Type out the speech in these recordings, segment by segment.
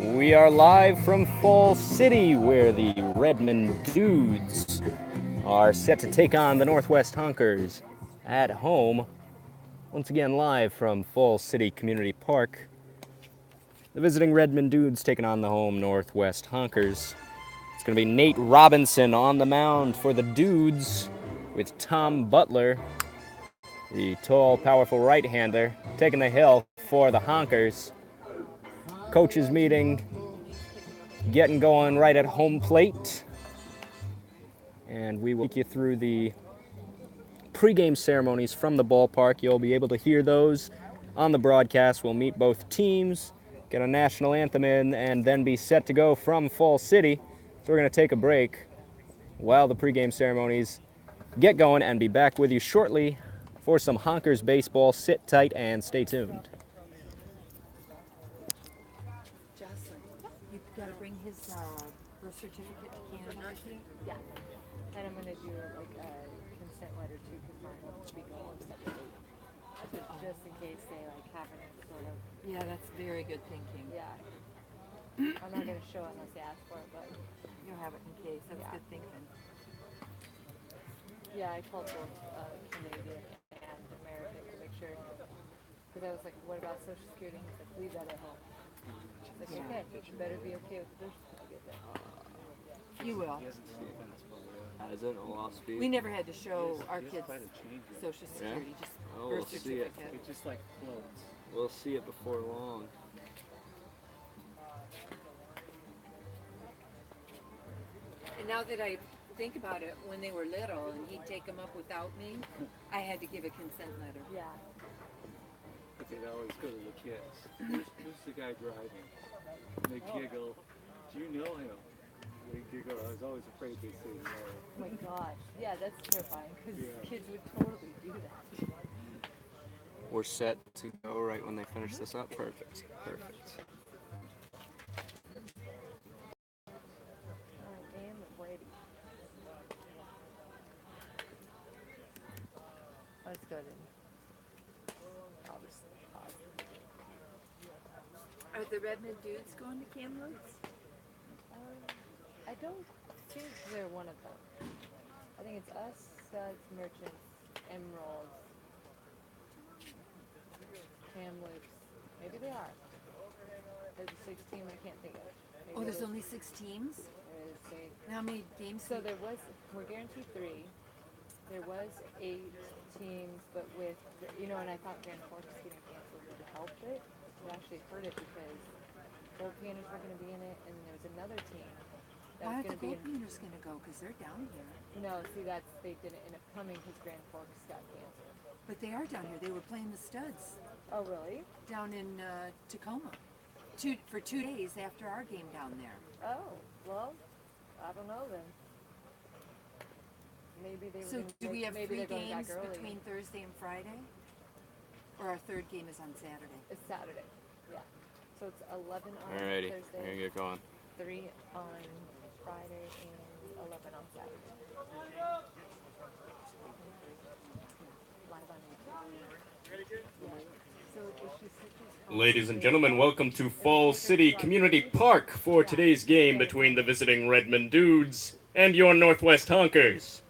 We are live from Fall City, where the Redmond Dudes are set to take on the Northwest Honkers at home. Once again, live from Fall City Community Park. The visiting Redmond Dudes taking on the home Northwest Honkers. It's going to be Nate Robinson on the mound for the Dudes, with Tom Butler, the tall, powerful right-hander, taking the hill for the Honkers. Coaches meeting getting going right at home plate. And we will take you through the pregame ceremonies from the ballpark. You'll be able to hear those on the broadcast. We'll meet both teams, get a national anthem in, and then be set to go from Fall City. So we're going to take a break while the pregame ceremonies get going and be back with you shortly for some Honkers baseball. Sit tight and stay tuned. Got to bring his birth certificate to Canada. Yeah. And I'm going to do like a consent letter too, because mine will be going separately. Just in case they like have it sort of. Yeah, that's very good thinking. Yeah. I'm not going to show it unless they ask for it, but. You'll have it in case. That's good thinking. Yeah, I called both Canadian and American to make sure. Because I was like, what about Social Security? He's like, leave that at home. Like, okay, you better be okay with the birth certificate then. You will. Hasn't lost speed. We never had to show our kids Social Security, just birth certificate. It just like floats. We'll see it before long. And now that I think about it, when they were little and he'd take them up without me, I had to give a consent letter. Yeah. But they'd always go to the kids. Who's the guy driving? And they giggle. Do you know him? They giggle. I was always afraid they'd say no. Oh my gosh. Yeah, that's terrifying because kids would totally do that. We're set to go right when they finish this up. Perfect. Perfect. I am ready. Let's go then. Obviously. Are the Redmond Dudes going to Kamloops? I don't think they're one of them. I think it's us, Studs, Merchants, Emeralds, Kamloops. Maybe they are. There's a 6 team I can't think of. Maybe Oh, there's only 6 teams? there is How many games? so there was, we're guaranteed 3. There was 8 teams, but with, and I thought Grand Forks was getting canceled would help it. It actually hurt it because Gold Pianers were going to be in it, and there was another team that Why was are the going to be Gold Pianers going to go? Because they're down here. No, see, they didn't end up coming because Grand Forks got canceled. But they are down here. They were playing the Studs Oh, really? down in Tacoma. For 2 days after our game down there. Oh, well, I don't know then. Maybe they were. So do we have maybe 3 they're going back games early. between Thursday and Friday? Or our 3rd game is on Saturday? It's Saturday. Yeah. So it's 11 on Alrighty, Thursday, we're gonna get going. 3 on Friday, and 11 on Saturday. Live on YouTube. Yeah. So if she switches. Ladies and gentlemen, welcome to Fall City Community Park for today's game between the visiting Redmond Dudes and your Northwest Honkers.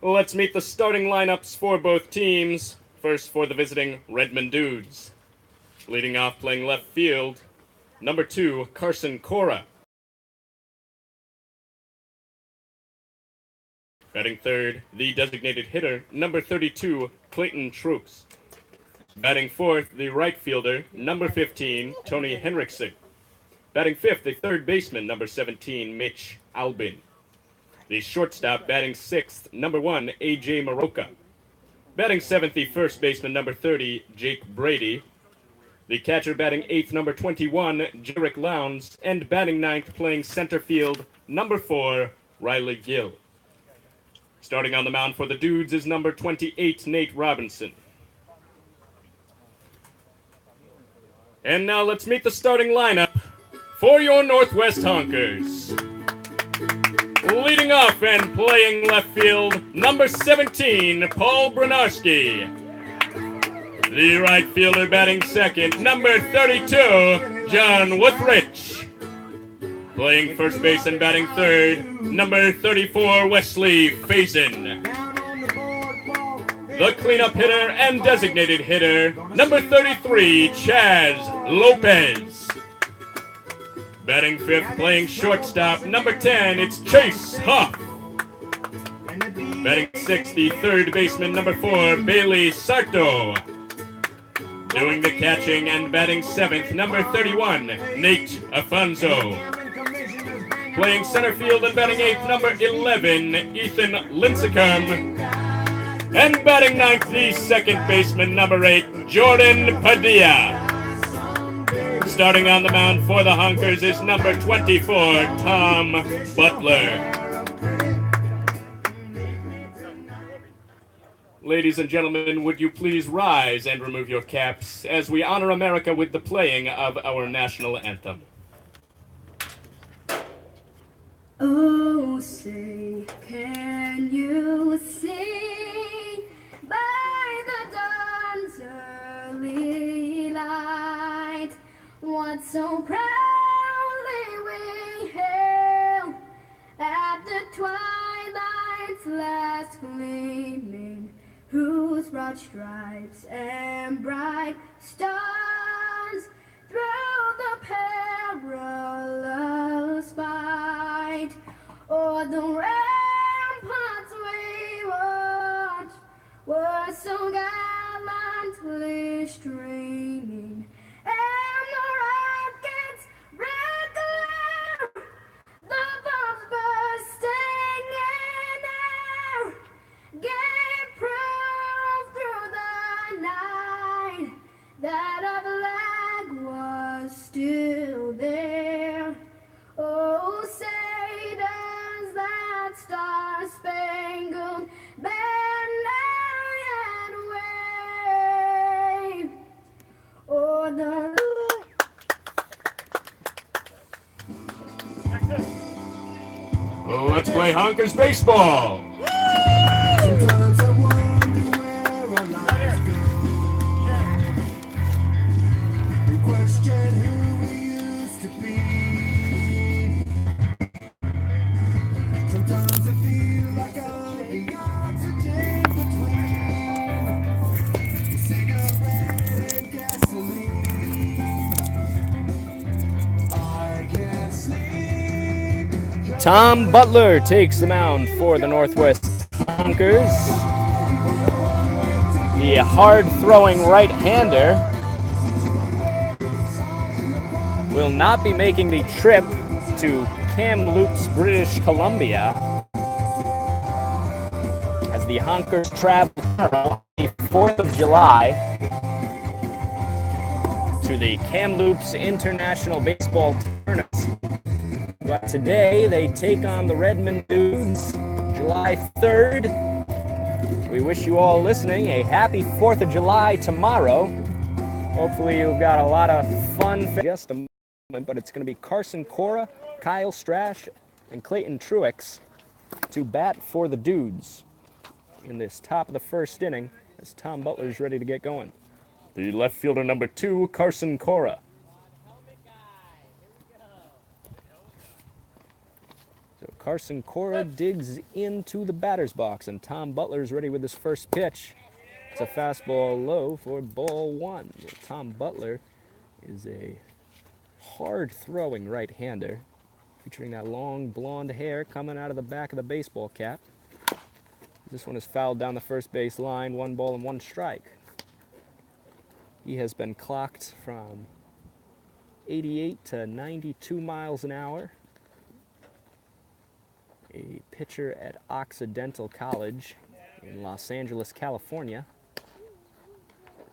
Let's meet the starting lineups for both teams. First for the visiting Redmond Dudes. Leading off playing left field, number 2, Carson Cora. Batting third, the designated hitter, number 32, Clayton Troops. Batting fourth, the right fielder, number 15, Tony Henriksen. Batting fifth, the third baseman, number 17, Mitch Albin. The shortstop batting sixth, number 1, A.J. Maroka. Batting seventh, the first baseman, number 30, Jake Brady. The catcher batting eighth, number 21, Jarek Lowndes. And batting ninth, playing center field, number 4, Riley Gill. Starting on the mound for the Dudes is number 28, Nate Robinson. And now let's meet the starting lineup for your Northwest Honkers. Leading off and playing left field, number 17, Paul Bronarski. The right fielder batting second, number 32, John Woodrich. Playing first base and batting third, number 34, Wesley Faison. The cleanup hitter and designated hitter, number 33, Chaz Lopez. Batting fifth, playing shortstop, number 10, it's Chase Huff. Batting sixth, the third baseman, number 4, Bailey Sarto. Doing the catching and batting seventh, number 31, Nate Afonso. Playing center field and batting eighth, number 11, Ethan Lincecum. And batting ninth, the second baseman, number 8, Jordan Padilla. Starting on the mound for the Honkers is number 24, Tom Butler. Ladies and gentlemen, would you please rise and remove your caps as we honor America with the playing of our national anthem. Oh, say, can you see by the dawn's early light what so proudly we hailed at the twilight's last gleaming, whose broad stripes and bright stars through the perilous fight o'er the ramparts we watched were so gallantly streaming, and the rockets red glare, the bombs bursting in air, gave proof through the night that our flag was still there. Oh, say does that star-spangled banner yet wave o'er the... Well, let's play Honkers baseball. Sometimes I wonder where our lives go. We question who we used to be. Sometimes I feel like I'm the oxygen between cigarette and gasoline. I can't sleep. Tom Butler takes the mound for the Northwest Honkers. The hard-throwing right-hander will not be making the trip to Kamloops, British Columbia, as the Honkers travel on the 4th of July to the Kamloops International Baseball Tournament. But today they take on the Redmond Dudes, July 3rd. We wish you all listening a happy 4th of July tomorrow. Hopefully you've got a lot of fun. Just a moment, but it's going to be Carson Cora, Kyle Strash, and Clayton Truex to bat for the Dudes in this top of the first inning as Tom Butler's ready to get going. The left fielder number 2, Carson Cora. So Carson Cora digs into the batter's box, and Tom Butler's ready with his first pitch. It's a fastball low for ball 1. Tom Butler is a hard-throwing right-hander, featuring that long blonde hair coming out of the back of the baseball cap. This one is fouled down the first base line, 1 ball and 1 strike. He has been clocked from 88 to 92 miles an hour. A pitcher at Occidental College in Los Angeles, California.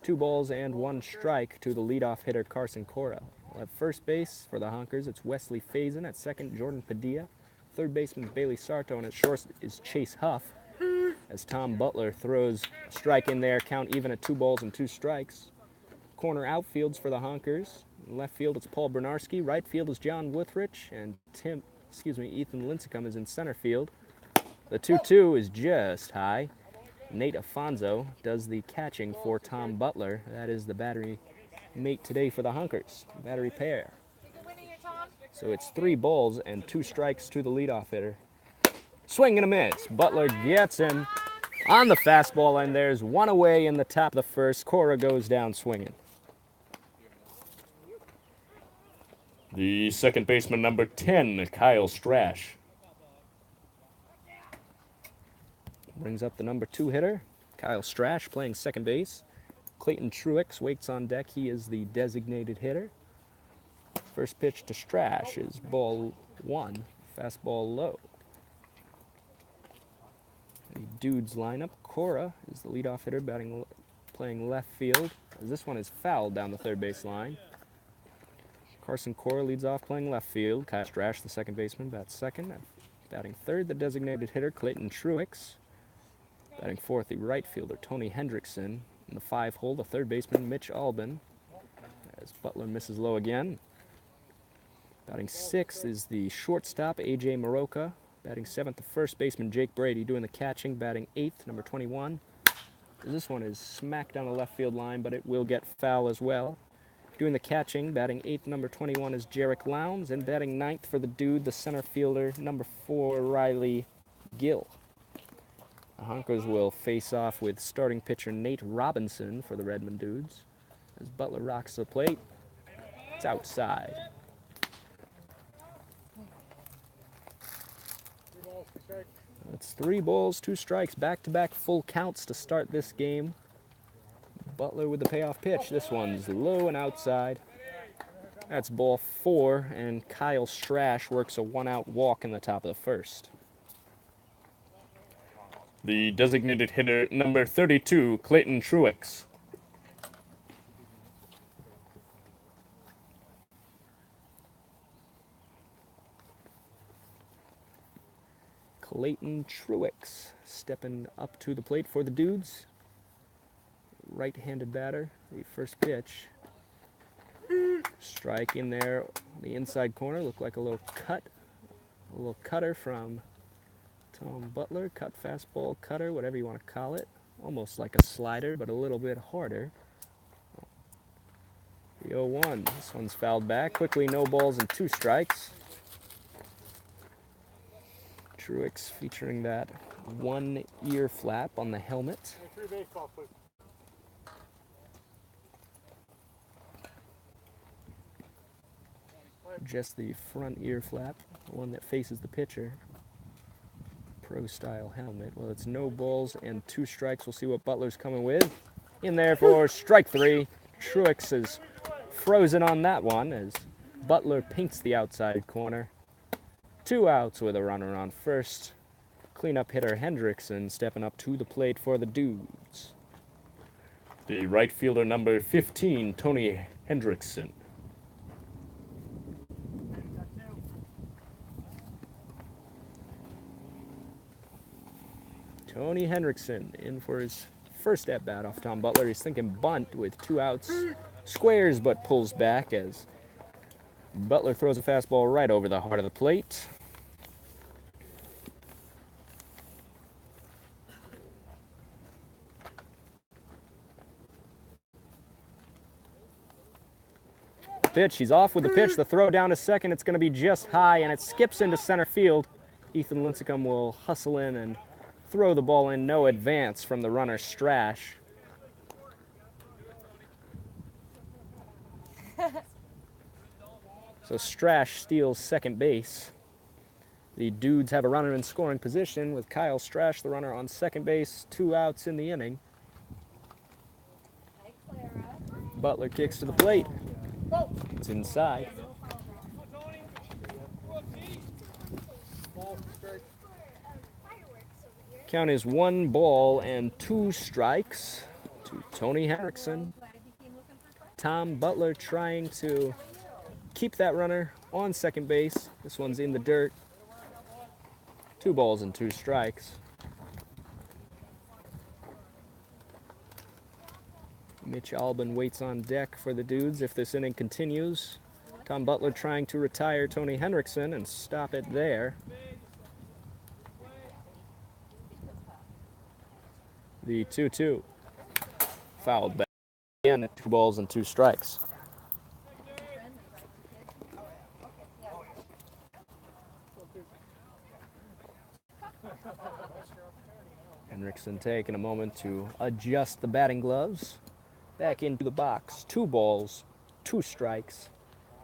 2 balls and 1 strike to the leadoff hitter Carson Cora. At first base for the Honkers, it's Wesley Faison. At second, Jordan Padilla. Third baseman, Bailey Sarto. And at short is Chase Huff. As Tom Butler throws a strike in there, count even at 2 balls and 2 strikes. Corner outfields for the Honkers. In left field, it's Paul Bernarski. Right field is John Woodrich. And Ethan Lincecum is in center field. The 2-2 is just high. Nate Afonso does the catching for Tom Butler. That is the battery mate today for the Honkers, battery pair. So it's 3 balls and 2 strikes to the leadoff hitter. Swing and a miss. Butler gets him on the fastball, and there's one away in the top of the first. Cora goes down swinging. The second baseman, number 10, Kyle Strash, brings up the number 2 hitter, Kyle Strash, playing second base. Clayton Truex waits on deck. He is the designated hitter. First pitch to Strash is ball 1, fastball low. The Dudes lineup. Cora is the leadoff hitter, playing left field, as this one is fouled down the third base line. Carson Cora leads off playing left field. Kyle Strash, the second baseman, bats second. Batting third, the designated hitter, Clayton Truex. Batting fourth, the right fielder, Tony Hendrickson. In the 5 hole, the third baseman, Mitch Albin, as Butler misses low again. Batting sixth is the shortstop, A.J. Maroka. Batting seventh, the first baseman, Jake Brady, doing the catching. Batting eighth, number 21. This one is smacked down the left field line, but it will get foul as well. Doing the catching, batting eighth, number 21, is Jarek Lowndes. And batting ninth for the Dude, the center fielder, number 4, Riley Gill. The Honkers will face off with starting pitcher Nate Robinson for the Redmond Dudes. As Butler rocks the plate, it's outside. It's 3 balls, 2 strikes, back-to-back full counts to start this game. Butler with the payoff pitch. This one's low and outside. That's ball 4, and Kyle Strash works a 1-out walk in the top of the first. The designated hitter, number 32, Clayton Truex. Clayton Truex stepping up to the plate for the Dudes. Right-handed batter. The first pitch. Strike in there. The inside corner looked like a little cut. A little cutter from Tom Butler. Cut, fastball, cutter, whatever you want to call it. Almost like a slider, but a little bit harder. The 0-1. This one's fouled back. Quickly, no balls and 2 strikes. Truex featuring that 1 ear flap on the helmet. Just the front ear flap, the one that faces the pitcher. Pro-style helmet. Well, it's no balls and 2 strikes. We'll see what Butler's coming with. In there for strike 3. Truex is frozen on that one as Butler paints the outside corner. 2 outs with a runner on first. Cleanup hitter Hendrickson stepping up to the plate for the Dudes. The right fielder, number 15, Tony Hendrickson. Tony Hendrickson in for his first at-bat off Tom Butler. He's thinking bunt with 2 outs. Squares but pulls back as Butler throws a fastball right over the heart of the plate. Pitch, he's off with the pitch. The throw down to second. It's going to be just high, and it skips into center field. Ethan Lincecum will hustle in and throw the ball in. No advance from the runner, Strash. So Strash steals second base. The Dudes have a runner in scoring position with Kyle Strash, the runner, on second base. 2 outs in the inning. Butler kicks to the plate. It's inside. Count is 1 ball and 2 strikes to Tony Hendrickson. Tom Butler trying to keep that runner on second base. This one's in the dirt. 2 balls and 2 strikes. Mitch Albin waits on deck for the Dudes if this inning continues. Tom Butler trying to retire Tony Hendrickson and stop it there. The 2-2. Fouled back again. again, 2 balls and 2 strikes. Henriksen taking a moment to adjust the batting gloves. Back into the box. 2 balls, 2 strikes.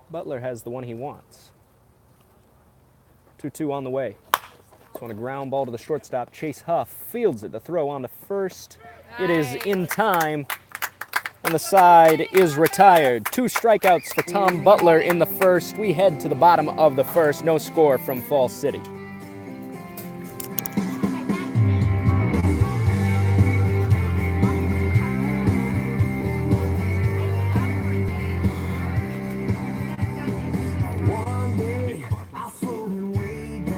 Butler has the one he wants. 2-2 on the way. This one a ground ball to the shortstop. Chase Huff fields it. The throw on to first. It is in time, and the side is retired. 2 strikeouts for Tom Butler in the first. We head to the bottom of the first. No score from Falls City.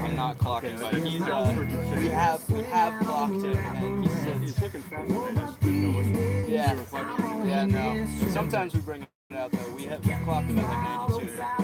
I'm not clocking, but he's we have clocked him, and he said He's looking faster than us. yeah, no. Sometimes we bring it out though. We clocked him at like 92.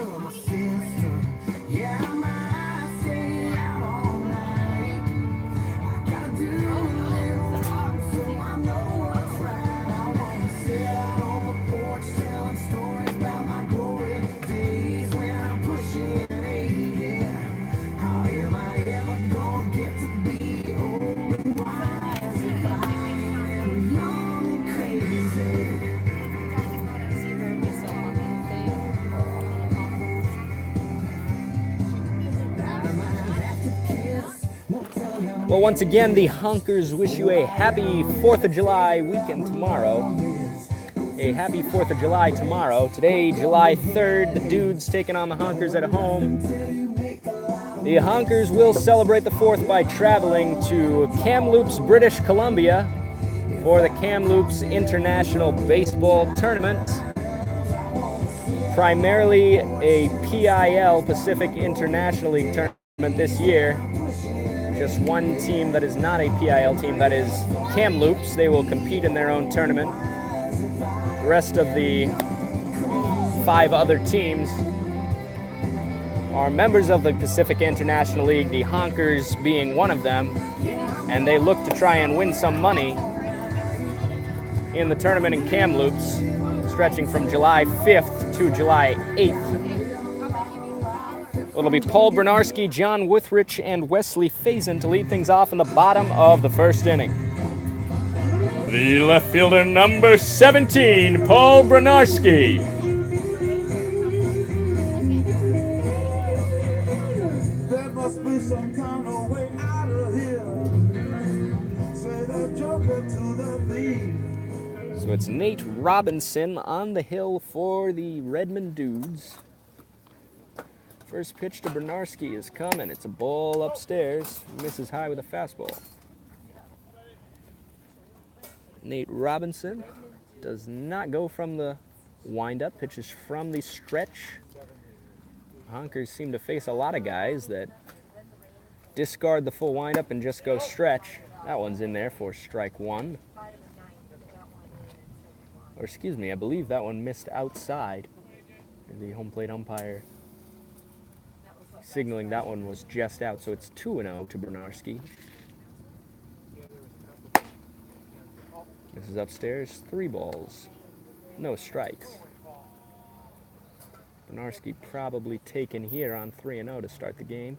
Well, once again, the Honkers wish you a happy 4th of July weekend tomorrow. A happy 4th of July tomorrow. Today, July 3rd, the Dudes taking on the Honkers at home. The Honkers will celebrate the 4th by traveling to Kamloops, British Columbia for the Kamloops International Baseball Tournament. Primarily a PIL, Pacific International League tournament this year. Just one team that is not a PIL team, that is Kamloops. They will compete in their own tournament. The rest of the 5 other teams are members of the Pacific International League, the Honkers being one of them, and they look to try and win some money in the tournament in Kamloops, stretching from July 5th to July 8th. It'll be Paul Bernarski, John Withrich, and Wesley Faison to lead things off in the bottom of the first inning. The left fielder, number 17, Paul Bernarski. There must be some kind of way out of here. Say the joker to the thief. So it's Nate Robinson on the hill for the Redmond Dudes. First pitch to Bernarski is coming. It's a ball upstairs. Misses high with a fastball. Nate Robinson does not go from the windup. Pitches from the stretch. Honkers seem to face a lot of guys that discard the full windup and just go stretch. That one's in there for strike 1. Or excuse me, I believe that one missed outside. The home plate umpire signaling that one was just out, so it's 2-0 to Bernarski. This is upstairs, 3 balls, no strikes. Bernarski probably taken here on 3-0 to start the game.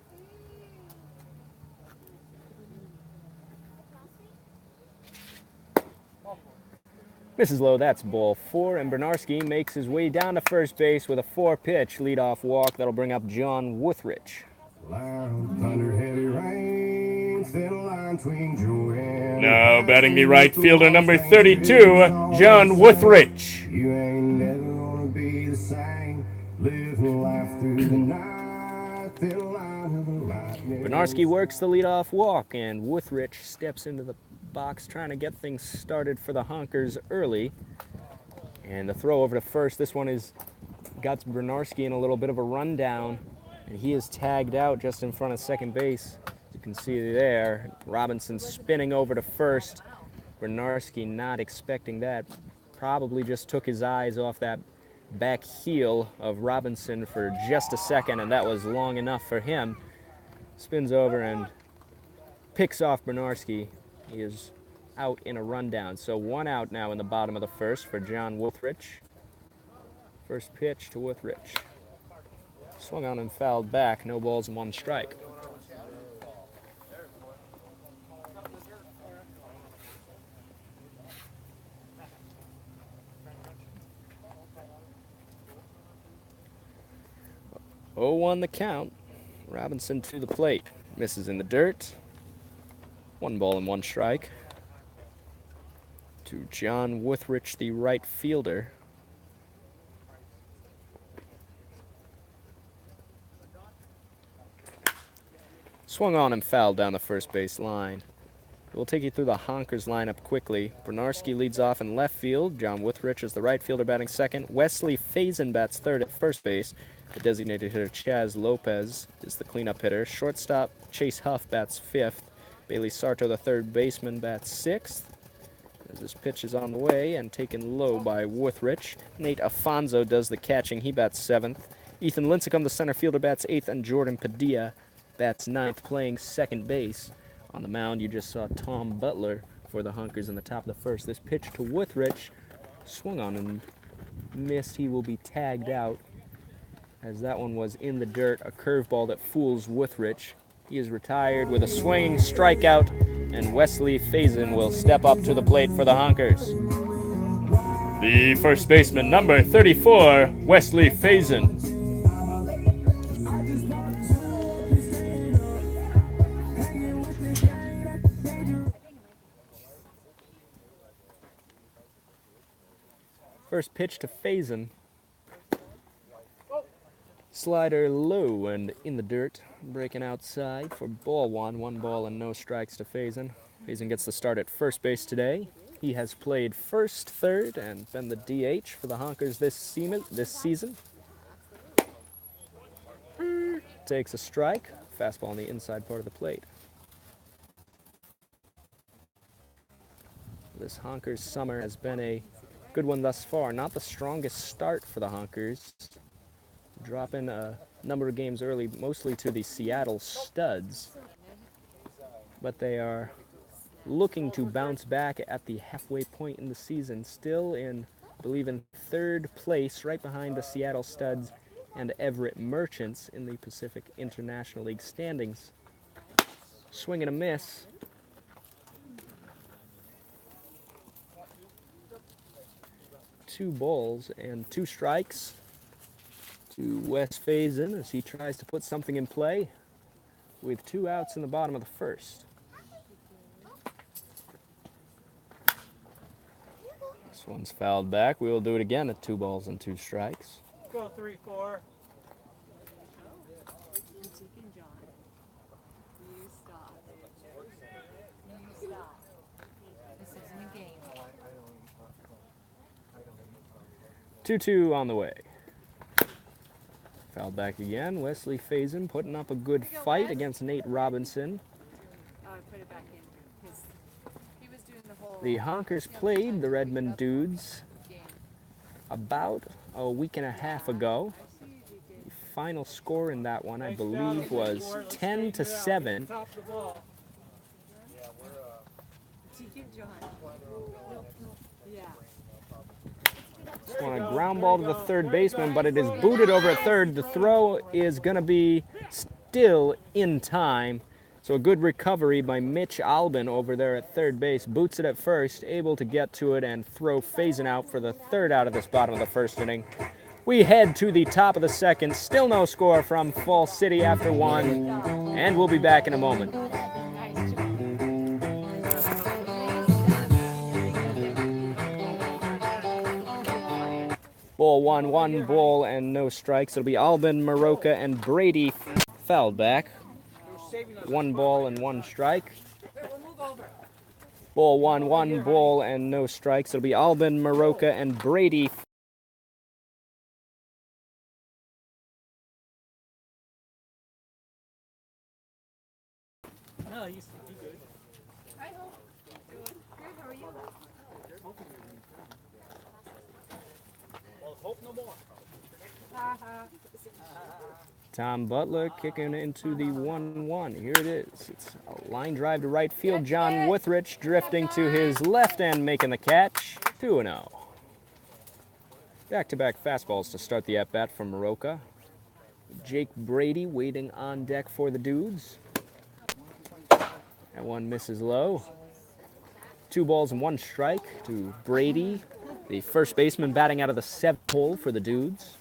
Misses low, that's ball 4, and Bernarski makes his way down to first base with a 4-pitch leadoff walk that'll bring up John Withrich. Loud thunder, heavy rain, thin line between Joe and Now batting the right fielder, number 32, John Withrich. you ain't never gonna be the same. Living life through the night, thin line of the lightning. Bernarski works the leadoff walk, and Withrich steps into the box trying to get things started for the Honkers early. And the throw over to first. This one is got Bernarski in a little bit of a rundown, and he is tagged out just in front of second base. As you can see there, Robinson spinning over to first. Bernarski not expecting that. Probably just took his eyes off that back heel of Robinson for just a second, and that was long enough for him. Spins over and picks off Bernarski. He is out in a rundown. So 1 out now in the bottom of the first for John Withrich. First pitch to Withrich. Swung on and fouled back. No balls and 1 strike. Oh, 1 the count. Robinson to the plate. Misses in the dirt. 1 ball and 1 strike. To John Withrich, the right fielder. Swung on and fouled down the first base line. We'll take you through the Honkers lineup quickly. Bernarski leads off in left field. John Withrich is the right fielder batting second. Wesley Faison bats third at first base. The designated hitter Chaz Lopez is the cleanup hitter. Shortstop Chase Huff bats fifth. Bailey Sarto, the third baseman, bats sixth. As this pitch is on the way and taken low by Withrich. Nate Afonso does the catching. He bats seventh. Ethan Lincecum, the center fielder, bats eighth, and Jordan Padilla bats ninth, playing second base. On the mound, you just saw Tom Butler for the Honkers in the top of the first. This pitch to Withrich, swung on and missed. He will be tagged out, as that one was in the dirt, a curveball that fools Withrich. He is retired with a swinging strikeout, and Wesley Faison will step up to the plate for the Honkers. The first baseman, number 34, Wesley Faison. First pitch to Faison. Slider low and in the dirt. Breaking outside for ball 1. 1 ball and no strikes to Faison. Faison gets the start at first base today. He has played first, third, and been the DH for the Honkers this season. Takes a strike. Fastball on the inside part of the plate. This Honkers summer has been a good one thus far. Not the strongest start for the Honkers. Dropping a number of games early, mostly to the Seattle Studs. But they are looking to bounce back at the halfway point in the season. Still in, I believe, in third place, right behind the Seattle Studs and Everett Merchants in the Pacific International League standings. Swing and a miss. Two balls and 2 strikes to Wes Faison as he tries to put something in play with 2 outs in the bottom of the first. This one's fouled back. We will do it again at 2 balls and 2 strikes. Go 3-4. You stop. You stop. This isn't a game. 2-2 on the way. Fouled back again. Wesley Faison putting up a good fight against Nate Robinson. Oh, I put it back in because he was doing the whole. The Honkers played the Redmond Dudes about a week and a half ago. The final score in that one, I believe, was 10-7. Yeah. On a ground ball to the third baseman, but it is booted over at third. The throw is going to be still in time. So a good recovery by Mitch Albin over there at third base. Boots it at first, able to get to it and throw Faison out for the third out of this bottom of the first inning. We head to the top of the second. Still no score from Fall City after 1, and we'll be back in a moment. Ball 1, 1 ball and no strikes. It'll be Albin, Maroka, and Brady fouled back. 1 ball and 1 strike. Ball 1, 1 ball and no strikes. It'll be Albin, Maroka, and Brady. No, he's good. I hope. Good. How are you? Well, hope no more. Tom Butler kicking into the 1-1. Here it is. It's a line drive to right field. John Withrich drifting to his left and making the catch. 2-0. Back-to-back fastballs to start the at-bat from Maroka. Jake Brady waiting on deck for the Dudes. That one misses low. 2 balls and 1 strike to Brady, the first baseman batting out of the 7th hole for the Dudes.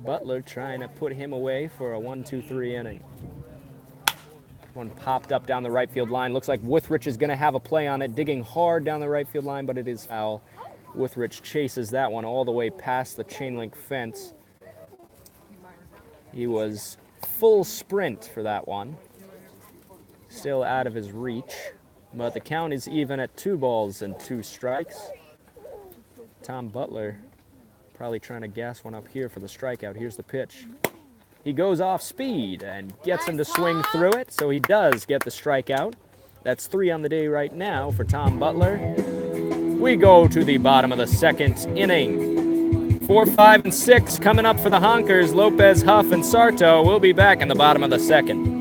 Butler trying to put him away for a 1-2-3 inning. One popped up down the right field line. Looks like Withrich is going to have a play on it, digging hard down the right field line, but it is foul. Withrich chases that one all the way past the chain link fence. He was full sprint for that one. Still out of his reach, but the count is even at 2 balls and 2 strikes. Tom Butler probably trying to gas one up here for the strikeout. Here's the pitch. He goes off speed and gets him to swing through it, so he does get the strikeout. That's 3 on the day right now for Tom Butler. We go to the bottom of the 2nd inning. 4, 5, and 6 coming up for the Honkers. Lopez, Huff, and Sarto will be back in the bottom of the 2nd.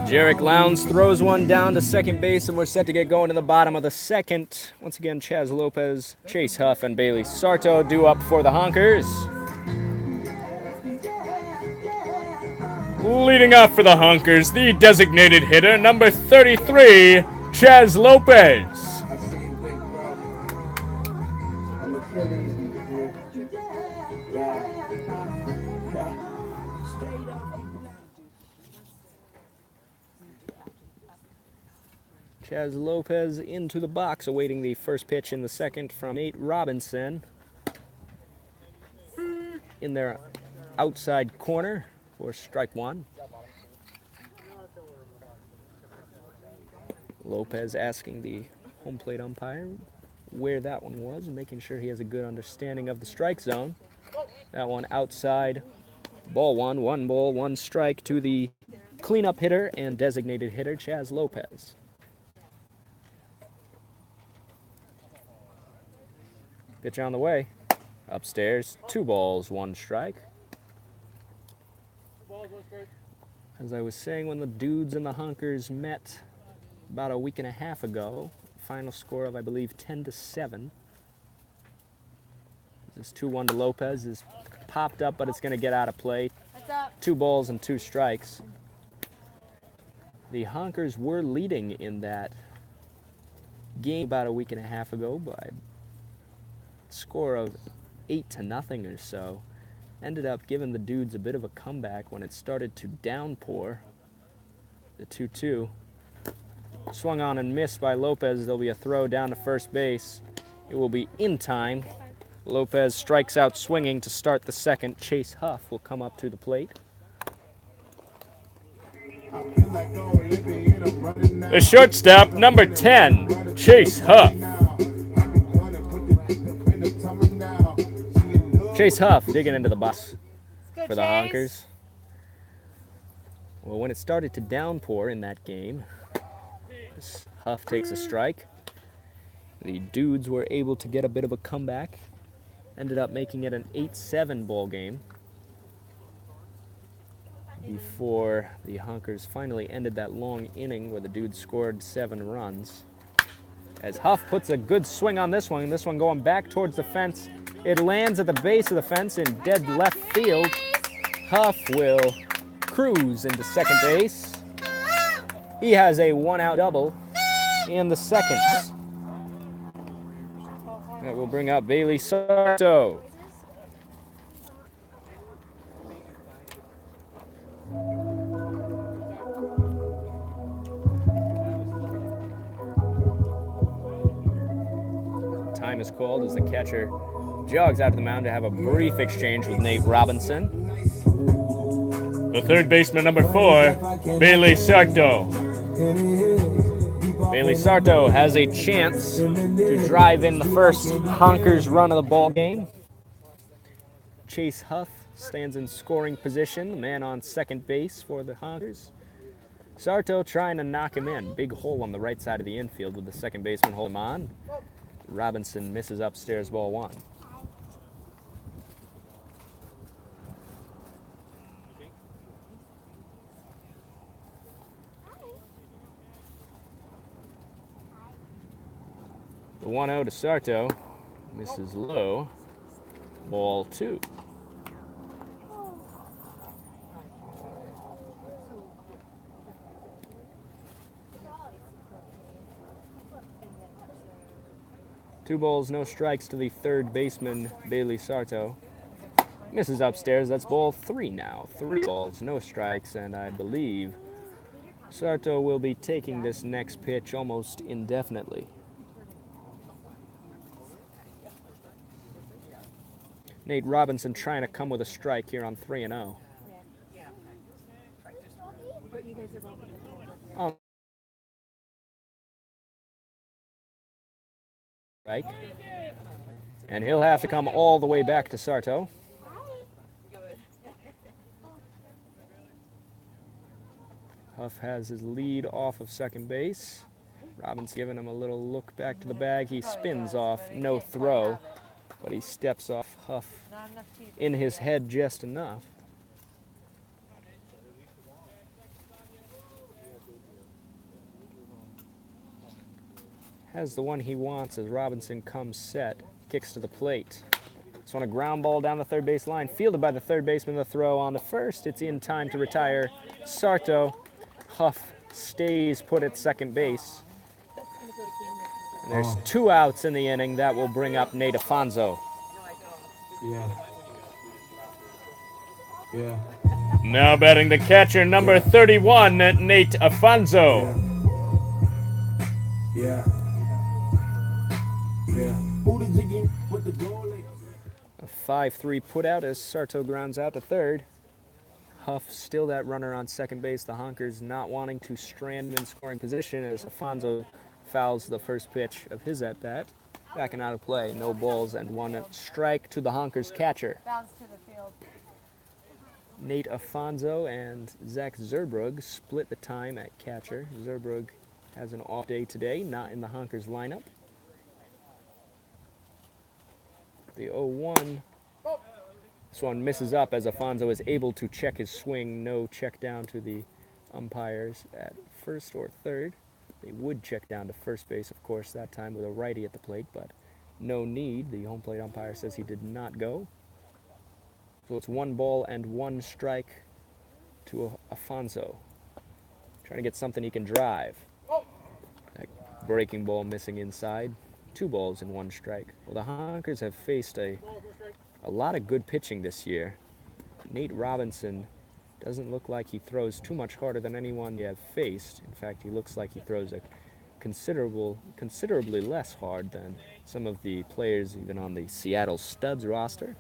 Jarek Lowndes throws one down to second base, and we're set to get going in the bottom of the 2nd. Once again, Chaz Lopez, Chase Huff, and Bailey Sarto due up for the Honkers. Leading off for the Honkers, the designated hitter, number 33, Chaz Lopez. Chaz Lopez into the box, awaiting the first pitch in the 2nd from Nate Robinson. In their outside corner for strike 1. Lopez asking the home plate umpire where that one was and making sure he has a good understanding of the strike zone. That one outside, ball 1, 1 ball, 1 strike to the cleanup hitter and designated hitter, Chaz Lopez. Pitch on the way. Upstairs, 2 balls, 1 strike. As I was saying, when the Dudes and the Honkers met about a week and a half ago, final score of, I believe, 10-7. This 2-1 to Lopez is popped up, but it's going to get out of play. 2 balls and 2 strikes. The Honkers were leading in that game about a week and a half ago by a score of 8-0 or so. Ended up giving the Dudes a bit of a comeback when it started to downpour. The 2-2. Swung on and missed by Lopez. There'll be a throw down to first base. It will be in time. Lopez strikes out swinging to start the 2nd. Chase Huff will come up to the plate. The shortstop, number 10, Chase Huff. Chase Huff digging into the box for the Honkers. Well, when it started to downpour in that game, Huff takes a strike. The Dudes were able to get a bit of a comeback. Ended up making it an 8-7 ball game before the Honkers finally ended that long inning where the Dudes scored 7 runs. As Huff puts a good swing on this one going back towards the fence. It lands at the base of the fence in dead left field. Huff will cruise into second base. He has a 1-out double in the second. That will bring up Bailey Sarto. Time is called as the catcher jogs out to the mound to have a brief exchange with Nate Robinson. The third baseman, number 4, Bailey Sarto. Bailey Sarto has a chance to drive in the first Honkers run of the ball game. Chase Huff stands in scoring position, the man on second base for the Honkers. Sarto trying to knock him in. Big hole on the right side of the infield with the second baseman holding him on. Robinson misses upstairs, ball 1. The 1-0 to Sarto. Misses low. Ball 2. Two balls, no strikes to the third baseman, Bailey Sarto. Misses upstairs. That's ball 3 now. 3 balls, no strikes, and I believe Sarto will be taking this next pitch almost indefinitely. Nate Robinson trying to come with a strike here on 3-0. Right. And he'll have to come all the way back to Sarto. Huff has his lead off of second base. Robin's giving him a little look back to the bag. He spins off, no throw, but he steps off Huff in his head just enough. Has the one he wants as Robinson comes set, kicks to the plate. This one a ground ball down the third base line, fielded by the third baseman. The throw on the first. It's in time to retire Sarto. Huff stays put at second base. And there's 2 outs in the inning. That will bring up Nate Afonso. Yeah. Now batting the catcher, number 31, Nate Afonso. Yeah. A 5-3 put out as Sarto grounds out to third. Huff still that runner on second base. The Honkers not wanting to strand him in scoring position as Afonso fouls the first pitch of his at-bat. Backing out of play, no balls and 1 strike to the Honkers catcher. Bounce to the field. Nate Afonso and Zach Zerbrug split the time at catcher. Zerbrug has an off day today, not in the Honkers lineup. The 0-1. This one misses up as Afonso is able to check his swing. No check down to the umpires at first or third. They would check down to first base, of course, that time with a righty at the plate, but no need. The home plate umpire says he did not go. So it's 1 ball and 1 strike to Afonso. Trying to get something he can drive. That breaking ball missing inside. 2 balls and 1 strike. Well, the Honkers have faced a lot of good pitching this year. Nate Robinson doesn't look like he throws too much harder than anyone they have faced. In fact, he looks like he throws a considerably less hard than some of the players even on the Seattle Studs roster.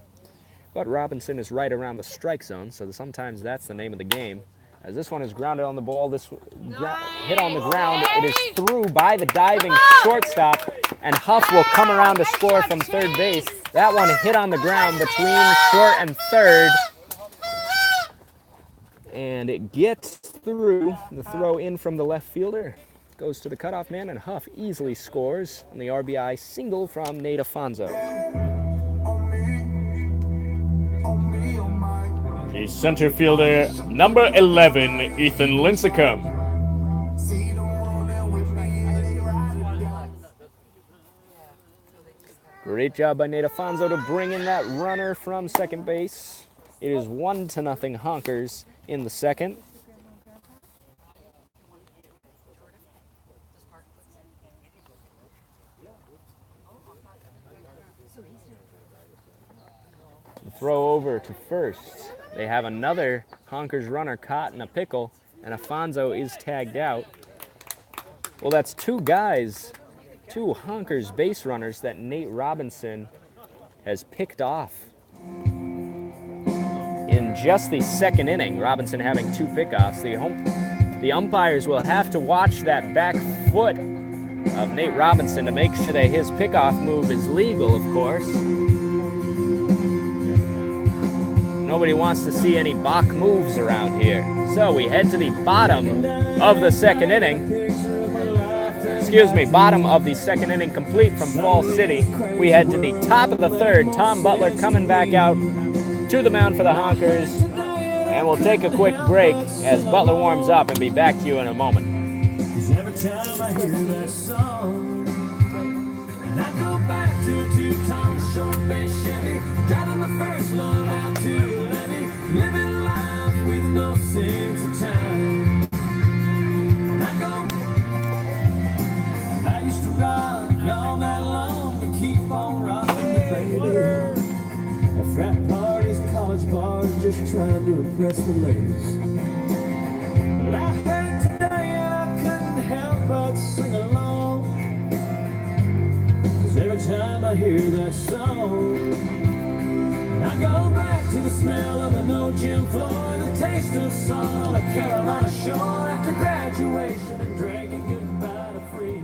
But Robinson is right around the strike zone, so sometimes that's the name of the game. As this one is grounded on the ball, this hit on the ground. It is through by the diving shortstop, and Huff will come around to score from third base. That one hit on the ground between short and third. And it gets through the throw in from the left fielder. goes to the cutoff man, and Huff easily scores on the RBI single from Nate Afonso. The center fielder, number 11, Ethan Lincecum. Great job by Nate Afonso to bring in that runner from second base. It is 1-0 Honkers in the second. Throw over to first. They have another Honkers runner caught in a pickle, and Afonso is tagged out. Well, that's two guys, two Honkers base runners that Nate Robinson has picked off. In just the second inning, Robinson having two pickoffs. The umpires will have to watch that back foot of Nate Robinson to make sure that his pickoff move is legal, of course. Nobody wants to see any balk moves around here. So we head to the bottom of the second inning. Bottom of the second inning complete from Fall City. We head to the top of the third. Tom Butler coming back out to the mound for the Honkers. And we'll take a quick break as Butler warms up and be back to you in a moment. Every time I hear that song, and I go back to two-tone short base Chevy, driving my first love out to Levy, living life with no sense of time. And I used to rock all night long and keep on rocking the baby. At frat parties, college bars, just trying to impress the ladies. But I think today I couldn't help but sing along. 'Cause every time I hear that song, I go back to the smell of an old Jim Floyd, the taste of sun on a Carolina shore after graduation and drinking goodbye to freeze.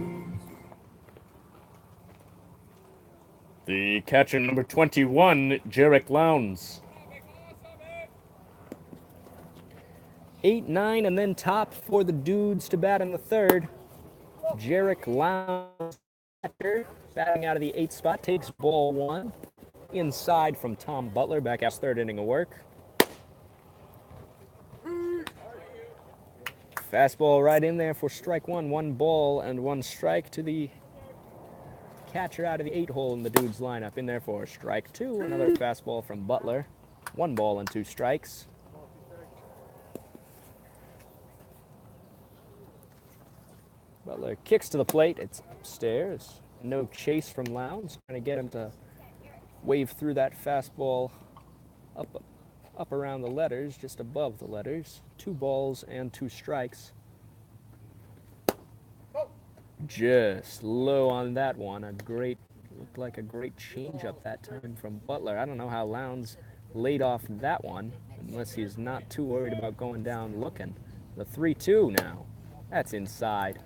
The catcher, number 21, Jarek Lowndes. 8-9, and then top for the Dudes to bat in the third. Jarek Lowndes, batting out of the 8th spot, takes ball one. Inside from Tom Butler, back out third inning of work. Fastball right in there for strike one. 1 ball and 1 strike to the catcher out of the 8-hole in the Dudes lineup. In there for strike 2. Another fastball from Butler. 1 ball and 2 strikes. Butler kicks to the plate. It's upstairs. No chase from Lowndes. Trying to get him to wave through that fastball up around the letters, just above the letters. 2 balls and 2 strikes. Just low on that one. Looked like a great changeup that time from Butler. I don't know how Lowndes laid off that one, unless he's not too worried about going down looking. The 3-2 now. That's inside.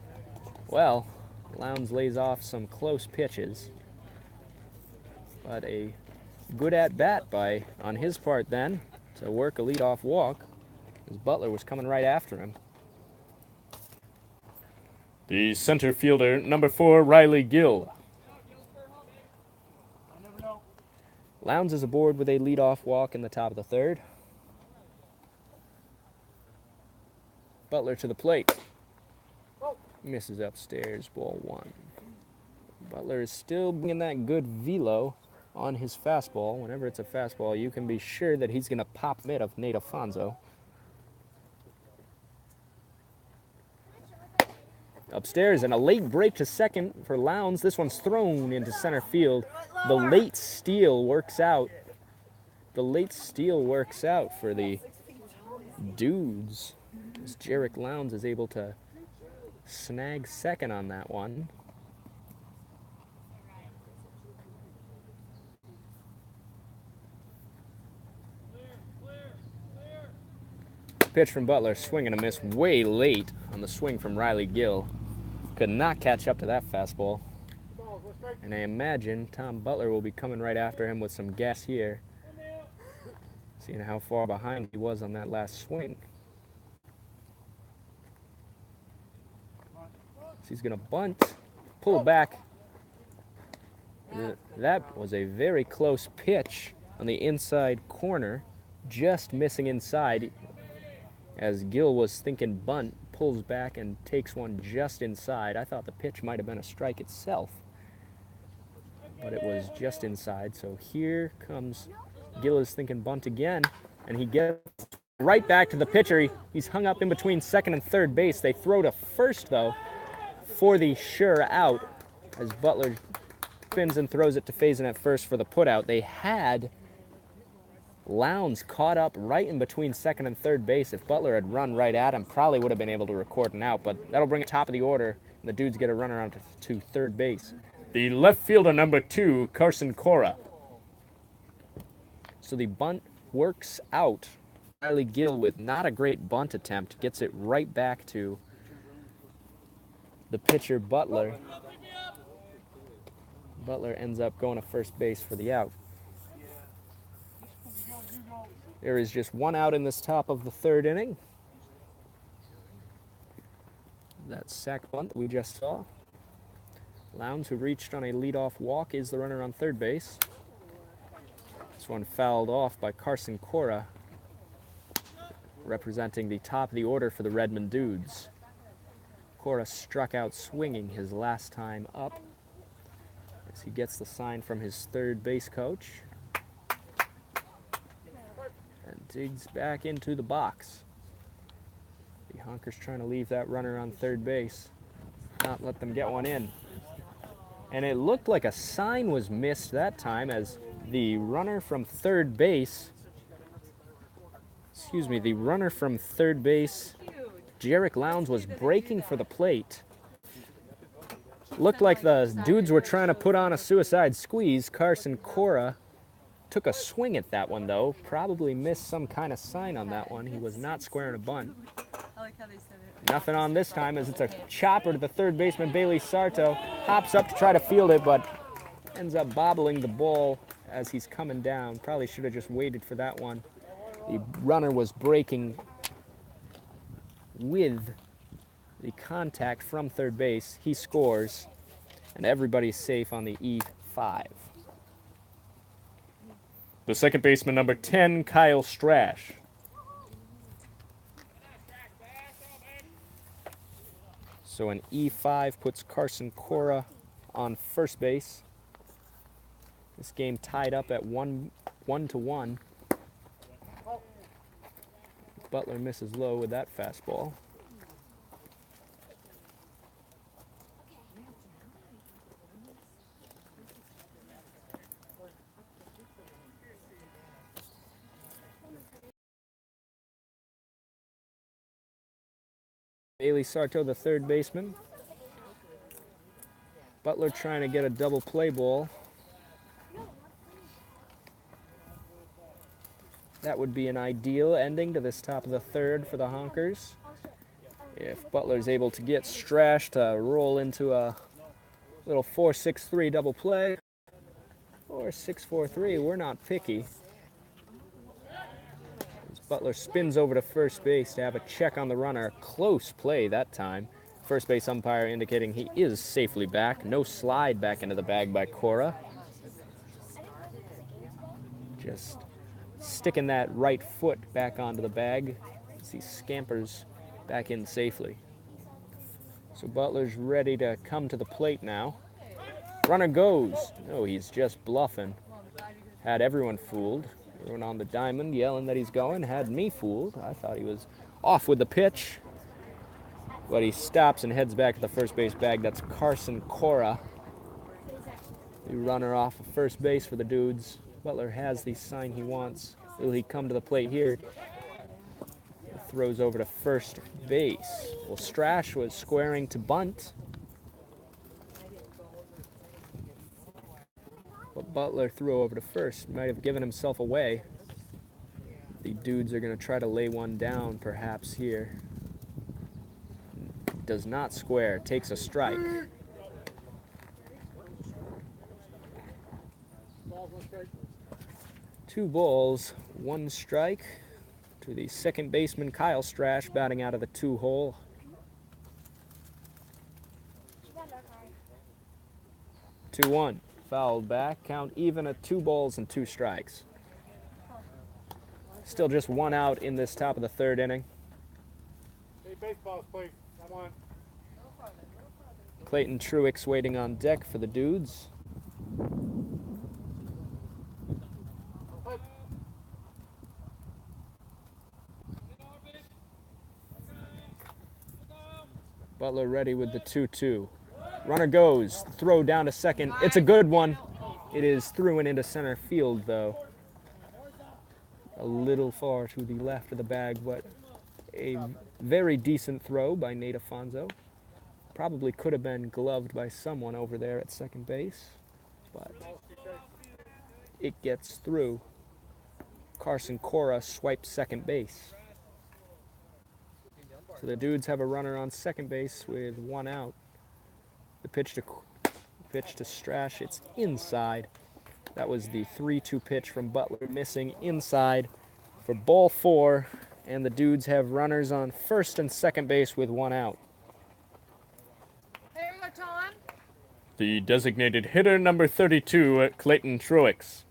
Well, Lowndes lays off some close pitches, but a good at-bat on his part then to work a leadoff walk, as Butler was coming right after him. The center fielder, number 4, Riley Gill. Lowndes is aboard with a leadoff walk in the top of the third. Butler to the plate. Misses upstairs, ball 1. Butler is still bringing that good velo on his fastball. Whenever it's a fastball, you can be sure that he's going to pop mid of Nate Afonso. Upstairs, and a late break to second for Lowndes. This one's thrown into center field. The late steal works out. The late steal works out for the Dudes, as Jarek Lowndes is able to snag second on that one. Pitch from Butler, swing and a miss way late on the swing from Riley Gill. Could not catch up to that fastball. And I imagine Tom Butler will be coming right after him with some gas here, seeing how far behind he was on that last swing. He's going to bunt, pull back. That was a very close pitch on the inside corner, just missing inside as Gill was thinking bunt, pulls back and takes one just inside. I thought the pitch might have been a strike itself, but it was just inside. So here comes Gill is thinking bunt again, and he gets right back to the pitcher. He's hung up in between second and third base. They throw to first, though, for the sure out as Butler spins and throws it to Faison at first for the putout. They had Lowndes caught up right in between second and third base. If Butler had run right at him, probably would have been able to record an out, but that'll bring it top of the order, and the Dudes get a runner on to third base. The left fielder, number 2, Carson Cora. So the bunt works out. Riley Gill, with not a great bunt attempt, gets it right back to the pitcher, Butler. Butler ends up going to first base for the out. There is just one out in this top of the third inning. That sac bunt that we just saw. Lowndes, who reached on a leadoff walk, is the runner on third base. This one fouled off by Carson Cora, representing the top of the order for the Redmond Dudes. Cora struck out swinging his last time up as he gets the sign from his third base coach and digs back into the box. The Honkers trying to leave that runner on third base, not let them get one in. And it looked like a sign was missed that time as the runner from third base, Jarek Lowndes, was breaking for the plate. Looked like the Dudes were trying to put on a suicide squeeze. Carson Cora took a swing at that one, though. Probably missed some kind of sign on that one. He was not squaring a bunt. Nothing on this time as it's a chopper to the third baseman, Bailey Sarto. Hops up to try to field it, but ends up bobbling the ball as he's coming down. Probably should have just waited for that one. The runner was breaking with the contact from third base. He scores, and everybody's safe on the E5. The second baseman, number 10, Kyle Strash. So an E5 puts Carson Cora on first base. This game tied up at 1-1. Butler misses low with that fastball. Bailey Sarto, the third baseman. Butler trying to get a double play ball. That would be an ideal ending to this top of the third for the Honkers. If Butler's able to get Strash to roll into a little 4-6-3 double play, or 6-4-3, we're not picky. As Butler spins over to first base to have a check on the runner. Close play that time. First base umpire indicating he is safely back. No slide back into the bag by Cora. Just sticking that right foot back onto the bag as he scampers back in safely. So Butler's ready to come to the plate now. Runner goes. No, he's just bluffing. Had everyone fooled. Everyone on the diamond yelling that he's going. Had me fooled. I thought he was off with the pitch. But he stops and heads back to the first base bag. That's Carson Cora, the runner off of first base for the Dudes. Butler has the sign he wants. Will he come to the plate here? Throws over to first base. Well, Strash was squaring to bunt. But Butler threw over to first. Might have given himself away. The Dudes are going to try to lay one down perhaps here. Does not square. Takes a strike. Two balls, one strike to the second baseman, Kyle Strash, batting out of the 2 hole. 2-1. Fouled back. Count even at 2 balls and 2 strikes. Still just 1 out in this top of the 3rd inning. Hey, baseballs, please. Come on. Clayton Truex waiting on deck for the Dudes. Butler ready with the 2-2. Runner goes. Throw down to second. It's a good one. It is through and into center field, though. A little far to the left of the bag, but a very decent throw by Nate Afonso. Probably could have been gloved by someone over there at second base, but it gets through. Carson Cora swipes second base. So the Dudes have a runner on second base with 1 out. The pitch to Strash, it's inside. That was the 3-2 pitch from Butler, missing inside for ball 4, and the Dudes have runners on first and second base with 1 out. Here we go, Tom. The designated hitter, number 32, Clayton Truex.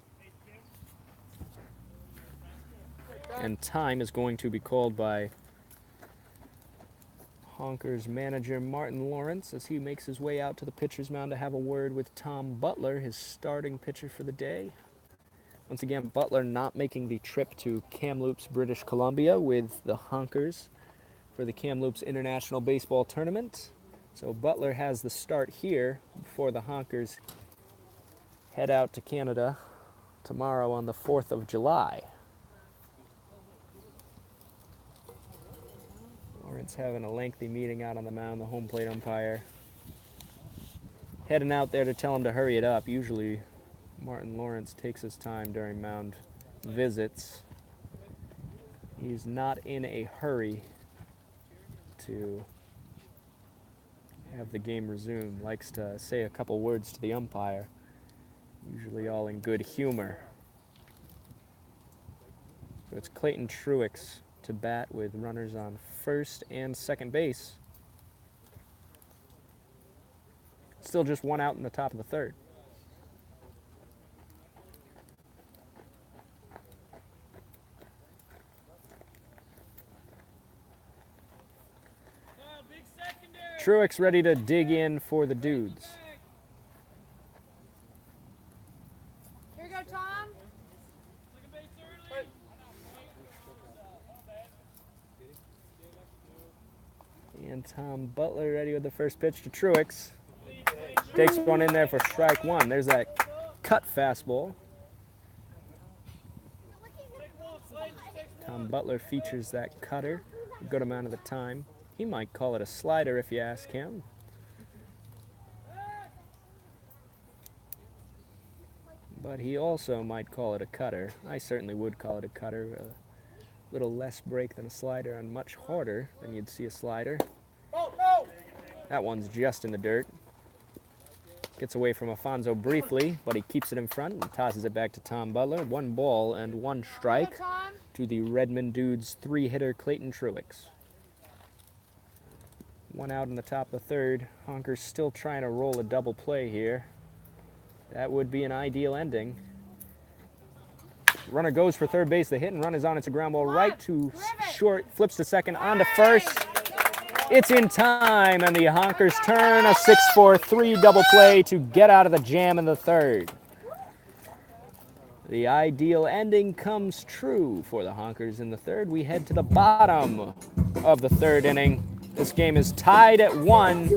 And time is going to be called by Honkers manager Martin Lawrence as he makes his way out to the pitcher's mound to have a word with Tom Butler, his starting pitcher for the day. Once again, Butler not making the trip to Kamloops, British Columbia with the Honkers for the Kamloops International Baseball Tournament. So Butler has the start here before the Honkers head out to Canada tomorrow on the 4th of July. Lawrence having a lengthy meeting out on the mound, the home plate umpire. Heading out there to tell him to hurry it up. Usually Martin Lawrence takes his time during mound visits. He's not in a hurry to have the game resume. Likes to say a couple words to the umpire. Usually all in good humor. So it's Clayton Truex to bat with runners on first and second base. Still just 1 out in the top of the 3rd. Truex ready to dig in for the Dudes. Here we go, Tom. And Tom Butler ready with the first pitch to Truex. Takes one in there for strike 1. There's that cut fastball. Tom Butler features that cutter a good amount of the time. He might call it a slider if you ask him. But he also might call it a cutter. I certainly would call it a cutter. A little less break than a slider and much harder than you'd see a slider. That one's just in the dirt. Gets away from Afonso briefly, but he keeps it in front and tosses it back to Tom Butler. 1 ball and 1 strike to the Redmond Dudes 3-hitter Clayton Truex. 1 out in the top of the 3rd. Honkers still trying to roll a double play here. That would be an ideal ending. Runner goes for third base. The hit and run is on. It's a ground ball right to short. Flips to second, on to first. It's in time, and the Honkers turn a 6-4-3 double play to get out of the jam in the 3rd. The ideal ending comes true for the Honkers in the 3rd. We head to the bottom of the 3rd inning. This game is tied at 1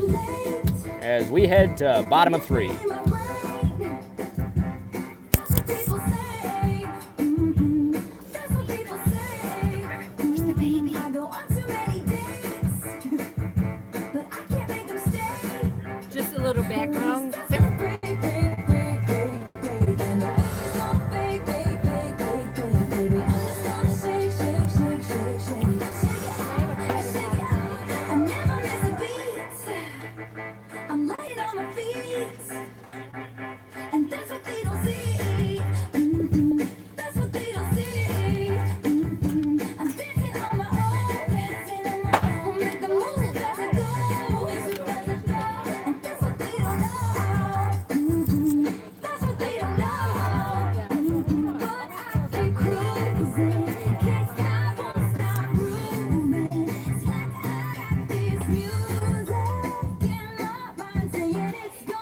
as we head to bottom of 3. Just a little background. I'm lighting on my feet.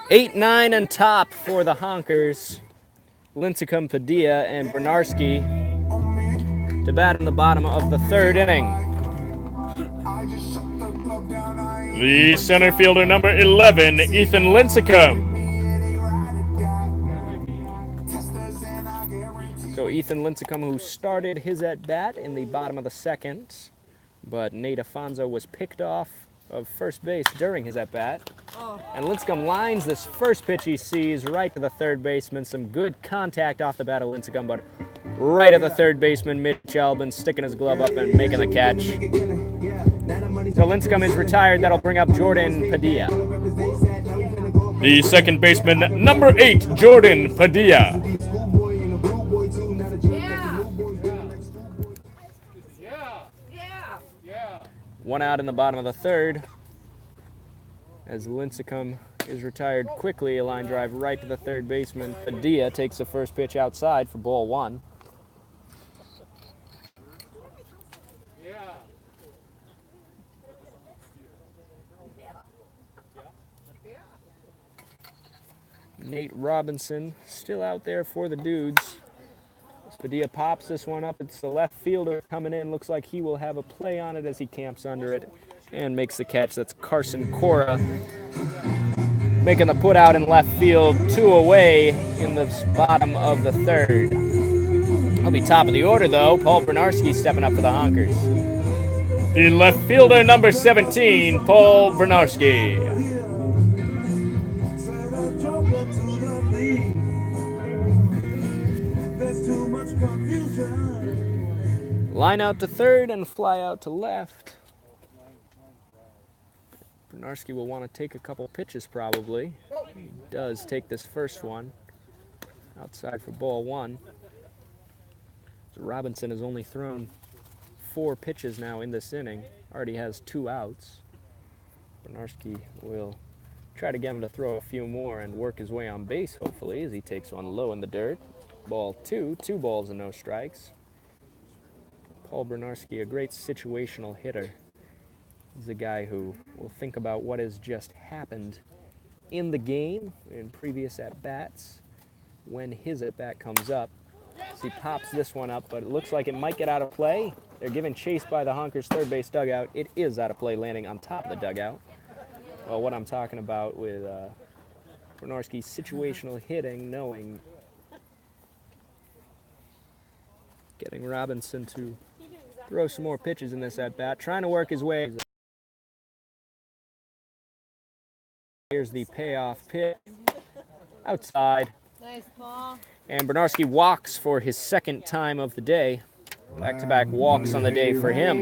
8-9 and top for the Honkers. Lincecum, Padilla, and Bernarski to bat in the bottom of the third inning. The center fielder, number 11, Ethan Lincecum. So Ethan Lincecum, who started his at-bat in the bottom of the second, but Nate Afonso was picked off of first base during his at-bat. And Lincecum lines this first pitch he sees right to the third baseman. Some good contact off the bat of Lincecum, but right at the third baseman, Mitch Albin sticking his glove up and making the catch. So Lincecum is retired. That'll bring up Jordan Padilla. The second baseman, number 8, Jordan Padilla. One out in the bottom of the third. As Lincecum is retired quickly, a line drive right to the third baseman. Padilla takes the first pitch outside for ball one. Nate Robinson still out there for the Dudes. As Padilla pops this one up. It's the left fielder coming in. Looks like he will have a play on it as he camps under it and makes the catch. That's Carson Cora making the put out in left field, 2 away in the bottom of the third. He'll be top of the order though. Paul Bernarski stepping up for the Honkers. The left fielder, number 17, Paul Bernarski. Line out to third and fly out to left. Bernarski will want to take a couple pitches probably. He does take this first one. Outside for ball one. So Robinson has only thrown 4 pitches now in this inning. Already has 2 outs. Bernarski will try to get him to throw a few more and work his way on base, hopefully, as he takes one low in the dirt. Ball 2, 2 balls and no strikes. Paul Bernarski, a great situational hitter. He's a guy who will think about what has just happened in the game, in previous at-bats, when his at-bat comes up. So he pops this one up, but it looks like it might get out of play. They're given chase by the Honkers third base dugout. It is out of play, landing on top of the dugout. Well, what I'm talking about with Bernarski's situational hitting, knowing, getting Robinson to throw some more pitches in this at-bat, trying to work his way. Here's the payoff pitch. Outside. Nice ball. And Bernarski walks for his second time of the day. Back-to-back walks on the day for him.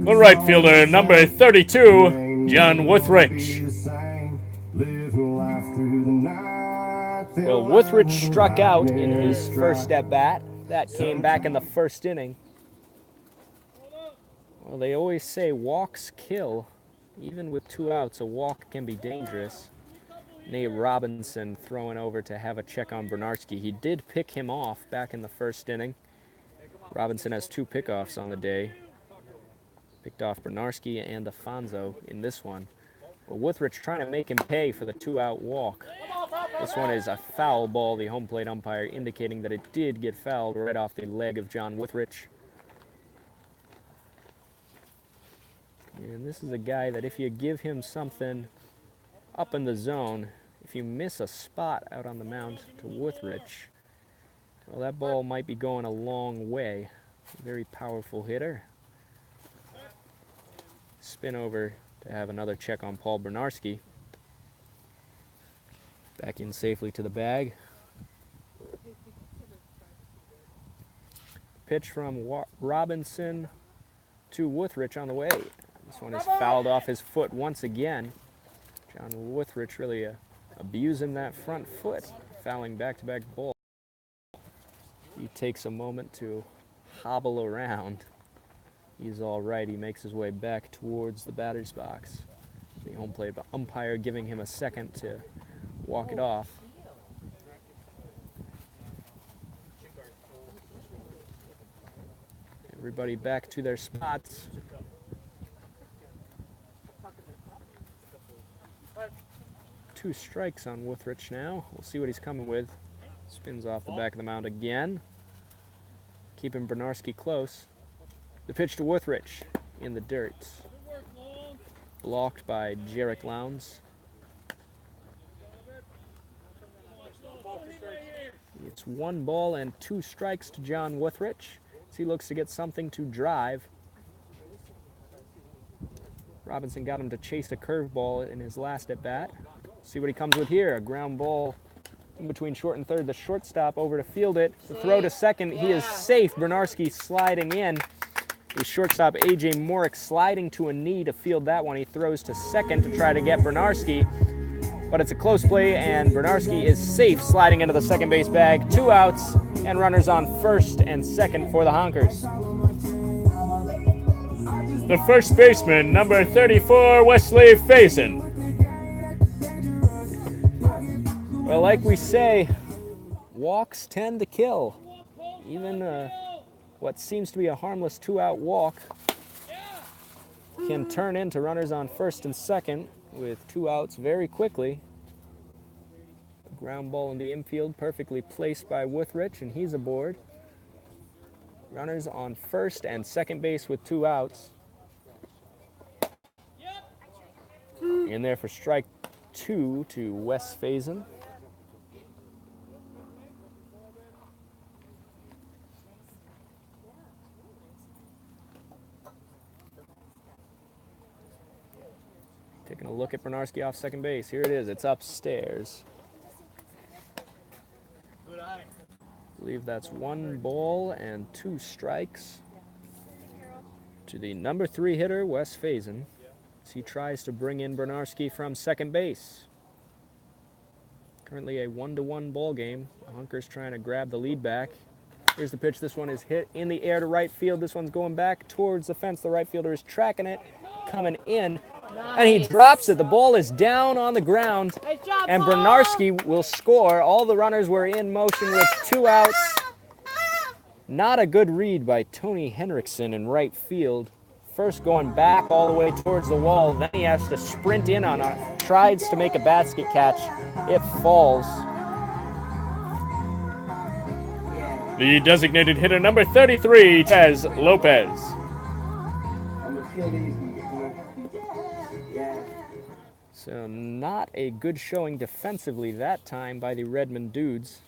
The right fielder, number 32, John Withrich. Well, Withrich struck out in his first at-bat. That came back in the first inning. Well, they always say walks kill. Even with 2 outs, a walk can be dangerous. Nate Robinson throwing over to have a check on Bernarski. He did pick him off back in the first inning. Robinson has 2 pickoffs on the day. Picked off Bernarski and Afonso in this one. But Withrich trying to make him pay for the 2-out walk. This one is a foul ball, the home plate umpire indicating that it did get fouled right off the leg of John Withrich. And this is a guy that if you give him something up in the zone, if you miss a spot out on the mound to Withrich, well, that ball might be going a long way. Very powerful hitter. Spin over to have another check on Paul Bernarski. Back in safely to the bag. Pitch from Robinson to Withrich on the way. This one is fouled off his foot once again. John Withrich really abusing that front foot, fouling back-to-back balls. He takes a moment to hobble around. He's all right. He makes his way back towards the batter's box. The home plate umpire giving him a second to walk it off. Everybody back to their spots. 2 strikes on Withrich now. We'll see what he's coming with. Spins off the back of the mound again. Keeping Bernarski close. The pitch to Withrich in the dirt. Blocked by Jarek Lowndes. It's 1 ball and 2 strikes to John Withrich as he looks to get something to drive. Robinson got him to chase a curveball in his last at bat. See what he comes with here. A ground ball in between short and third. The shortstop over to field it. The throw to second. He is safe. Bernarski sliding in. The shortstop A.J. Morick sliding to a knee to field that one. He throws to second to try to get Bernarski. But it's a close play, and Bernarski is safe sliding into the second base bag. 2 outs and runners on first and second for the Honkers. The first baseman, number 34, Wesley Faison. Well, like we say, walks tend to kill. Even what seems to be a harmless 2-out walk can turn into runners on first and second with 2 outs very quickly. A ground ball in the infield, perfectly placed by Withrich, and he's aboard. Runners on first and second base with 2 outs. In there for strike 2 to Wes Faison. Taking a look at Bernarski off second base. Here it is. It's upstairs. I believe that's 1 ball and 2 strikes to the number 3 hitter, Wes Faison, as he tries to bring in Bernarski from second base. Currently a 1-1 ball game. The Honkers trying to grab the lead back. Here's the pitch. This one is hit in the air to right field. This one's going back towards the fence. The right fielder is tracking it, coming in, and he drops it. The ball is down on the ground, and Bernarski will score. All the runners were in motion with 2 outs. Not a good read by Tony Henriksen in right field. First going back all the way towards the wall, then he has to sprint in on it. Tries to make a basket catch. It falls. The designated hitter, number 33, Tez Lopez. So not a good showing defensively that time by the Redmond Dudes.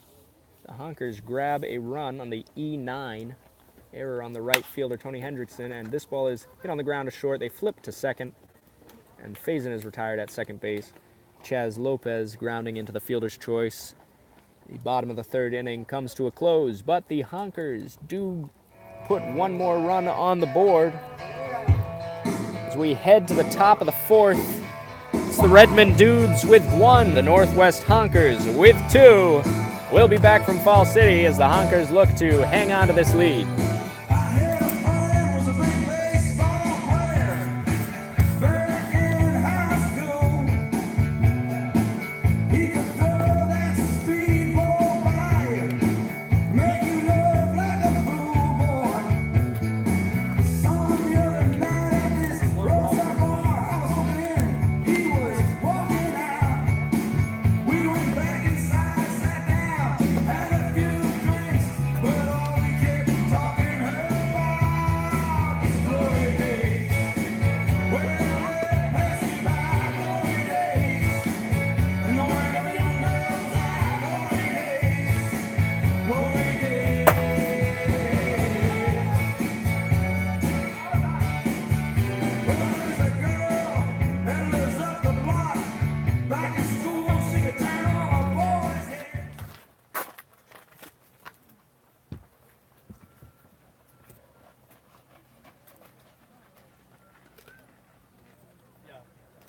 The Honkers grab a run on the E9. Error on the right fielder, Tony Hendrickson, and this ball is hit on the ground to short. They flip to second, and Faison is retired at second base. Chaz Lopez grounding into the fielder's choice. The bottom of the 3rd inning comes to a close, but the Honkers do put 1 more run on the board. As we head to the top of the 4th, it's the Redmond Dudes with 1, the Northwest Honkers with 2. We'll be back from Fall City as the Honkers look to hang on to this lead.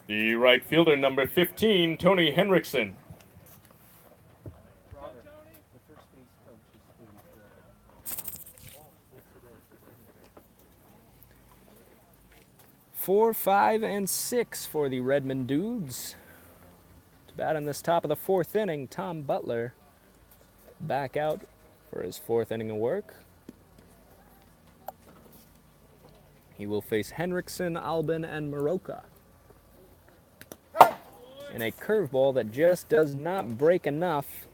The right fielder, number 15, Tony Henriksen. Four, 5, and 6 for the Redmond Dudes. To bat in this top of the 4th inning, Tom Butler back out for his 4th inning of work. He will face Henriksen, Albin, and Maroka. and a curveball that just does not break enough.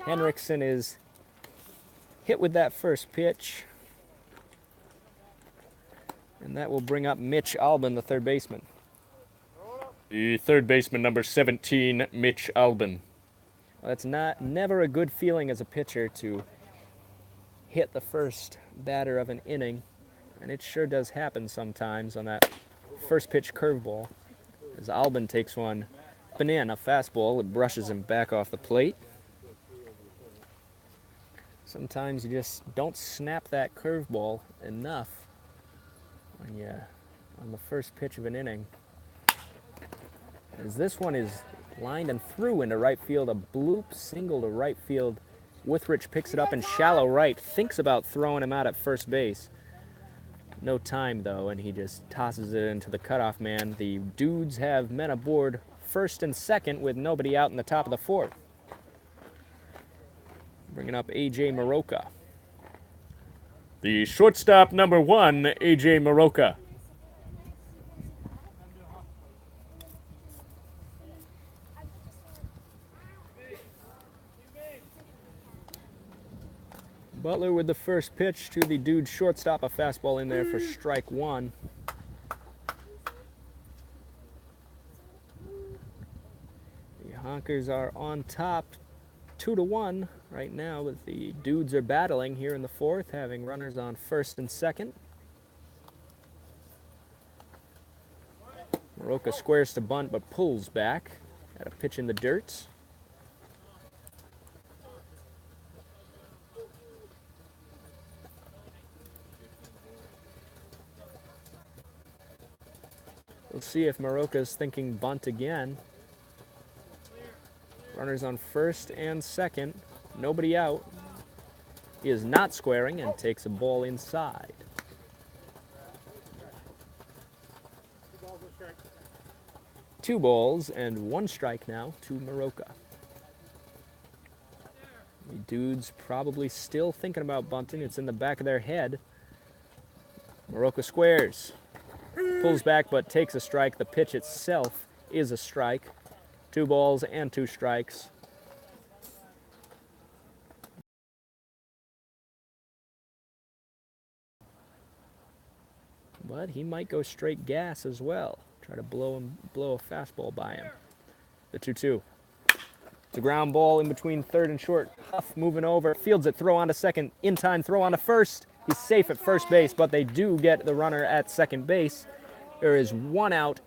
Henriksen is hit with that first pitch, and that will bring up Mitch Albin, the third baseman. The third baseman, number 17, Mitch Albin. Well, it's never a good feeling as a pitcher to hit the first batter of an inning, and it sure does happen sometimes on that first pitch curveball. As Albin takes one up and in, a fastball, it brushes him back off the plate. Sometimes you just don't snap that curveball enough when you on the first pitch of an inning. As this one is lined and through into right field, a bloop single to right field. Withrich picks it up in shallow right, thinks about throwing him out at first base. No time though, and he just tosses it into the cutoff man. The Dudes have men aboard first and second with nobody out in the top of the fourth. Bringing up A.J. Maroka. The shortstop, number 1, A.J. Maroka. Butler with the first pitch to the Dudes shortstop, a fastball in there for strike one. The Honkers are on top 2-1 right now, but the Dudes are battling here in the fourth, having runners on first and second. Maroka squares to bunt but pulls back at a pitch in the dirt. We'll see if Maroka's thinking bunt again. Runners on first and second. Nobody out. He is not squaring and takes a ball inside. Two balls and one strike now to Maroka. The Dudes probably still thinking about bunting. It's in the back of their head. Maroka squares. Pulls back but takes a strike. The pitch itself is a strike. 2 balls and 2 strikes. But he might go straight gas as well. Try to blow a fastball by him. The 2-2. It's a ground ball in between third and short. Huff moving over, fields it, throw on to second. In time, throw on to first. He's safe at first base, but they do get the runner at second base. There is 1 out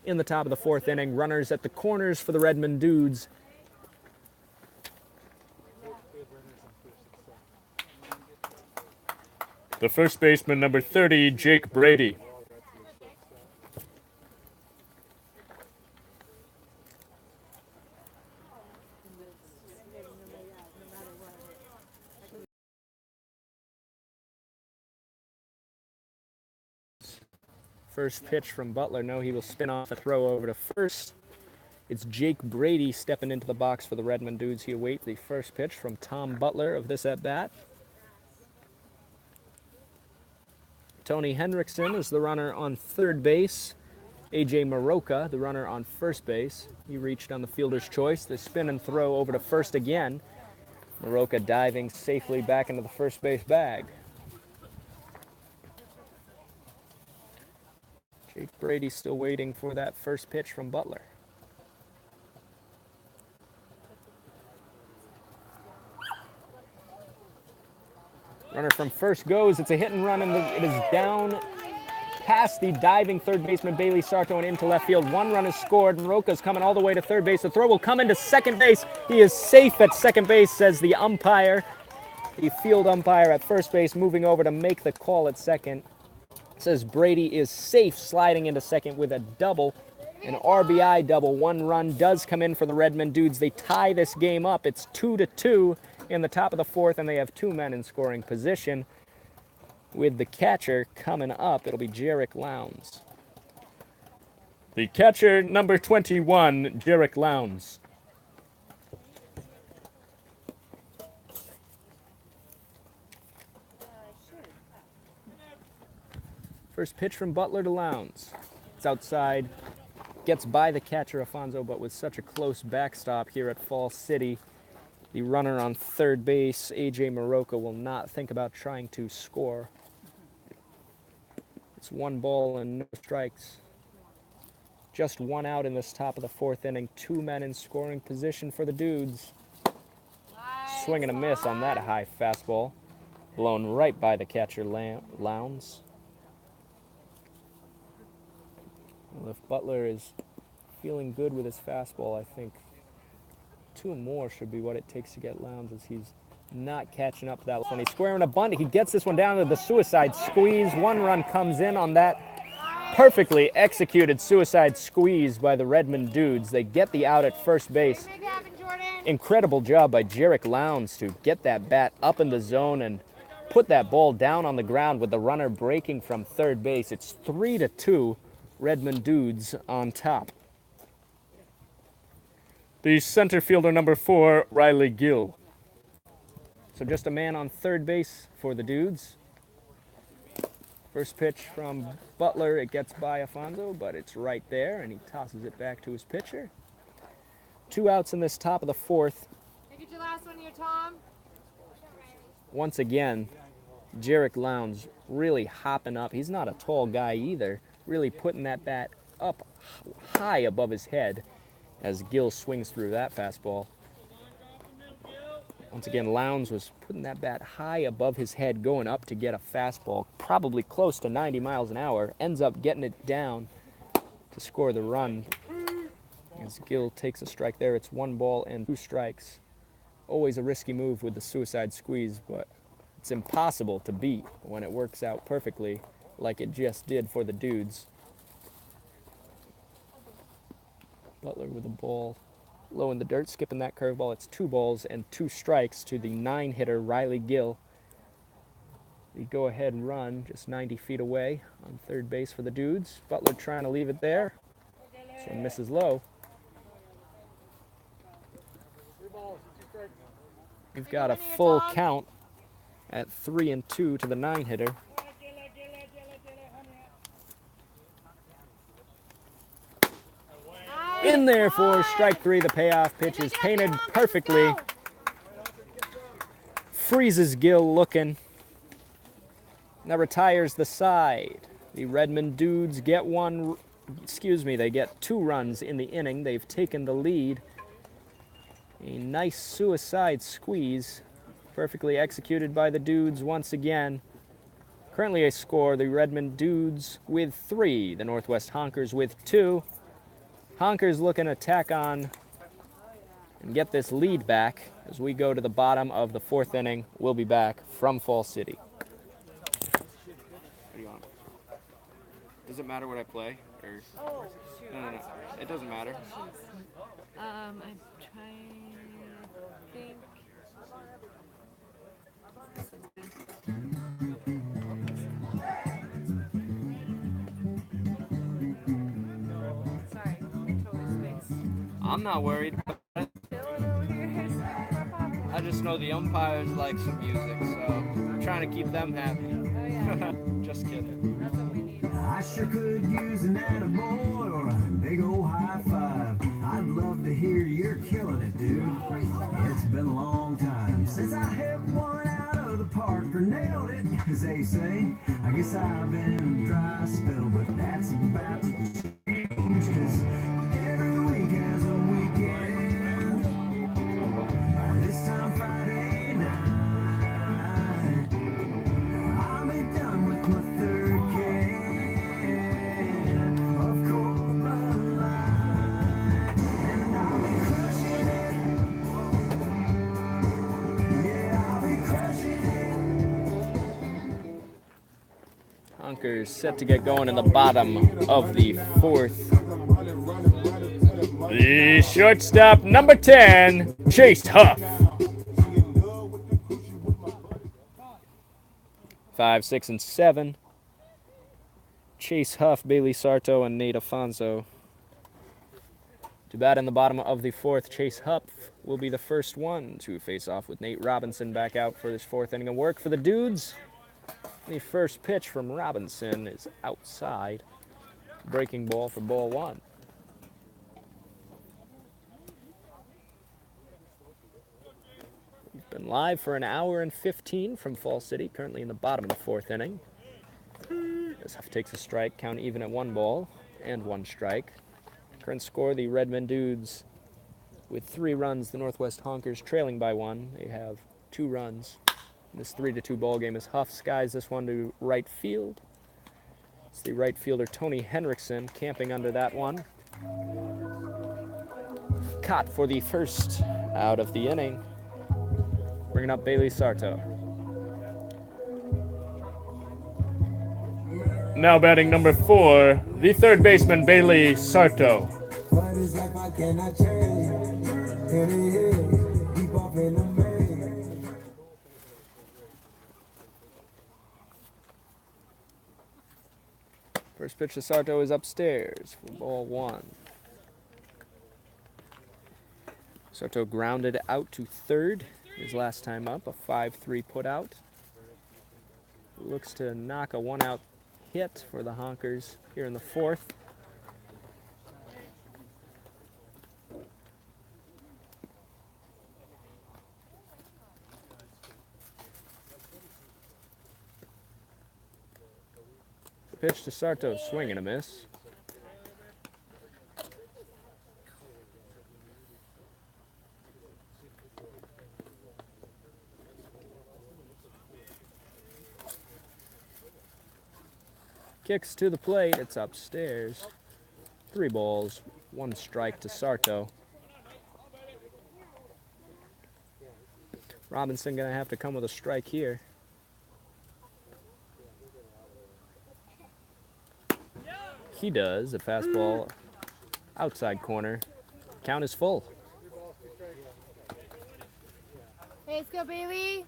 in the top of the fourth inning. Runners at the corners for the Redmond Dudes. The first baseman, number 30, Jake Brady. First pitch from Butler. No, he will spin off the throw over to first. It's Jake Brady stepping into the box for the Redmond Dudes. He awaits the first pitch from Tom Butler of this at-bat. Tony Henriksen is the runner on third base. A.J. Maroka, the runner on first base. He reached on the fielder's choice. The spin and throw over to first again. Maroka diving safely back into the first base bag. Jake Brady still waiting for that first pitch from Butler. Runner from first goes. It's a hit and run, and it is down past the diving third baseman Bailey Sarto and into left field. 1 run is scored. Maroka's coming all the way to third base. The throw will come into second base. He is safe at second base, says the umpire. The field umpire at first base moving over to make the call at second. Says Brady is safe, sliding into second with a double, an RBI double. 1 run does come in for the Redmond Dudes. They tie this game up. It's 2-2 in the top of the fourth, and they have 2 men in scoring position. With the catcher coming up, it'll be Jarek Lowndes. The catcher, number 21, Jarek Lowndes. First pitch from Butler to Lowndes. It's outside, gets by the catcher, Afonso, but with such a close backstop here at Fall City, the runner on third base, A.J. Maroka, will not think about trying to score. It's 1 ball and no strikes. Just 1 out in this top of the 4th inning. 2 men in scoring position for the Dudes. Swing and a miss on that high fastball. Blown right by the catcher, Lowndes. Well, if Butler is feeling good with his fastball, I think 2 more should be what it takes to get Lowndes, as he's not catching up to that one. He's squaring a bunt. He gets this one down to the suicide squeeze. 1 run comes in on that perfectly executed suicide squeeze by the Redmond Dudes. They get the out at first base. Incredible job by Jarek Lowndes to get that bat up in the zone and put that ball down on the ground with the runner breaking from third base. It's 3-2, Redmond Dudes on top. The center fielder, number 4, Riley Gill. So just a man on third base for the Dudes. First pitch from Butler, it gets by Afonso, but it's right there, and he tosses it back to his pitcher. 2 outs in this top of the 4th. Can I get your last one here, Tom? Once again, Jarek Lowndes really hopping up. He's not a tall guy either, really putting that bat up high above his head as Gill swings through that fastball. Once again, Lowndes was putting that bat high above his head, going up to get a fastball, probably close to 90 miles an hour, ends up getting it down to score the run. As Gill takes a strike there, it's 1 ball and 2 strikes. Always a risky move with the suicide squeeze, but it's impossible to beat when it works out perfectly like it just did for the Dudes. Butler with a ball low in the dirt, skipping that curveball. It's 2 balls and 2 strikes to the 9-hitter Riley Gill. The go-ahead run just 90 feet away on third base for the Dudes. Butler trying to leave it there, so misses low. We've got a full count at 3-2 to the 9-hitter. In there for strike 3. The payoff pitch is painted perfectly. Freezes Gill looking. That retires the side. The Redmond Dudes get they get 2 runs in the inning. They've taken the lead. A nice suicide squeeze, perfectly executed by the Dudes once again. Currently a score, the Redmond Dudes with 3, the Northwest Honkers with 2. Honkers looking to tack on and get this lead back as we go to the bottom of the 4th inning. We'll be back from Fall City. What do you want? Does it matter what I play? Or... No. It doesn't matter. I'm trying to think. Sorry, totally spaced. I'm not worried. I just know the umpires like some music, so I'm trying to keep them happy. Oh yeah. Just kidding. That's what we need. I sure could use an attaboy or a big old high five. I'd love to hear you're killing it, dude. It's been a long time since I hit one out of the park or nailed it, as they say. I guess I've been in a dry spell, but that's about to change, 'cause every week has a weekend. This time Friday night, I'll be done with my 3rd can of Cold Light, and I'll be crushing it. Yeah, I'll be crushing it. Honkers set to get going in the bottom of the 4th. The shortstop, number 10, Chase Huff. 5, 6, and 7. Chase Huff, Bailey Sarto, and Nate Afonso. To bat in the bottom of the 4th, Chase Huff will be the first one to face off with Nate Robinson back out for this 4th inning of work for the Dudes. The first pitch from Robinson is outside. Breaking ball for ball 1. And live for an hour and 15 from Fall City, currently in the bottom of the 4th inning. As Huff takes a strike, count even at 1 ball and 1 strike. Current score, the Redmond Dudes with 3 runs, the Northwest Honkers trailing by 1. They have 2 runs. This 3-2 ball game as Huff skies this one to right field. It's the right fielder Tony Henriksen camping under that one. Caught for the first out of the inning. Bringing up Bailey Sarto. Now batting number 4, the third baseman Bailey Sarto. First pitch to Sarto is upstairs for ball 1. Sarto grounded out to third his last time up, a 5-3 put out. Looks to knock a 1-out hit for the Honkers here in the 4th. Pitch to Sarto, swing and a miss. Kicks to the plate, it's upstairs. 3 balls, 1 strike to Sarto. Robinson gonna have to come with a strike here. He does, a fastball outside corner. Count is full. Hey, let's go, Bailey.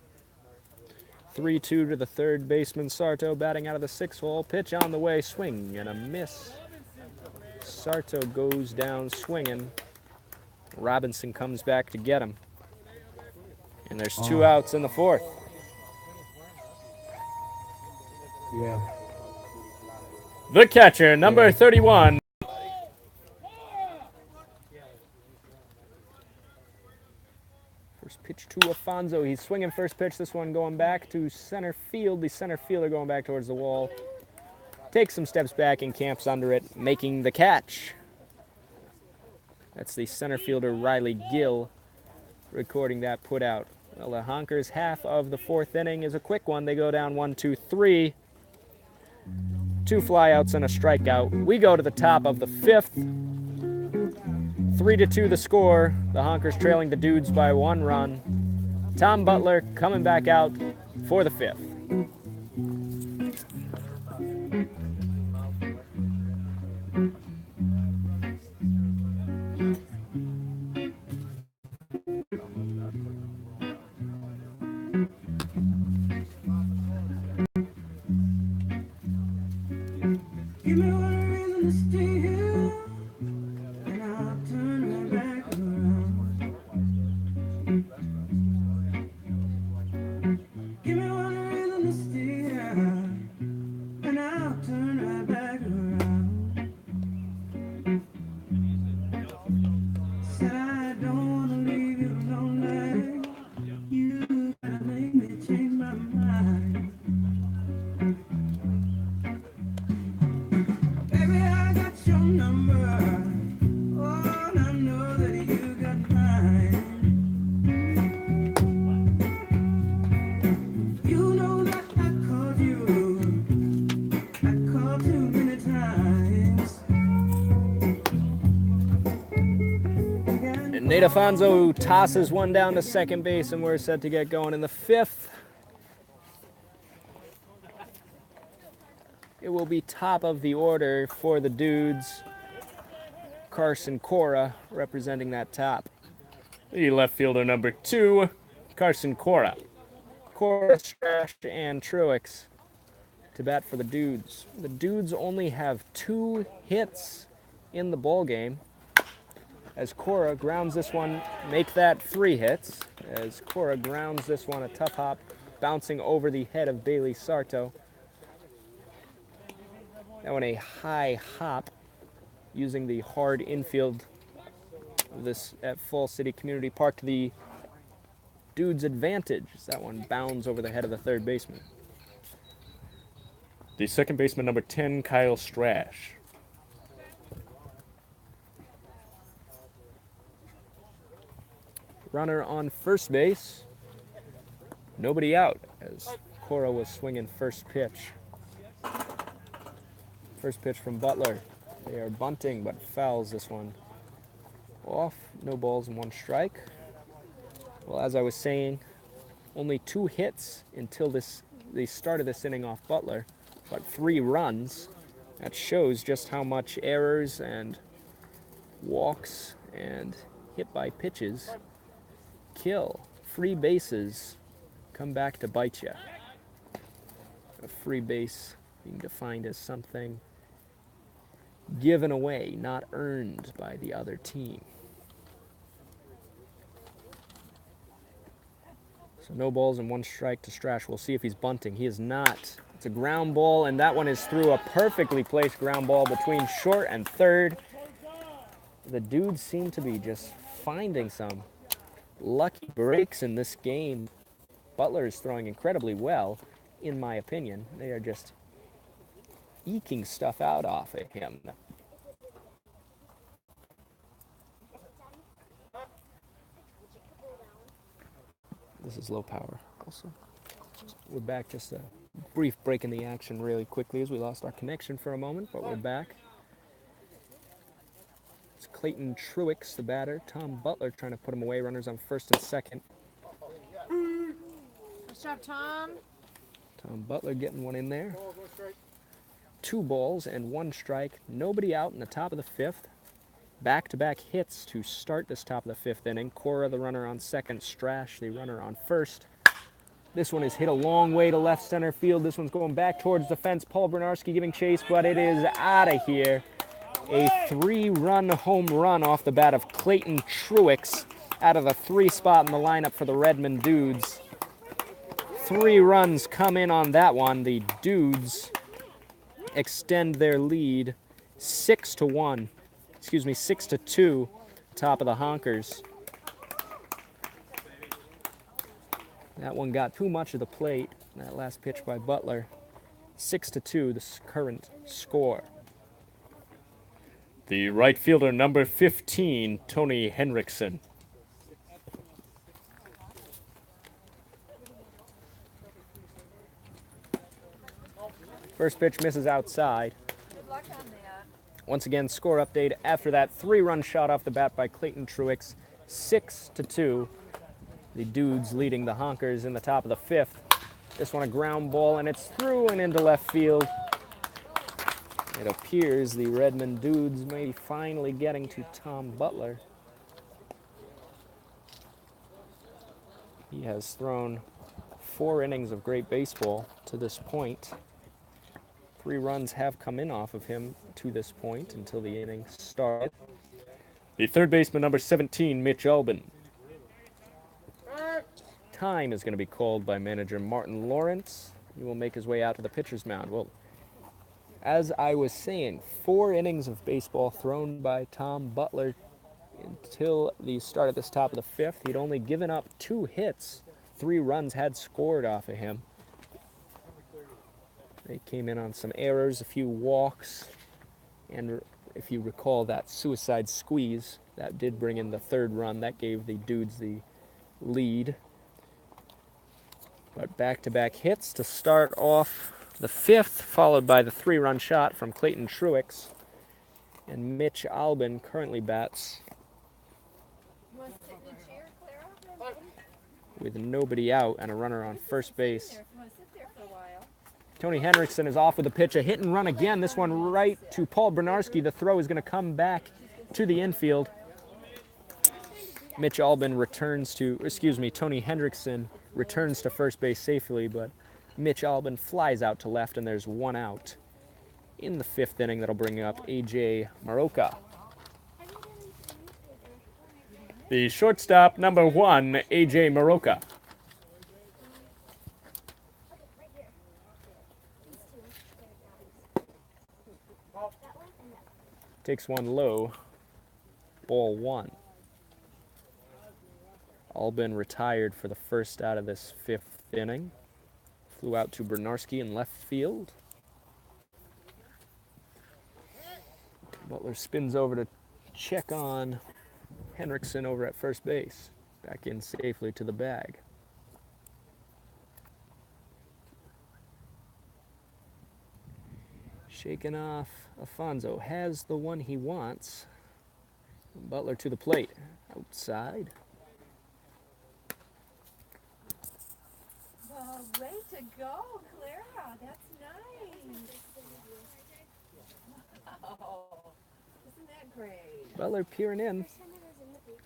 3-2 to the third baseman Sarto, batting out of the 6th hole. Pitch on the way, swing and a miss. Sarto goes down swinging. Robinson comes back to get him. And there's 2 outs in the 4th. Yeah. The catcher, number 31. First pitch to Afonso. He's swinging first pitch. This one going back to center field. The center fielder going back towards the wall. Takes some steps back and camps under it, making the catch. That's the center fielder Riley Gill recording that put out. Well, the Honkers' half of the 4th inning is a quick one. They go down 1-2-3. 2 flyouts and a strikeout. We go to the top of the 5th. 3-2 the score. The Honkers trailing the Dudes by 1 run. Tom Butler coming back out for the 5th. Give me one reason to stay here, and I'll turn right back around. Give me one reason to stay here, and I'll turn right back around. Said I don't wanna leave you lonely. You gotta make me change my mind. Baby, I got your number. Oh, and I know that you got mine. You know that I called you. I called too many times. And Nate Afonso tosses one down to second base, and we're set to get going in the 5th. It will be top of the order for the Dudes. Carson Cora representing that top. The left fielder, number 2, Carson Cora. Cora, Strash, and Truex to bat for the Dudes. The Dudes only have 2 hits in the ball game. As Cora grounds this one, make that 3 hits. As Cora grounds this one, a tough hop, bouncing over the head of Bailey Sarto. That one a high hop, using the hard infield of this at Fall City Community Park to the Dudes advantage as that one bounds over the head of the third baseman. The second baseman, number 10, Kyle Strash. Runner on first base. Nobody out as Cora was swinging first pitch. First pitch from Butler. They are bunting, but fouls this one off. No balls and 1 strike. Well, as I was saying, only 2 hits until the start of this inning off Butler, but 3 runs. That shows just how much errors and walks and hit by pitches kill. Free bases come back to bite you. A free base being defined as something given away, not earned by the other team. So no balls and 1 strike to Strash. We'll see if he's bunting. He is not. It's a ground ball, and that one is through. A perfectly placed ground ball between short and third. The Dudes seem to be just finding some lucky breaks in this game. Butler is throwing incredibly well, in my opinion. They are just eking stuff out off of him. This is low power also. We're back, just a brief break in the action really quickly as we lost our connection for a moment, but we're back. It's Clayton Truex, the batter. Tom Butler trying to put him away. Runners on first and second. Nice job, Tom. Tom Butler getting one in there. 2 balls and 1 strike. Nobody out in the top of the 5th. Back-to-back hits to start this top of the 5th inning. Cora, the runner on second. Strash, the runner on first. This one is hit a long way to left center field. This one's going back towards the fence. Paul Bernarski giving chase, but it is out of here. A 3-run home run off the bat of Clayton Truex out of the 3 spot in the lineup for the Redmond Dudes. 3 runs come in on that one. The Dudes extend their lead 6-1. 6-2, top of the Honkers. That one got too much of the plate. That last pitch by Butler. 6-2, the current score. The right fielder, number 15, Tony Henriksen. First pitch misses outside. Good luck on that. Once again, score update after that 3-run shot off the bat by Clayton Truex. 6-2. The Dudes leading the Honkers in the top of the 5th. This one a ground ball, and it's through and into left field. It appears the Redmond Dudes may be finally getting to Tom Butler. He has thrown 4 innings of great baseball to this point. 3 runs have come in off of him to this point until the inning started. The third baseman, number 17, Mitch Albin. Time is going to be called by manager Martin Lawrence. He will make his way out to the pitcher's mound. Well, as I was saying, 4 innings of baseball thrown by Tom Butler until the start of this top of the 5th. He'd only given up 2 hits. 3 runs had scored off of him. They came in on some errors, a few walks, and if you recall that suicide squeeze, that did bring in the 3rd run. That gave the Dudes the lead. But back-to-back hits to start off the 5th, followed by the 3-run shot from Clayton Truex. And Mitch Albin currently bats You want to sit in a chair, Clara? with nobody out and a runner on first base. There, if you want to sit there for a while. Tony Henriksen is off with a pitch, a hit and run again. This one right to Paul Bernarski. The throw is going to come back to the infield. Mitch Albin returns to, Tony Henriksen returns to first base safely, but Mitch Albin flies out to left, and there's 1 out in the 5th inning. That'll bring up A.J. Maroka. The shortstop, number 1, A.J. Maroka. Takes one low. Ball 1. all been retired for the first out of this 5th inning. Flew out to Bernarski in left field. Butler spins over to check on Henriksen over at first base. Back in safely to the bag. Shaken off. Afonso has the one he wants. Butler to the plate. Outside. Well, way to go, Clara. That's nice. Wow. Isn't that great? Butler peering in.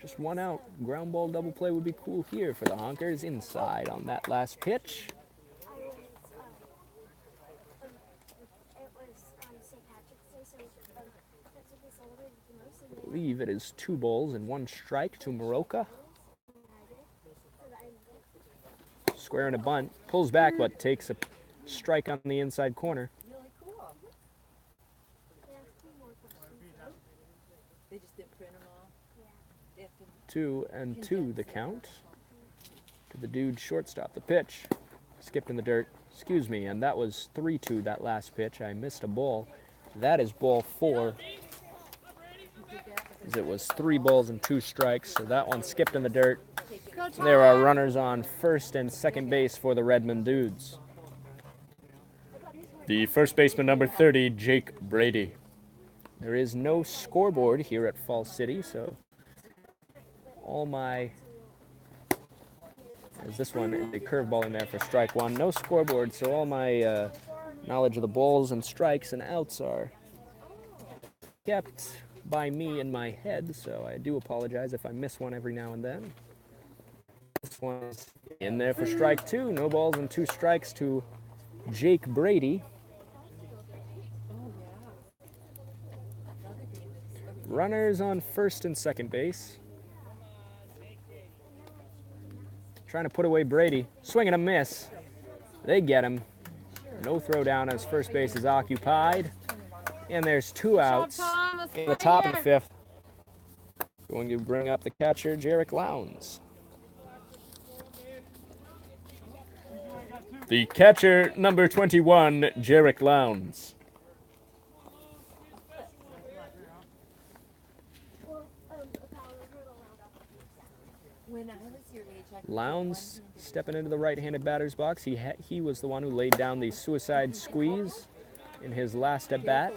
Just one out. Ground ball double play would be cool here for the Honkers. Inside on that last pitch. I believe it is 2 balls and 1 strike to Maroka. Squaring a bunt. Pulls back but takes a strike on the inside corner. Really cool. They just didn't print them all? Yeah. 2-2 the count. To the dude shortstop. The pitch. Skipped in the dirt. Excuse me, and that was 3-2 that last pitch. I missed a ball. That is ball 4. As it was 3 balls and 2 strikes, so that one skipped in the dirt. There are runners on first and second base for the Redmond Dudes. The first baseman, number 30, Jake Brady. There is no scoreboard here at Fall City, so all my... There's this one, a curveball in there for strike 1. No scoreboard, so all my knowledge of the balls and strikes and outs are kept by me in my head, so I do apologize if I miss one every now and then. This one's in there for strike 2. No balls and 2 strikes to Jake Brady. Runners on first and second base. Trying to put away Brady. Swing and a miss. They get him. No throw down as first base is occupied. And there's 2 outs in the top of the 5th. Going to bring up the catcher, Jarek Lowndes. The catcher, number 21, Jarek Lowndes. Lowndes stepping into the right-handed batter's box. He was the one who laid down the suicide squeeze in his last at-bat.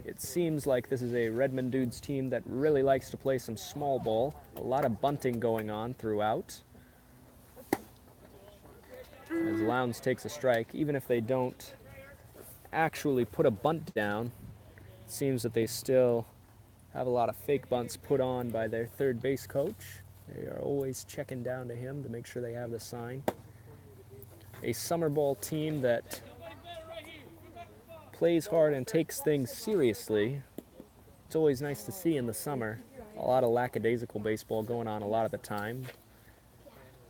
It seems like this is a Redmond Dudes team that really likes to play some small ball. A lot of bunting going on throughout. As Lowndes takes a strike, even if they don't actually put a bunt down, it seems that they still have a lot of fake bunts put on by their third base coach. They are always checking down to him to make sure they have the sign. A summer ball team that plays hard and takes things seriously. It's always nice to see in the summer. A lot of lackadaisical baseball going on a lot of the time.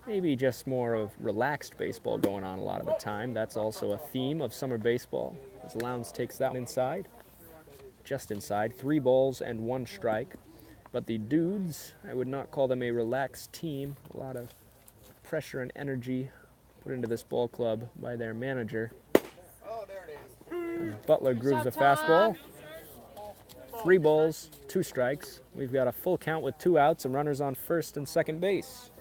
Maybe just more of relaxed baseball going on a lot of the time. That's also a theme of summer baseball. As Lowndes takes that one inside. Just inside. 3 balls and 1 strike. But the Dudes, I would not call them a relaxed team. A lot of pressure and energy put into this ball club by their manager. Butler grooves a fastball. 3 balls, 2 strikes. We've got a full count with 2 outs and runners on first and second base.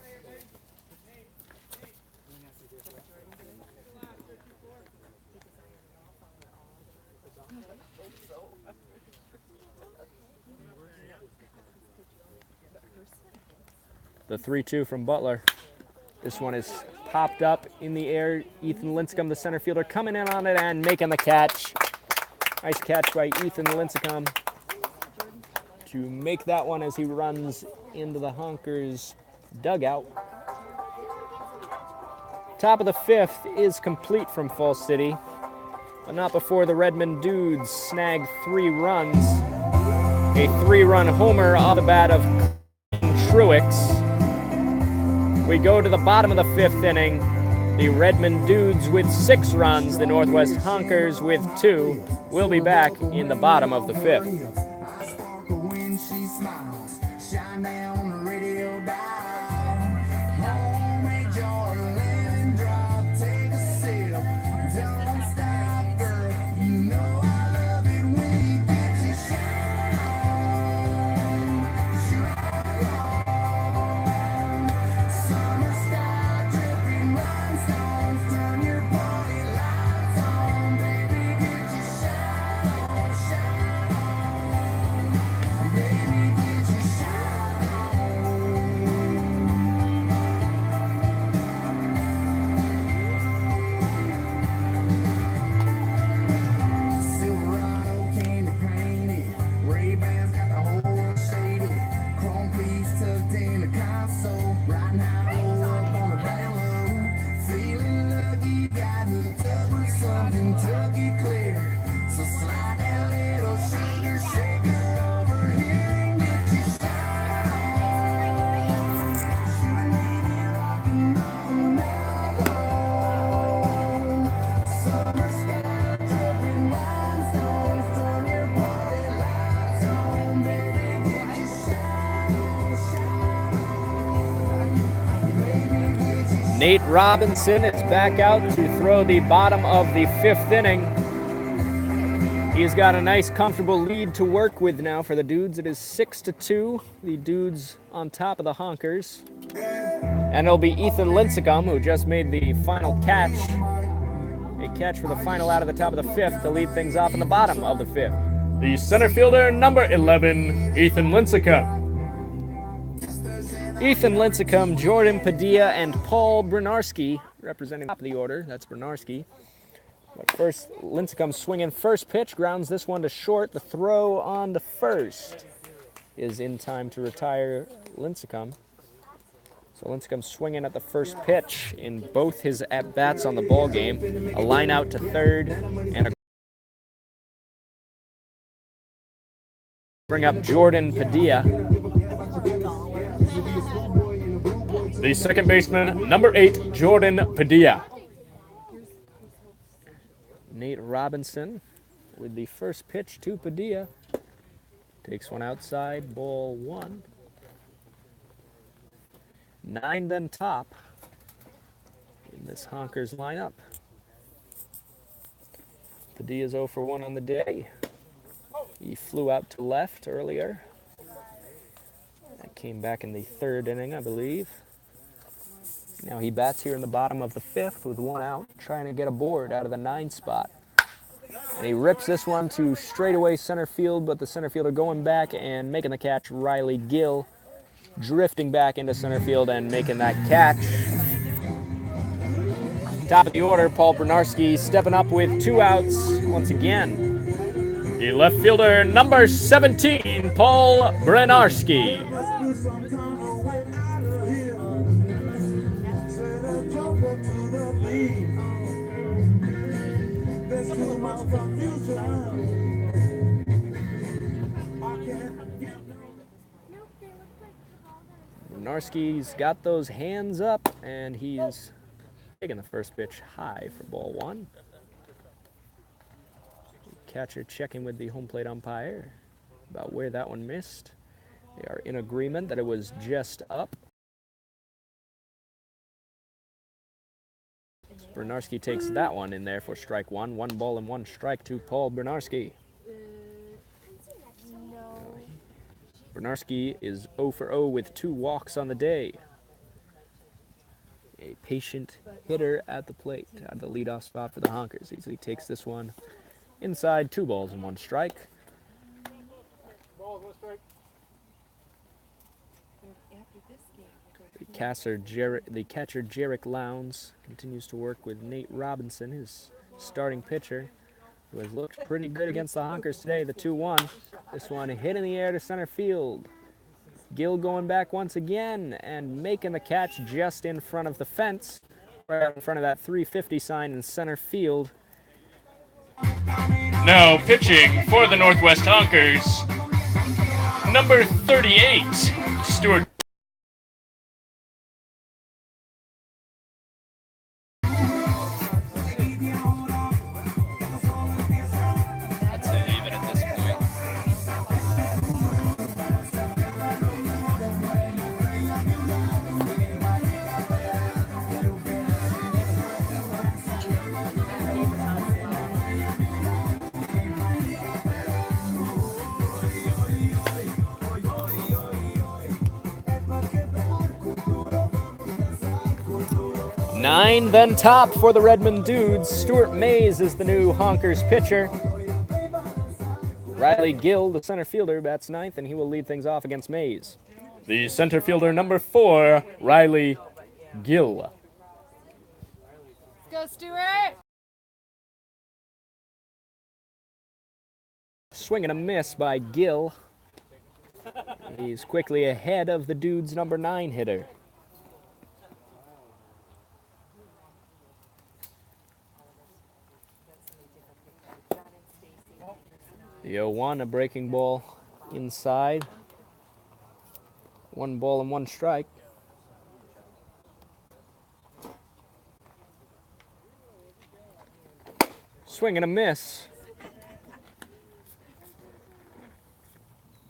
The 3-2 from Butler. This one is popped up in the air. Ethan Lincecum, the center fielder, coming in on it and making the catch. Nice catch by Ethan Lincecum to make that one as he runs into the Honkers dugout. Top of the 5th is complete from Fall City, but not before the Redmond Dudes snag 3 runs. A 3-run homer off the bat of Truex. We go to the bottom of the 5th inning. The Redmond Dudes with 6 runs, the Northwest Honkers with 2. We'll be back in the bottom of the 5th. when she smiles. Shine down the radio dial. Homemade jar, lemon drop, take a sip. Don't stop, girl. You know I love it when you get your shine on. Summer sky dripping rhinestones, turn your party lights on, baby. Get your shine on, shine on, baby. Get your shine on. Silverado candy painted, Ray-Bans got the whole world shaded. Chrome piece tucked in the console, riding high roll up on the down low. Feeling lucky, got hooked up with some Kentucky clear. So slide that little sugar shaker over here and get your shine on. Shooting lady rockin' on mellow. Summer sky dripping rhinestones, turn your party lights on, baby. Get your shine on, shine on, baby. Get your Nate Robinson is back out to throw the bottom of the 5th inning. He's got a nice, comfortable lead to work with now for the Dudes. It is 6-2. The Dudes on top of the Honkers. And it'll be Ethan Lincecum, who just made the final catch. A catch for the final out of the top of the 5th to lead things off in the bottom of the 5th. The center fielder, number 11, Ethan Lincecum. Ethan Lincecum, Jordan Padilla, and Paul Bernarski representing the top of the order. That's Bernarski. But first, Lincecum swinging first pitch, grounds this one to short. The throw on to first is in time to retire Lincecum. So Lincecum swinging at the first pitch in both his at-bats on the ball game. A line out to third and a bring up Jordan Padilla. The second baseman, number 8, Jordan Padilla. Nate Robinson with the first pitch to Padilla. Takes one outside, ball 1. 9 then top in this Honkers lineup. Padilla's 0 for 1 on the day. He flew out to left earlier. That came back in the 3rd inning, I believe. Now he bats here in the bottom of the 5th with 1 out, trying to get a board out of the 9 spot. And he rips this one to straightaway center field, but the center fielder going back and making the catch, Riley Gill, drifting back into center field and making that catch. Top of the order, Paul Bernarski stepping up with 2 outs once again. The left fielder, number 17, Paul Bernarski. Bernarski's got those hands up, and he's taking the first pitch high for ball 1. Catcher checking with the home plate umpire about where that one missed. They are in agreement that it was just up. Bernarski takes that one in there for strike 1. 1 ball and 1 strike to Paul Bernarski. Bernarski is 0 for 0 with 2 walks on the day. A patient hitter at the plate, at the leadoff spot for the Honkers. Easily takes this one inside, 2 balls and 1 strike. The catcher Jarek Lowndes continues to work with Nate Robinson, his starting pitcher, who has looked pretty good against the Honkers today. The 2-1. This one hit in the air to center field. Gill going back once again and making the catch just in front of the fence, right in front of that 350 sign in center field. Now pitching for the Northwest Honkers, number 38, Stuart. 9 then top for the Redmond Dudes. Stuart Mays is the new Honkers pitcher. Riley Gill, the center fielder, bats 9th, and he will lead things off against Mays. The center fielder number 4, Riley Gill. Go, Stuart! Swing and a miss by Gill. He's quickly ahead of the Dudes' number 9 hitter. The 0-1, a breaking ball inside. 1 ball and 1 strike. Swing and a miss.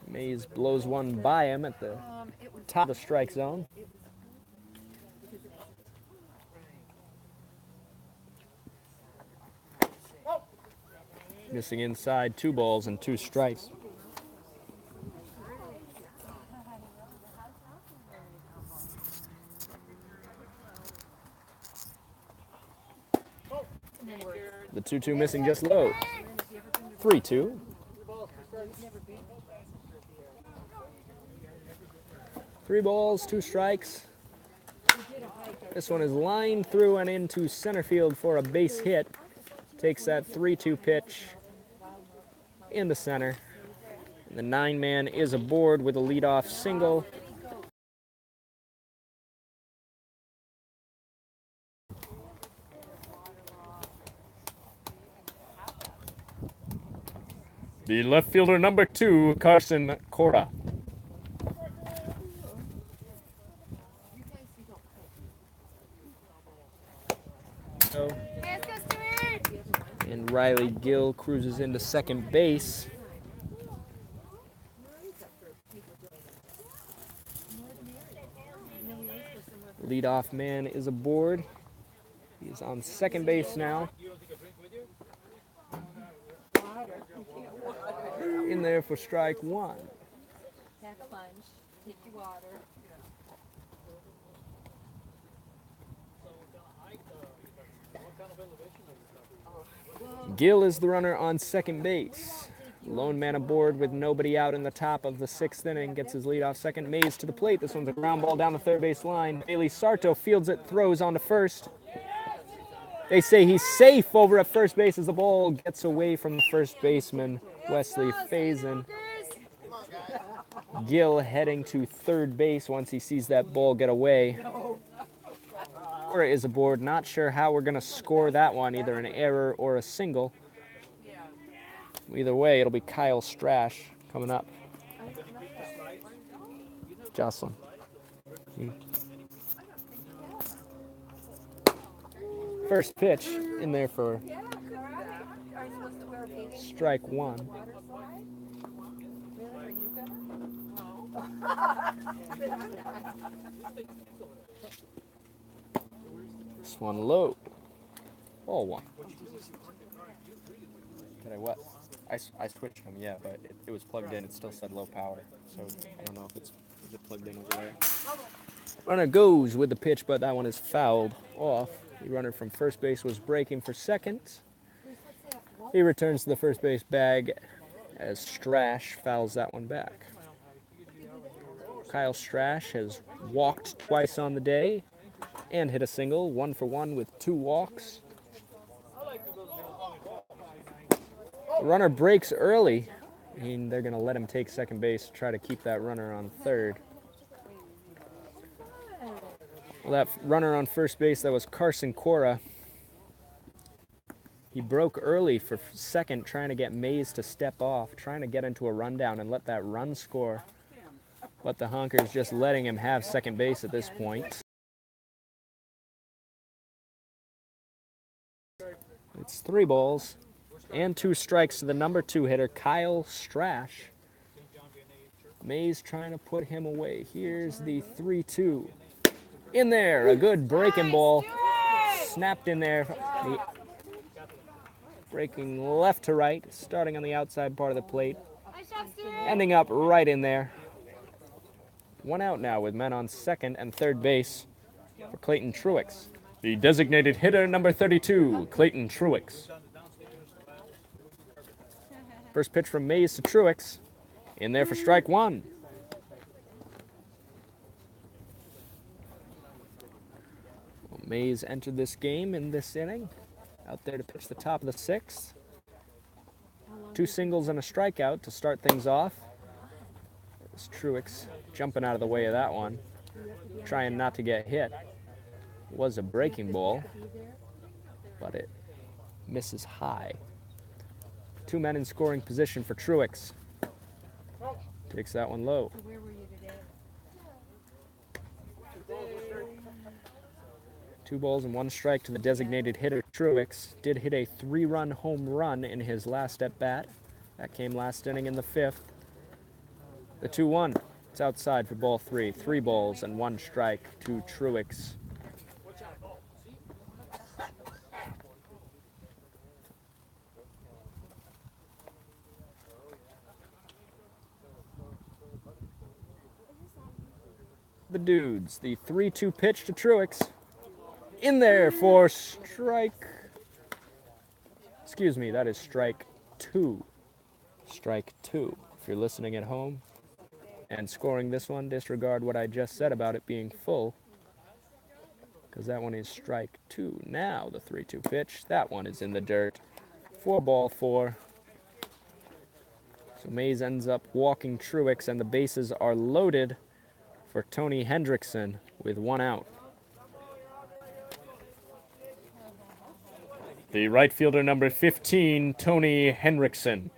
Mays blows one by him at the top of the strike zone. Missing inside, 2 balls and 2 strikes. The 2-2 missing just low. 3-2. Three balls, 2 strikes. This one is lined through and into center field for a base hit. Takes that 3-2 pitch into center. The 9-man is aboard with a leadoff single. The left fielder number 2, Carson Cora. And Riley Gill cruises into second base. Leadoff man is aboard. He's on second base now. In there for strike 1. Pack a lunch, take your water. Gill is the runner on second base. Lone man aboard with nobody out in the top of the 6th inning. Gets his lead off second. Mays to the plate. This one's a ground ball down the third base line. Bailey Sarto fields it, throws on to first. They say he's safe over at first base as the ball gets away from the first baseman, Wesley Faison. Gill heading to third base once he sees that ball get away. Cora is aboard. Not sure how we're going to score that one, either an error or a single. Either way, it'll be Kyle Strash coming up. Jocelyn. First pitch in there for strike 1. This one low. Ball 1. Did I what? I switched them, yeah, but it was plugged in. It still said low power, so I don't know if is it plugged in over there. Runner goes with the pitch, but that one is fouled off. The runner from first base was breaking for second. He returns to the first base bag as Strash fouls that one back. Kyle Strash has walked twice on the day and hit a single, 1 for 1 with 2 walks. The runner breaks early, and they're going to let him take second base to try to keep that runner on third. Well, that runner on first base, that was Carson Cora. He broke early for second, trying to get Mays to step off, trying to get into a rundown and let that run score. But the Honkers just letting him have second base at this point. It's 3 balls and 2 strikes to the number 2 hitter, Kyle Strash. Mays trying to put him away. Here's the 3-2. In there, a good breaking ball. Snapped in there. Breaking left to right, starting on the outside part of the plate. Ending up right in there. 1 out now with men on second and third base for Clayton Truex. The designated hitter, number 32, Clayton Truex. First pitch from Mays to Truex. In there for strike one. Well, Mays entered this game in this inning. Out there to pitch the top of the sixth. 2 singles and a strikeout to start things off. There's Truex jumping out of the way of that one. Trying not to get hit. It was a breaking ball, but it misses high. 2 men in scoring position for Truex. Takes that one low. Where were you today? 2 balls and 1 strike to the designated hitter. Truex did hit a 3-run home run in his last at-bat. That came last inning in the 5th. The 2-1. It's outside for ball 3. 3 balls and 1 strike to Truex. The Dudes, the 3-2 pitch to Truex. In there for strike. Excuse me, that is strike 2. Strike 2. If you're listening at home and scoring this one, disregard what I just said about it being full, because that one is strike 2. Now the 3-2 pitch. That one is in the dirt. 4-4. So Mays ends up walking Truex, and the bases are loaded for Tony Hendrickson with 1 out. The right fielder, number 15, Tony Henriksen.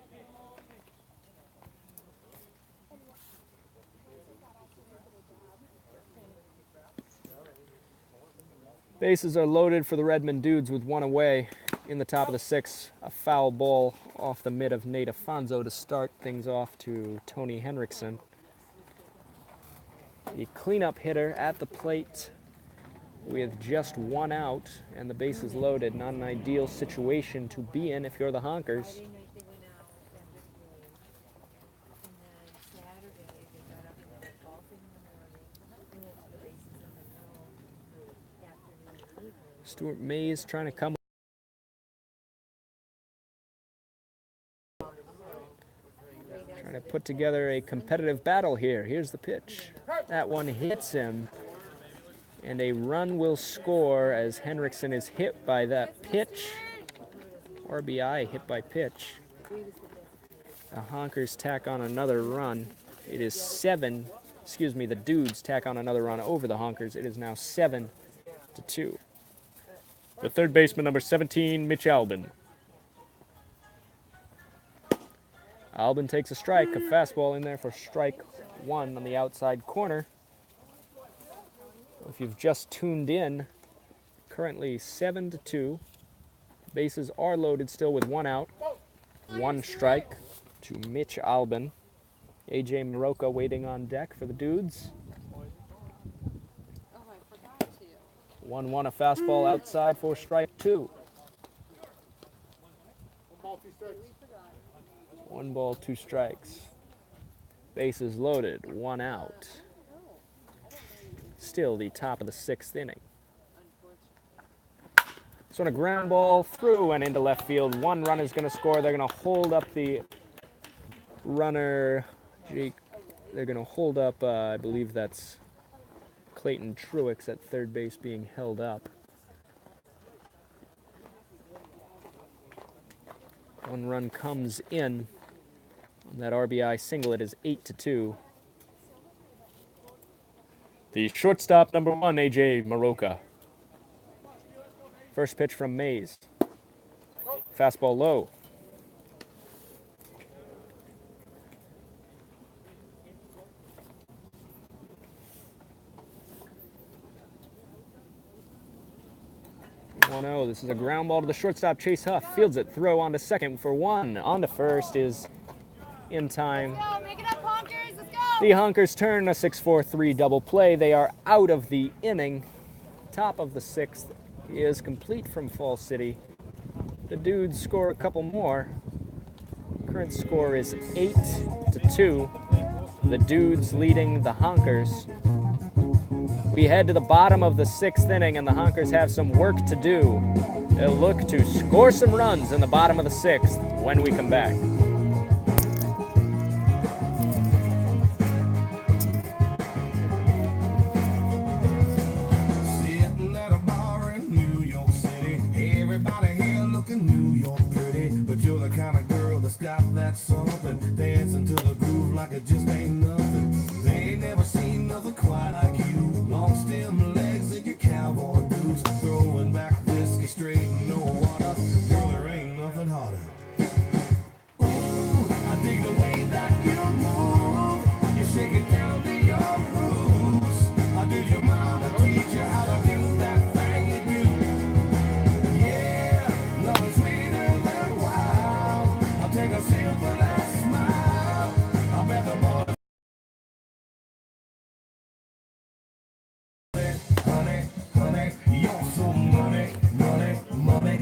Bases are loaded for the Redmond Dudes with 1 away. In the top of the 6th, a foul ball off the mid of Nate Afonso to start things off to Tony Henriksen. The cleanup hitter at the plate with just 1 out and the bases loaded. Not an ideal situation to be in if you're the Honkers. Friday night they went out and Saturday they got up and went golfing in the morning. We went to the races in the afternoon. Stuart Mays trying to come. Trying to put together a competitive battle here. Here's the pitch. That one hits him. And a run will score as Henriksen is hit by that pitch. RBI hit by pitch. The Honkers tack on another run. It is 7. Excuse me, the Dudes tack on another run over the Honkers. It is now 7-2. The third baseman, number 17, Mitch Albin. Albin takes a strike, a fastball in there for strike 1 on the outside corner. If you've just tuned in, currently 7-2. Bases are loaded still with 1 out. 1 strike to Mitch Albin. AJ Maroka waiting on deck for the Dudes. Oh, I forgot to. 1-1, a fastball outside for strike 2. 1 ball, 2 strikes. Bases loaded, 1 out. Still the top of the 6th inning. So on a ground ball through and into left field, 1 run is going to score. They're going to hold up the runner, Jake. They're going to hold up, I believe that's Clayton Truex at third base being held up. 1 run comes in on that RBI single. It is 8-2. The shortstop, number 1, AJ Maroka. First pitch from Mays. Fastball low. Oh, this is a ground ball to the shortstop, Chase Huff. Fields it, throw on to second for 1. On to first is in time. Let's go, make it up, Honkers, let's go! The Honkers turn a 6-4-3 double play. They are out of the inning. Top of the 6th is complete from Fall City. The Dudes score a couple more. Current score is 8-2. The Dudes leading the Honkers We head to the bottom of the 6th inning, and the Honkers have some work to do. They'll look to score some runs in the bottom of the 6th when we come back. Sitting at a bar in New York City, everybody here looking New York pretty, but you're the kind of girl that's got that something, dancing to the groove like it just ain't nothing. They ain't never seen nothing quite like you. Long stem legs and your cowboy boots, throwing back whiskey straight in no water. Girl, there ain't nothing harder. Ooh, I dig the way that you move. You shake it down to your grooves. How did your mama teach you how to do that thing you do? Yeah, love is sweeter than wild. I'll take a sip of that smile. I bet the boy. Honey, honey, you're so money, money, money.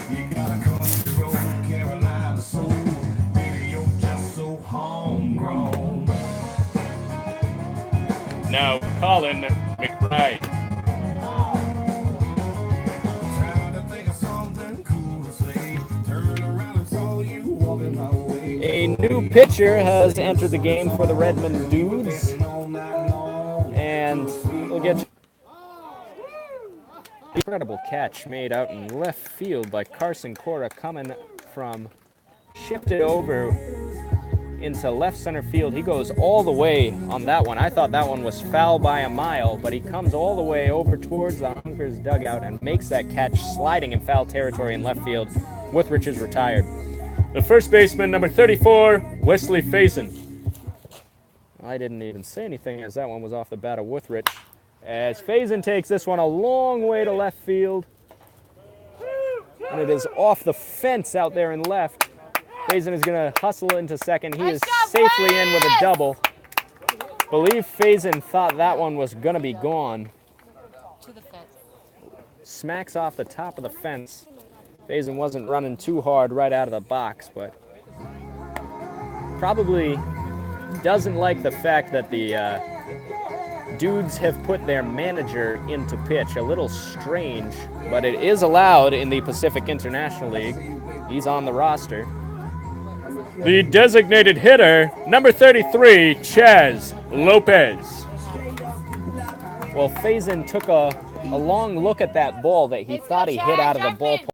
You got a country road, Carolina soul. Baby, you're just so homegrown. Now, Colin McBride. Trying to think of something cool to say. Turn around and saw you walking my way. A new pitcher has entered the game for the Redmond Dudes, and we'll get you. Incredible catch made out in left field by Carson Cora, coming from shifted over into left center field. He goes all the way on that one. I thought that one was foul by a mile, but he comes all the way over towards the Honkers dugout and makes that catch, sliding in foul territory in left field. Withrich is retired. The first baseman, number 34, Wesley Faison. I didn't even say anything as that one was off the bat of Withrich. As Faison takes this one a long way to left field. And it is off the fence out there in left. Faison is going to hustle into second. He is safely in with a double. Believe Faison thought that one was going to be gone. To the fence. Smacks off the top of the fence. Faison wasn't running too hard right out of the box, but probably doesn't like the fact that the Dudes have put their manager into pitch. A little strange, but it is allowed in the Pacific International League. He's on the roster. The designated hitter, number 33, Chaz Lopez. Well, Faison took a long look at that ball that he thought he hit out of the ballpark.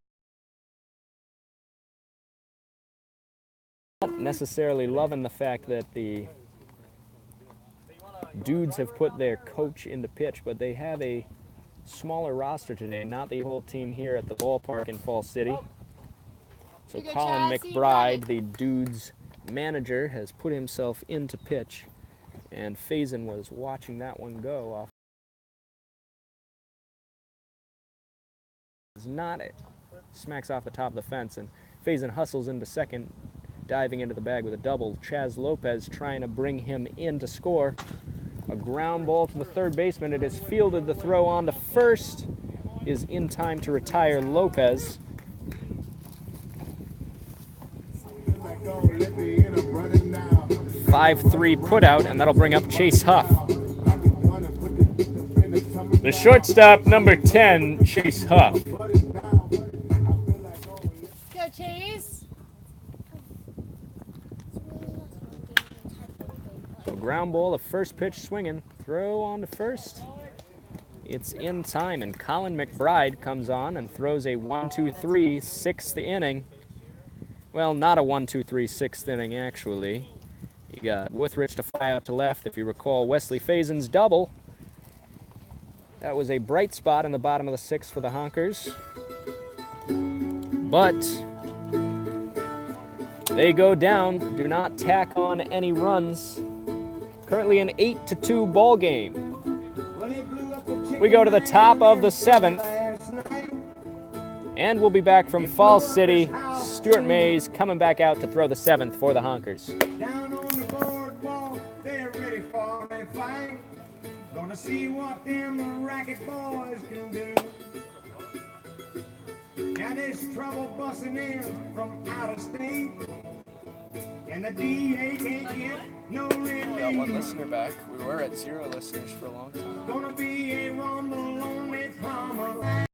Not necessarily loving the fact that the Dudes have put their coach into pitch, but they have a smaller roster today, not the whole team here at the ballpark in Fall City. So Colin McBride, the Dudes manager, has put himself into pitch, and Faison was watching that one go off. It's not it. Smacks off the top of the fence, and Faison hustles into second, diving into the bag with a double. Chaz Lopez trying to bring him in to score. A ground ball to the third baseman. It is fielded. The throw on to first is in time to retire Lopez. 5-3 putout, and that'll bring up Chase Huff. The shortstop, number 10, Chase Huff. Go, Chase. So ground ball, the first pitch swinging. Throw on to first. It's in time, and Colin McBride comes on and throws a 1-2-3 sixth inning. Well, not a 1-2-3 sixth inning, actually. You got Withrich to fly out to left. If you recall Wesley Faison's double, that was a bright spot in the bottom of the sixth for the Honkers. But they go down, do not tack on any runs. Currently an 8-2 ball game. We go to the top of the seventh, and we'll be back from Falls City. Stuart Mays coming back out to throw the seventh for the Honkers. Down on the boardwalk, they're ready for a fight. Gonna see what them racket boys can do. Now there's trouble busting in from out of state, and the DA can't get no relief. got one listener back. We were at 0 listeners for a long time. Gonna be a rumble on with harmonize,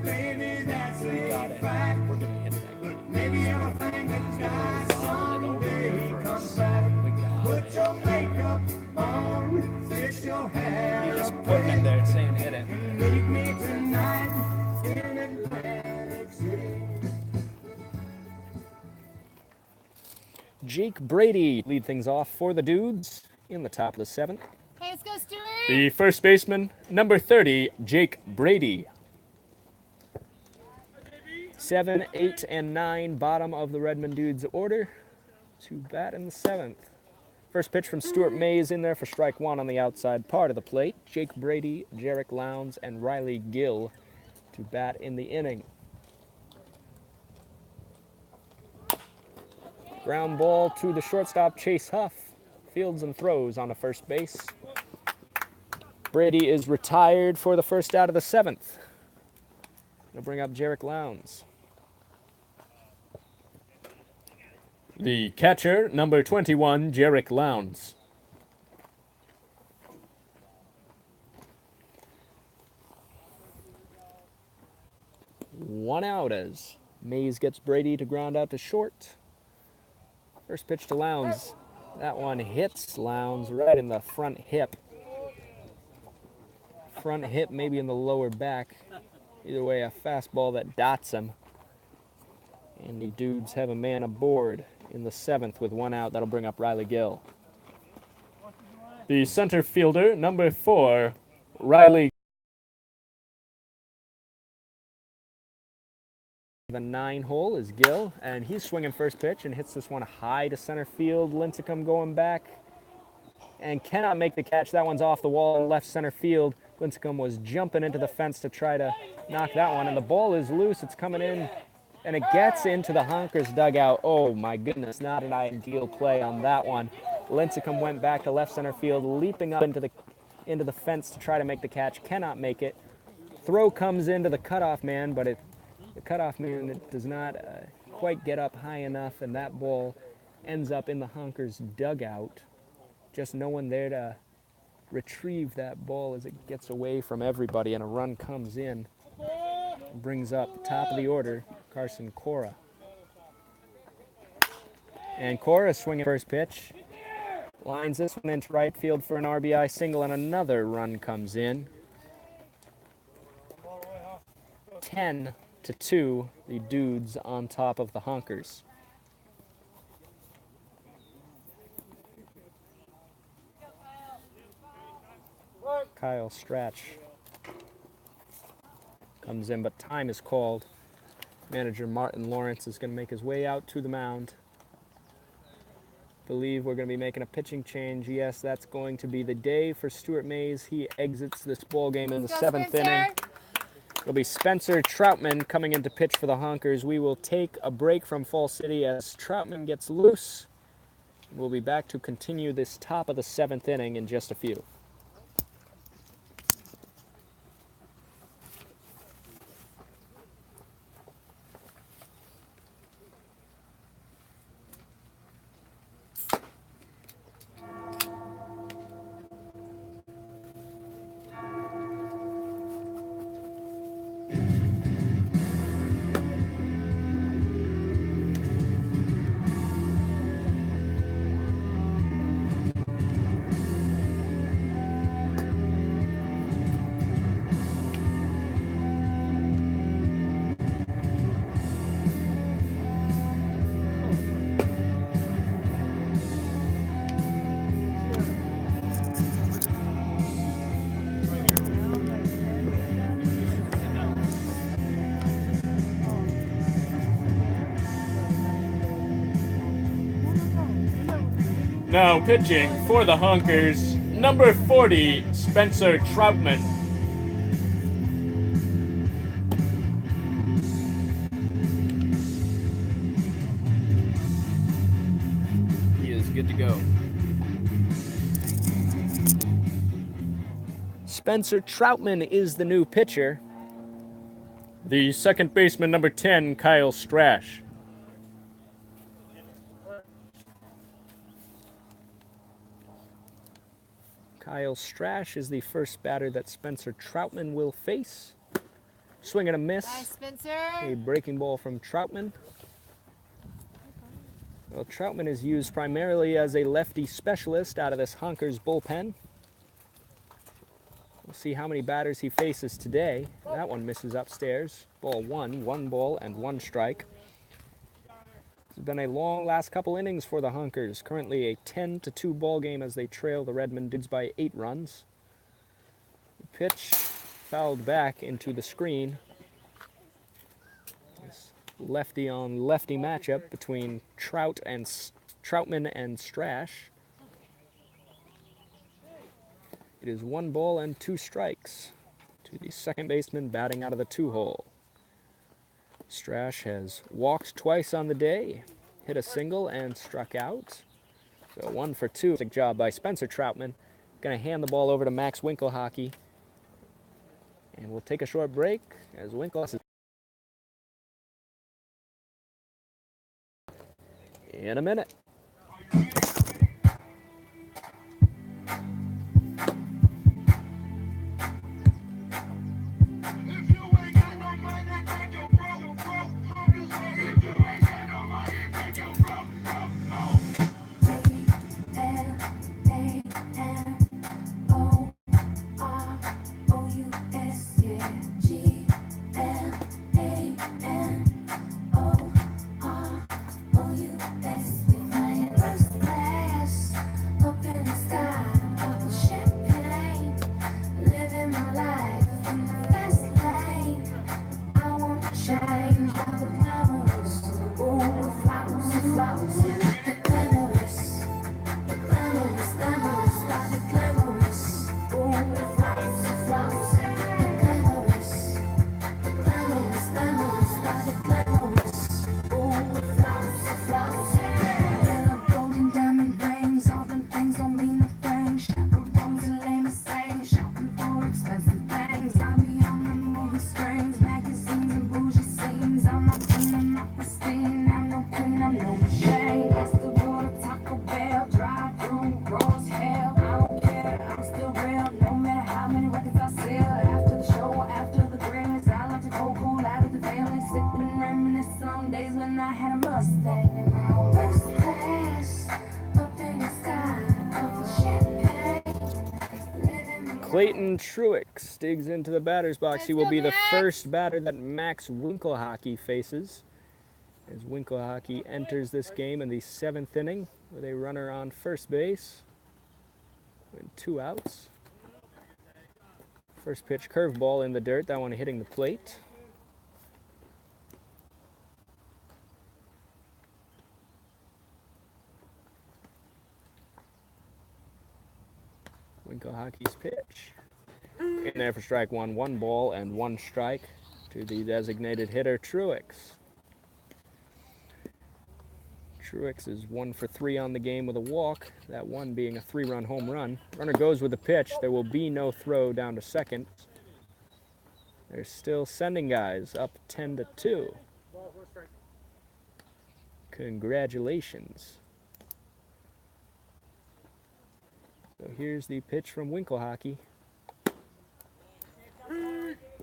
baby, that's We got a it. fact. We're gonna hit that. Maybe everything that dies someday comes First. back. We got Put it. your makeup on, fix your hair. You're just putting it there saying hit it. Meet me tonight in Atlantic City. Jake Brady lead things off for the Dudes in the top of the 7th. Hey, let's go, Stuart. The first baseman, number 30, Jake Brady. 7, 8, and 9, bottom of the Redmond Dudes order to bat in the 7th. First pitch from Stuart Mays in there for strike 1 on the outside part of the plate. Jake Brady, Jarek Lowndes, and Riley Gill to bat in the inning. Ground ball to the shortstop, Chase Huff. Fields and throws on the first base. Brady is retired for the first out of the 7th. They'll bring up Jarek Lowndes. The catcher, number 21, Jarek Lowndes. One out as Mays gets Brady to ground out to short. First pitch to Lowndes. That one hits Lowndes right in the front hip. Front hip, maybe in the lower back. Either way, a fastball that dots him. And the Dudes have a man aboard in the 7th with 1 out. That'll bring up Riley Gill. The center fielder, number 4, Riley. The 9 hole is Gill, and he's swinging first pitch and hits this one high to center field. Lincecum going back and cannot make the catch. That one's off the wall in left center field. Lincecum was jumping into the fence to try to knock that one, and the ball is loose. It's coming in, and it gets into the Honkers dugout. Oh my goodness, not an ideal play on that one. Lincecum went back to left center field, leaping up into the fence to try to make the catch. Cannot make it. Throw comes into the cutoff man, but the cutoff man does not quite get up high enough, and that ball ends up in the Honkers dugout. Just no one there to retrieve that ball as it gets away from everybody, and a run comes in. Brings up top of the order, Carson Cora. And Cora swinging first pitch. Lines this one into right field for an RBI single, and another run comes in. 10-2, the Dudes on top of the Honkers. Kyle Stratch comes in, but time is called. Manager Martin Lawrence is going to make his way out to the mound. Believe we're going to be making a pitching change. Yes, that's going to be the day for Stuart Mays. He exits this ball game in the 7th inning. It'll be Spencer Troutman coming in to pitch for the Honkers. We will take a break from Fall City as Troutman gets loose. We'll be back to continue this top of the 7th inning in just a few. Now pitching for the Honkers, number 40, Spencer Troutman. He is good to go. Spencer Troutman is the new pitcher. The second baseman, number 10, Kyle Strash. Kyle Strash is the first batter that Spencer Troutman will face. Swing and a miss. Bye, Spencer. A breaking ball from Troutman. Well, Troutman is used primarily as a lefty specialist out of this Honkers bullpen. We'll see how many batters he faces today. That one misses upstairs. Ball one, 1 ball and 1 strike. It's been a long last couple innings for the Honkers. Currently a 10-2 ball game as they trail the Redmond Dudes by 8 runs. The pitch fouled back into the screen. This lefty on lefty matchup between Troutman and Strash. It is 1 ball and 2 strikes to the second baseman batting out of the 2-hole. Strash has walked twice on the day, hit a single and struck out. So 1 for 2. Good job by Spencer Troutman. Going to hand the ball over to Max Winkelhockey. And we'll take a short break as Winkelhockey in a minute. Clayton Truex digs into the batter's box. He will be the first batter that Max Winkelhockey faces, as Winkelhockey enters this game in the 7th inning with a runner on first base and 2 outs. First pitch curveball in the dirt, that one hitting the plate. Winkelhockey's pitch. In there for strike 1, 1 ball and 1 strike to the designated hitter, Truex. Truex is 1 for 3 on the game with a walk, that one being a 3-run home run. Runner goes with the pitch. There will be no throw down to second. They're still sending guys up 10-2. Congratulations. So here's the pitch from Winkelhockey.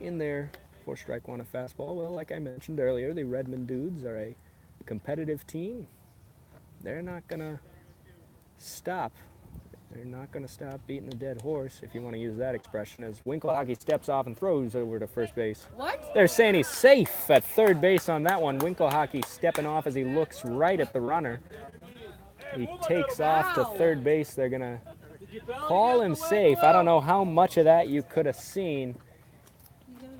In there for strike 1, a fastball. Well, like I mentioned earlier, the Redmond Dudes are a competitive team. They're not going to stop. They're not going to stop beating a dead horse, if you want to use that expression, as Winkelhockey steps off and throws over to first base. What? They're saying he's safe at third base on that one. Winkelhockey stepping off as he looks right at the runner. He takes off to third base. They're going to call him safe. I don't know how much of that you could have seen.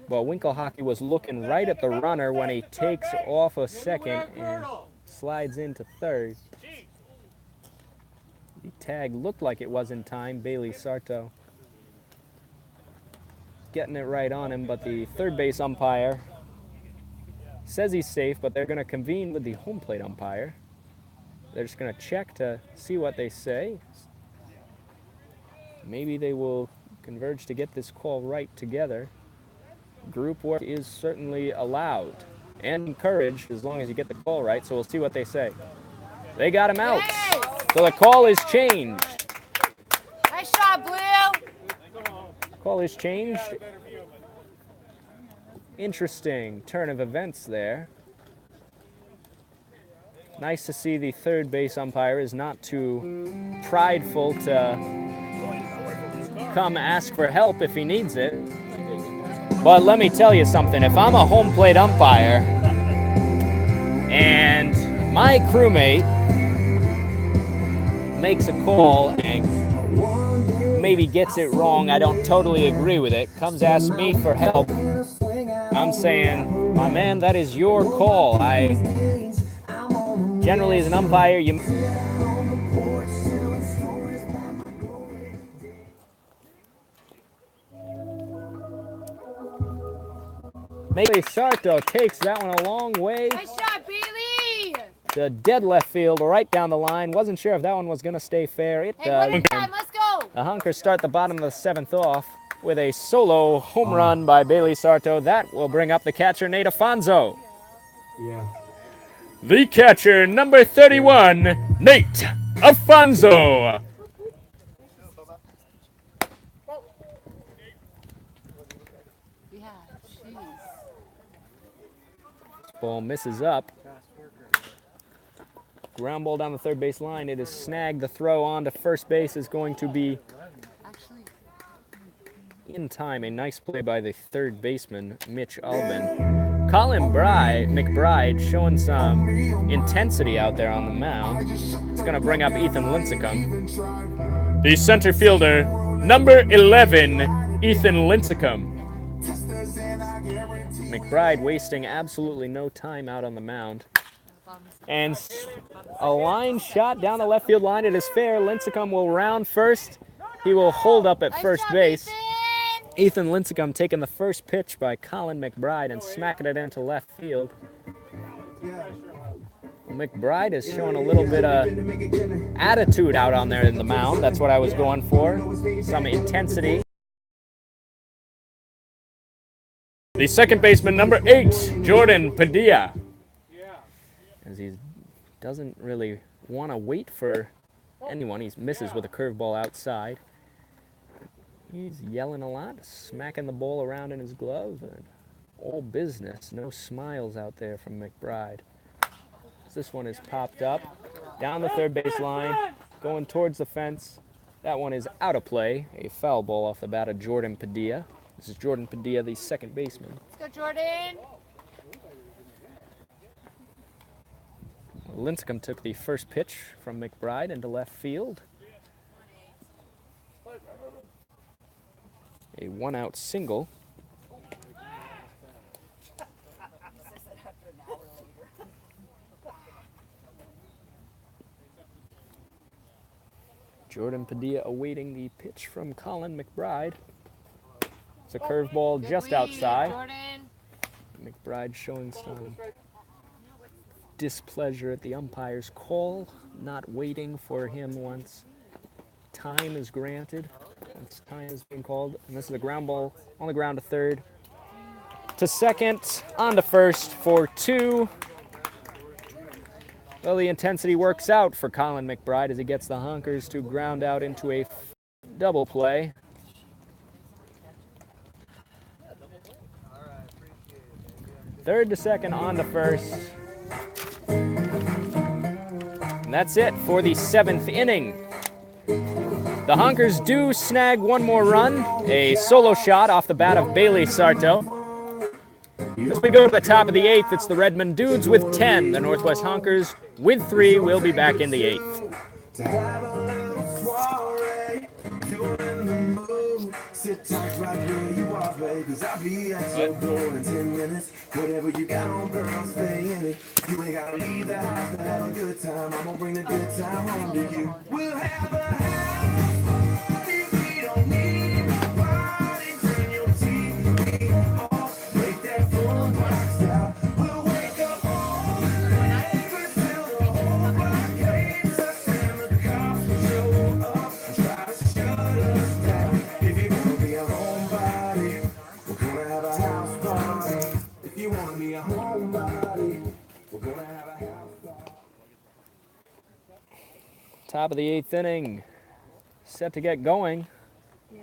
But Winkelhockey was looking right at the runner when he takes off a second and slides into third. The tag looked like it was in time. Bailey Sarto getting it right on him, but the third base umpire says he's safe, but they're going to convene with the home plate umpire. They're just going to check to see what they say. Maybe they will converge to get this call right together. Group work is certainly allowed and encouraged as long as you get the call right, so we'll see what they say. They got him out. So the call is changed. Nice shot, Blue. Call is changed. Interesting turn of events there. Nice to see the third base umpire is not too prideful to come ask for help if he needs it. But let me tell you something, if I'm a home plate umpire and my crewmate makes a call and maybe gets it wrong, I don't totally agree with it, comes ask me for help, I'm saying, my man, that is your call. Generally, as an umpire, you... Bailey Sarto takes that one a long way. Nice shot, Bailey. To dead left field, right down the line. Wasn't sure if that one was going to stay fair. It Hey, does. time, let's go. The Honkers start the bottom of the seventh off with a solo home run by Bailey Sarto. That will bring up the catcher, Nate Afonso. Yeah. The catcher, number 31, Nate Afonso. Yeah, jeez. Ball misses up. Ground ball down the third base line. It is snagged. The throw on to first base is going to be Actually, in time. A nice play by the third baseman, Mitch Albin. Colin McBride showing some intensity out there on the mound. It's going to bring up Ethan Lincecum. The center fielder, number 11, Ethan Lincecum. McBride wasting absolutely no time out on the mound. And a line shot down the left field line. It is fair. Lincecum will round first. He will hold up at first base. Ethan Lincecum taking the first pitch by Colin McBride and smacking it into left field. McBride is showing a little bit of attitude out on there in the mound. That's what I was going for. Some intensity. The second baseman, number 8, Jordan Padilla. As he doesn't really want to wait for anyone. He misses with a curveball outside. He's yelling a lot, smacking the ball around in his glove. And all business, no smiles out there from McBride. This one is popped up, down the third base line, going towards the fence. That one is out of play. A foul ball off the bat of Jordan Padilla. This is Jordan Padilla, the second baseman. let's go, Jordan. Lincecum took the first pitch from McBride into left field. A one-out single. Jordan Padilla awaiting the pitch from Colin McBride. It's a curveball just outside. Jordan. McBride showing some displeasure at the umpire's call, not waiting for him once time is granted, once time is being called. And this is a ground ball on the ground to third. To second, on to first for 2. Well, the intensity works out for Colin McBride as he gets the Honkers to ground out into a double play. Third to second, on to first. And that's it for the 7th inning. The Honkers do snag one more run, a solo shot off the bat of Bailey Sarto. As we go to the top of the 8th, it's the Redmond Dudes with 10. The Northwest Honkers with 3 will be back in the 8th. Sit tight right where you are, baby, 'cause I'll be at your door in 10 minutes. Whatever you got on, girl, stay in it. You ain't gotta leave the house to have a good time. I'm gonna bring the good time home to you. We'll have a house party. We don't need nobody. Turn your TV off. Break that phone box out. We'll wake up all night till the whole block hates us and the cops will show up and try to shut us down. If you wanna be a homebody, we're gonna have a house party. If you wanna be a homebody, we're gonna have a house party. Top of the 8th inning. set to get going. Yeah.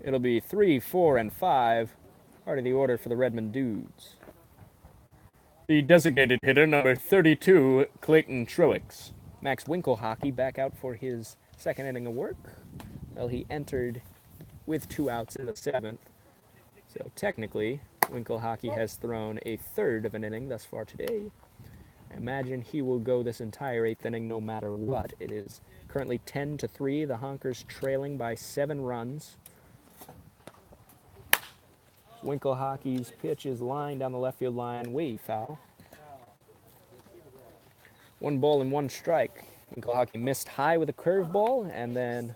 It'll be 3, 4, and 5. Part of the order for the Redmond Dudes. The designated hitter, number 32, Clayton Truex. Max Winkelhockey back out for his second inning of work. Well, he entered with 2 outs in the 7th. So technically, Winkelhockey has thrown a third of an inning thus far today. I imagine he will go this entire 8th inning no matter what. It is currently 10-3. The Honkers trailing by 7 runs. Winkelhockey's pitch is lined down the left field line, way foul. 1 ball and 1 strike. Winkelhockey missed high with a curveball and then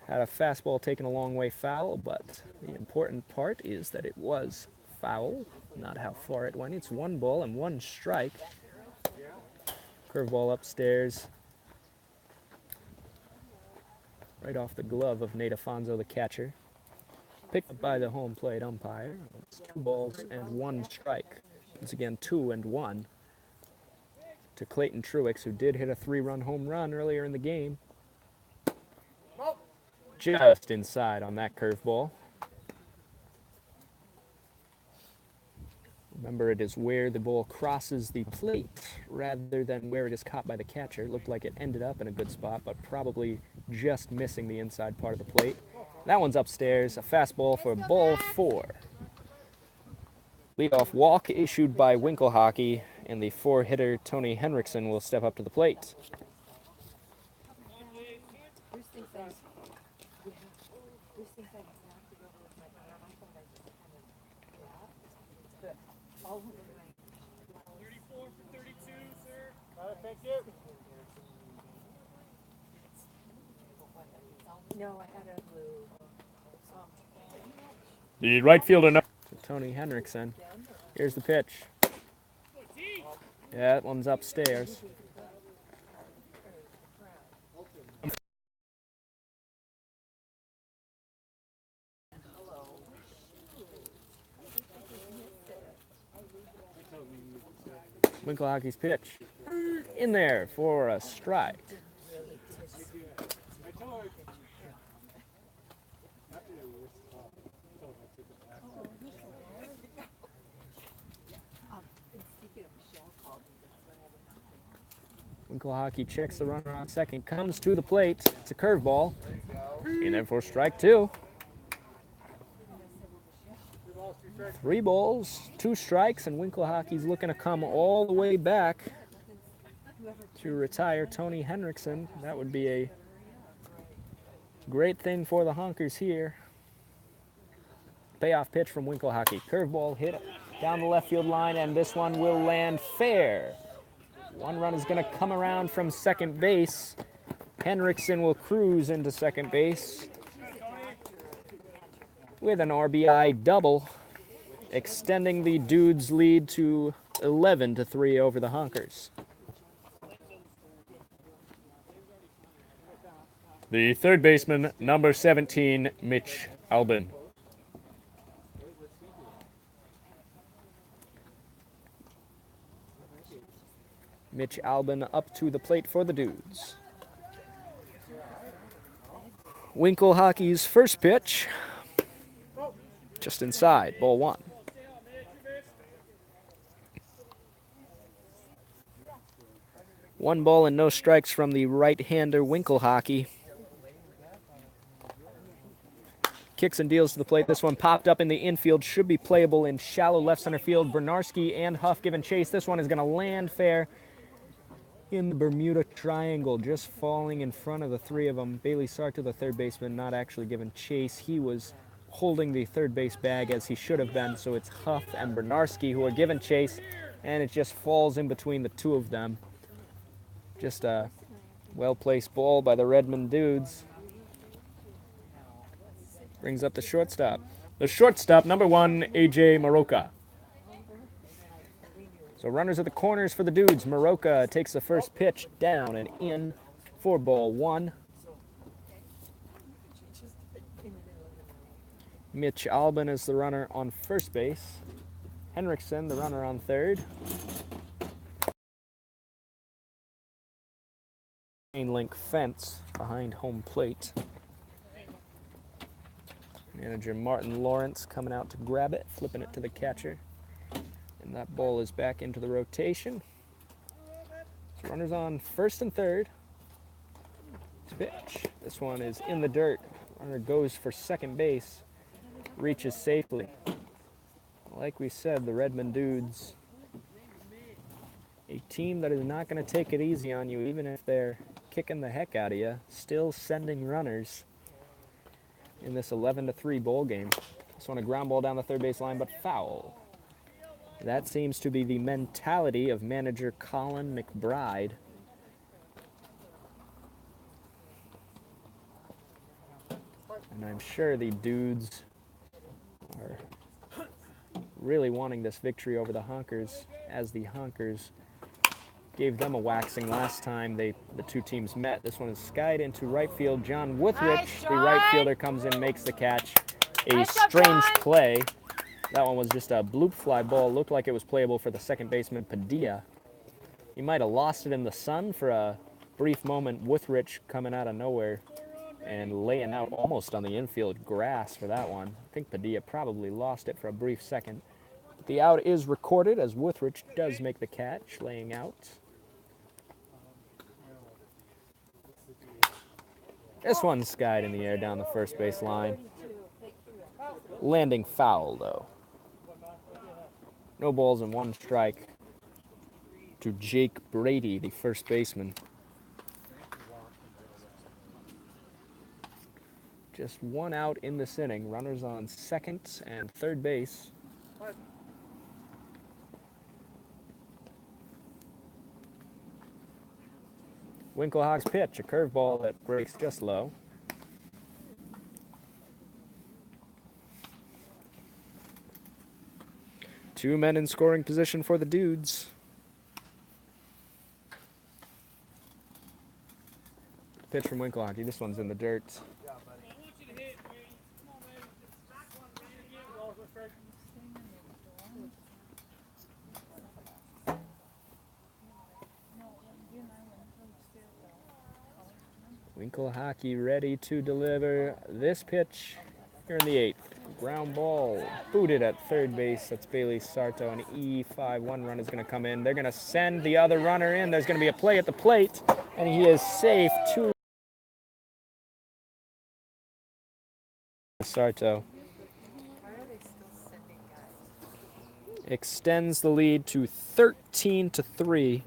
had a fastball taken a long way foul, but the important part is that it was foul, not how far it went. It's 1 ball and 1 strike. Curveball upstairs. Right off the glove of Nate Afonso, the catcher. Picked up by the home plate umpire. It's 2 balls and 1 strike. Once again, 2 and 1 to Clayton Truex, who did hit a 3-run home run earlier in the game. Just inside on that curveball. Remember, it is where the ball crosses the plate rather than where it is caught by the catcher. It looked like it ended up in a good spot, but probably just missing the inside part of the plate. That one's upstairs, a fastball for ball 4. Leadoff walk issued by Winkelhockey, and the 4-hitter Tony Henriksen will step up to the plate. No, I had a The right fielder, To Tony Henriksen. Here's the pitch. Yeah, that one's upstairs. Winkelhockey's pitch. In there for a strike. Winkelhockey checks the runner on second, comes to the plate. It's a curveball. In there for strike 2. 3 balls, 2 strikes, and Winkelhockey's looking to come all the way back to retire Tony Henriksen. That would be a great thing for the Honkers here. Payoff pitch from Winkelhockey. Curveball hit down the left field line, and this one will land fair. 1 run is going to come around from second base. Henriksen will cruise into second base with an RBI double, extending the Dudes' lead to 11-3 over the Honkers. the third baseman, number 17, Mitch Albin. Mitch Albin up to the plate for the Dudes. Winkelhockey's first pitch, just inside, ball 1. One ball and no strikes from the right-hander Winkelhockey. Kicks and deals to the plate. This one popped up in the infield. Should be playable in shallow left center field. Bernarski and Huff giving chase. This one is going to land fair in the Bermuda Triangle, just falling in front of the 3 of them. Bailey Sarto, the third baseman, not actually giving chase. He was holding the third base bag as he should have been, so it's Huff and Bernarski who are giving chase, and it just falls in between the 2 of them. Just a well-placed ball by the Redmond Dudes. Brings up the shortstop. The shortstop, number 1, A.J. Maroka. So runners at the corners for the Dudes. Maroka takes the first pitch down and in for ball 1. Mitch Albin is the runner on first base. Henriksen, the runner on third. chain link fence behind home plate. Manager Martin Lawrence coming out to grab it, flipping it to the catcher. And that ball is back into the rotation. So runners on first and third. Pitch. This one is in the dirt. Runner goes for second base. Reaches safely. Like we said, the Redmond Dudes, a team that is not going to take it easy on you, even if they're kicking the heck out of you, still sending runners in this 11-3 bowl game. This one a ground ball down the third base line, but foul. That seems to be the mentality of manager Colin McBride. And I'm sure the Dudes are really wanting this victory over the Honkers, as the Honkers gave them a waxing last time the two teams met. This one is skied into right field. John Withrich, the right fielder, comes in, makes the catch. A strange play. That one was just a bloop fly ball. Looked like it was playable for the second baseman, Padilla. He might have lost it in the sun for a brief moment. Withrich coming out of nowhere and laying out almost on the infield grass for that one. I think Padilla probably lost it for a brief second. The out is recorded as Withrich does make the catch, laying out. This one's skied in the air down the first base line. Landing foul, though. No balls and one strike to Jake Brady, the first baseman. Just one out in this inning. Runners on second and third base. Winklehawk's pitch, a curveball that breaks just low. Two men in scoring position for the Dudes. Pitch from Winklehawk. This one's in the dirt. Winklehawk ready to deliver this pitch here in the eighth. Ground ball booted at third base. That's Bailey Sarto. An E5-1 run is going to come in. They're going to send the other runner in. There's going to be a play at the plate, and he is safe. Sarto extends the lead to 13-3.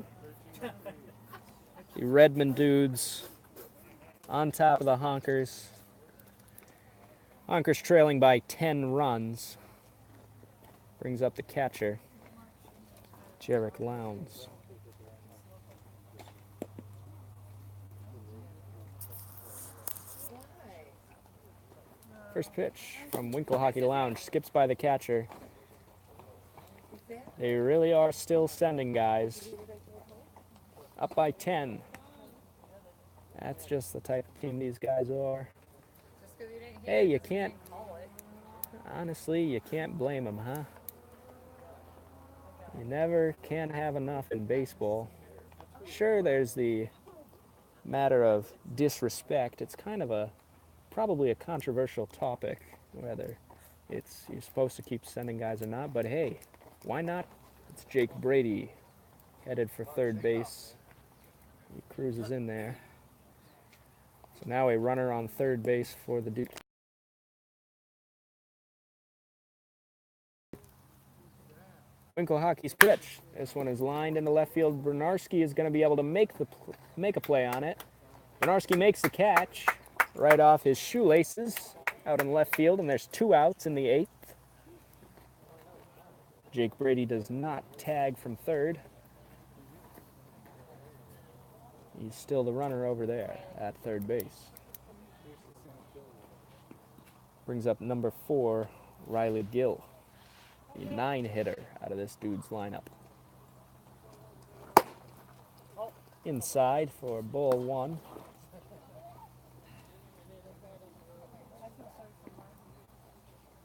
The Redmond Dudes on top of the Honkers. Honkers trailing by 10 runs. Brings up the catcher, Jarek Lowndes. First pitch from Winklehawk to Lowndes. Skips by the catcher. They really are still sending guys. Up by 10. That's just the type of team these guys are. Hey, you can't, honestly, you can't blame them, huh? You never can have enough in baseball. Sure, there's the matter of disrespect. It's kind of probably a controversial topic, whether you're supposed to keep sending guys or not, but hey, why not? It's Jake Brady headed for third base. He cruises in there. So now a runner on third base for the Duke. Winklehawk's pitch. This one is lined into left field. Bernarski is going to be able to make a play on it. Bernarski makes the catch right off his shoelaces out in left field, and there's 2 outs in the 8th. Jake Brady does not tag from third. He's still the runner over there at third base. Brings up number 4, Riley Gill, the 9-hitter out of this Dude's lineup. Inside for ball 1.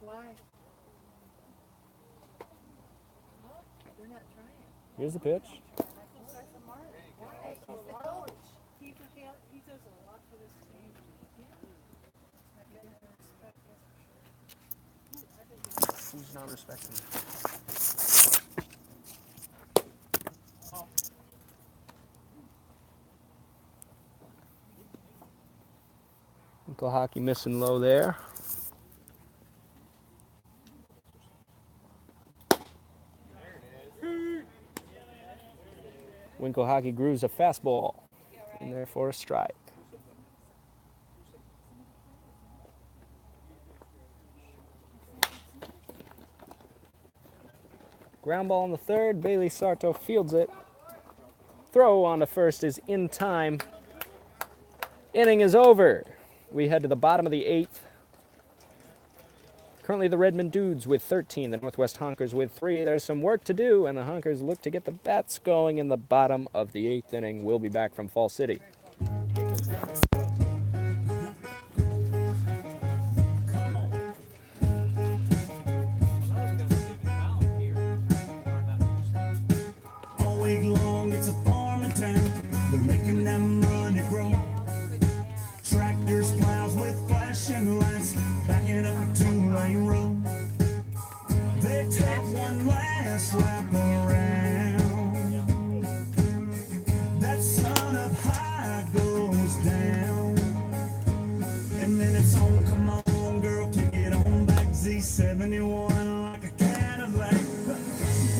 Why? They're not trying. Here's the pitch. Why? He's the coach. Who's not respecting? Winkle hockey missing low there. Winkle hockey grooves a fastball in there for a strike. Ground ball on the third. Bailey Sarto fields it. Throw on the first is in time. Inning is over. We head to the bottom of the eighth. Currently the Redmond Dudes with 13, the Northwest Honkers with 3. There's some work to do, and the Honkers look to get the bats going in the bottom of the eighth inning. We'll be back from Fall City. All week long, it's a farming town. They're making that money grow. Tractors, plows with flashing lights, backing up a 2-lane road. They take one last lap around. That sun up high goes down, and then it's on. Come on, girl, kick it on back. Z71 like a Cadillac.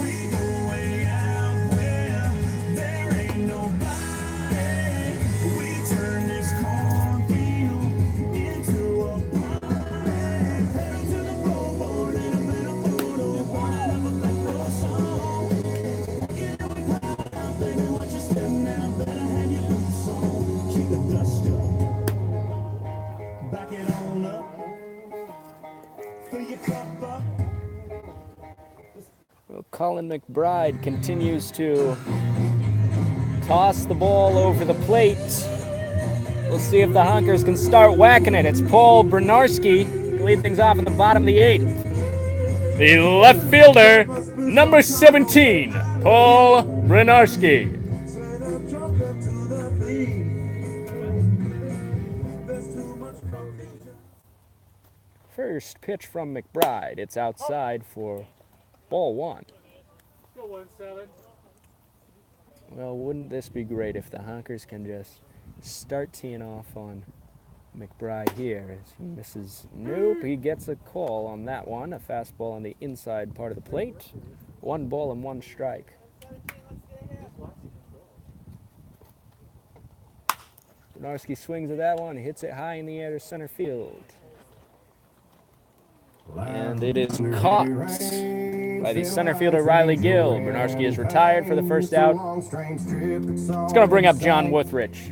We go way out where there ain't nobody. We turn this cornfield into a party. Pedal to the floorboard and a bit of photo. Wanna have a black roll song. You know we proud out, baby, watch you step now. Better have your boots on. Keep the dust up. Back it on up. Fill your cup up. Well, Colin McBride continues to toss the ball over the plate. We'll see if the Honkers can start whacking it. It's Paul Bernarski to lead things off at the bottom of the eighth. The left fielder, number 17, Paul Brenarski. First pitch from McBride. It's outside for ball one. Go 1-7. Well, wouldn't this be great if the Honkers can just start teeing off on McBride here as he misses. Nope, he gets a call on that one. A fastball on the inside part of the plate. 1 ball and 1 strike. Bernarski swings at that one, hits it high in the air to center field. And it is caught by the center fielder Riley Gill. Bernarski is retired for the first out. It's going to bring up John Wuthridge.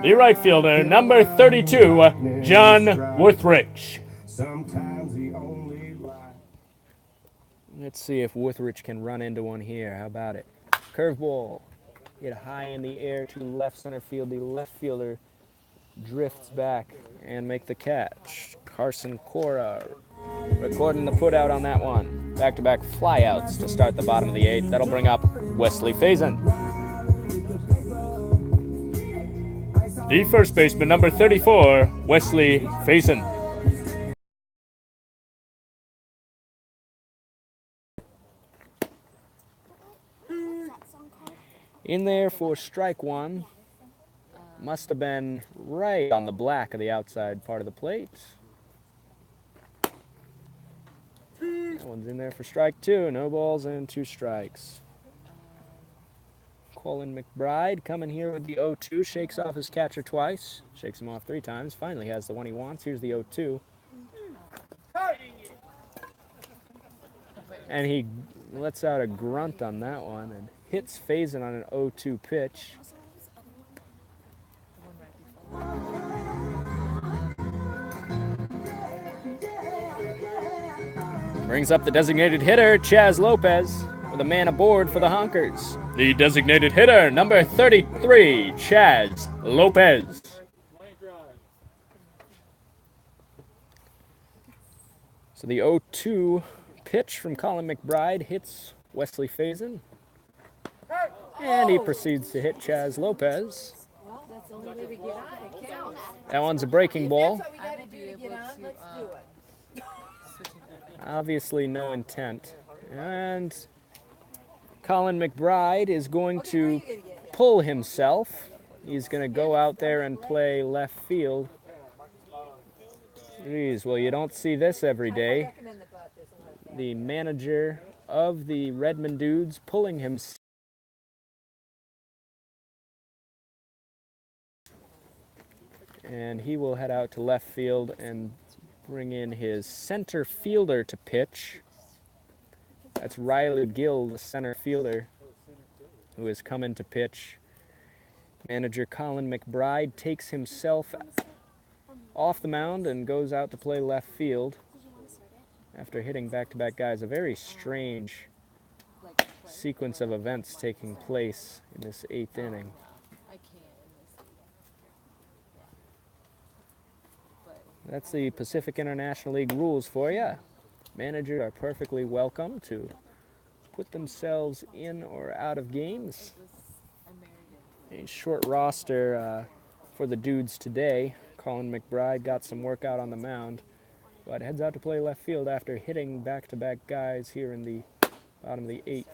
The right fielder, number 32, John Wuthridge. Let's see if Wuthridge can run into one here. How about it? Curveball. Hit high in the air to left center field. The left fielder drifts back and make the catch. Carson Cora recording the put out on that one. Back-to-back flyouts to start the bottom of the eighth. That'll bring up Wesley Faison. The first baseman, number 34, Wesley Faison. In there for strike one. Must have been right on the black of the outside part of the plate. That one's in there for strike two. No balls and 2 strikes. Colin McBride coming here with the 0-2. Shakes off his catcher twice. Shakes him off 3 times. Finally has the one he wants. Here's the 0-2. And he lets out a grunt on that one and hits Faison on an 0-2 pitch. Brings up the designated hitter, Chaz Lopez, with a man aboard for the Honkers. The designated hitter, number 33, Chaz Lopez. So the 0-2 pitch from Colin McBride hits Wesley Faison. And he proceeds to hit Chaz Lopez. Well, that's the only way we get on. It counts. That one's a breaking ball. That's what we got to do to get on. Let's do it. Obviously no intent. And Colin McBride is going to pull himself. He's going to go out there and play left field. Geez, well, you don't see this every day. The manager of the Redmond Dudes pulling himself. And he will head out to left field and bring in his center fielder to pitch. That's Riley Gill, the center fielder, who has come in to pitch. Manager Colin McBride takes himself off the mound and goes out to play left field after hitting back-to-back guys. A very strange sequence of events taking place in this 8th inning. That's the Pacific International League rules for you. Managers are perfectly welcome to put themselves in or out of games. A short roster for the Dudes today. Colin McBride got some work out on the mound, but heads out to play left field after hitting back-to-back guys here in the bottom of the 8th.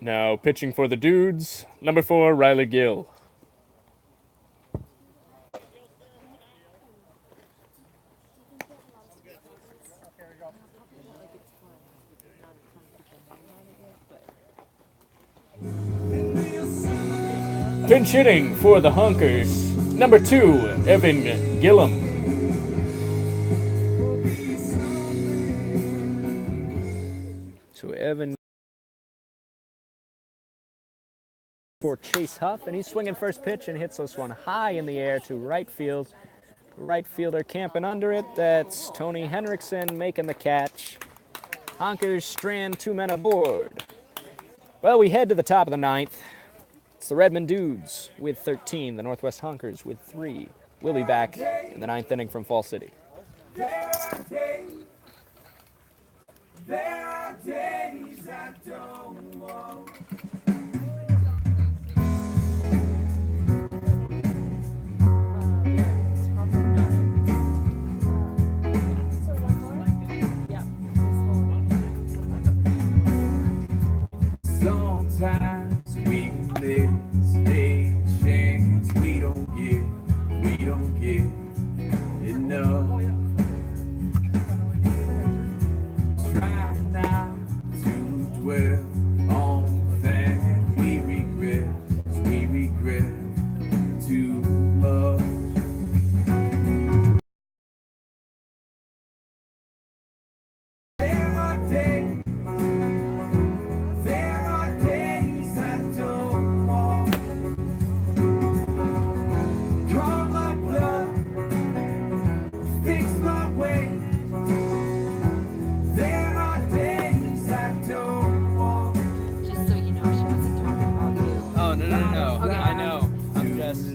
Now pitching for the Dudes, number 4, Riley Gill. Pinch hitting for the Honkers, number 2, Evan Gillum. So Evan for Chase Huff, and he's swinging first pitch and hits this one high in the air to right field. Right fielder camping under it. That's Tony Henriksen making the catch. Honkers strand 2 men aboard. Well, we head to the top of the 9th. It's the Redmond Dudes with 13, the Northwest Honkers with 3. We'll be back in the 9th inning from Fall City. There are days I don't want. Sometimes we miss a chance we don't get enough. Try not to dwell on that we regret too much. There are days I don't want. Calm my blood, fix my way. There are days I don't want. Just so you know, she wasn't talking about you. Oh, no. Okay. I know. I'm just, I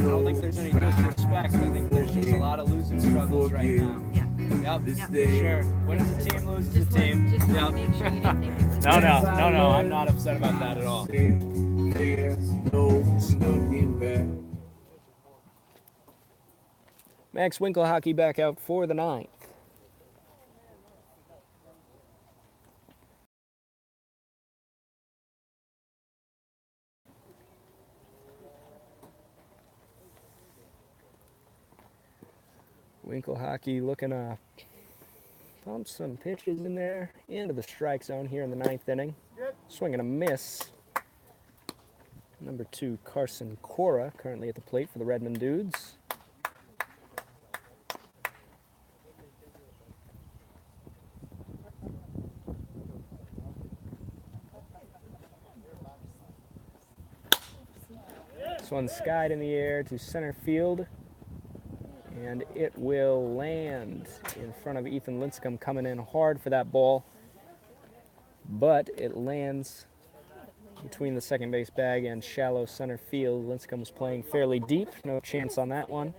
don't think there's any disrespect. I think there's just a lot of losing struggles right now. Yeah. Yep, Yeah. sure. When does the team lose, it's a team. Just Yep. make sure you didn't think it was No, I'm not upset about that at all. There's no looking back. Max Winkelhockey back out for the 9th. Winkelhockey looking to pump some pitches in there into the strike zone here in the 9th inning. Swinging a miss. Number 2, Carson Cora, currently at the plate for the Redmond Dudes. This one's skied in the air to center field, and it will land in front of Ethan Linscomb, coming in hard for that ball, but it lands between the second base bag and shallow center field. Lincecum's playing fairly deep. No chance on that one.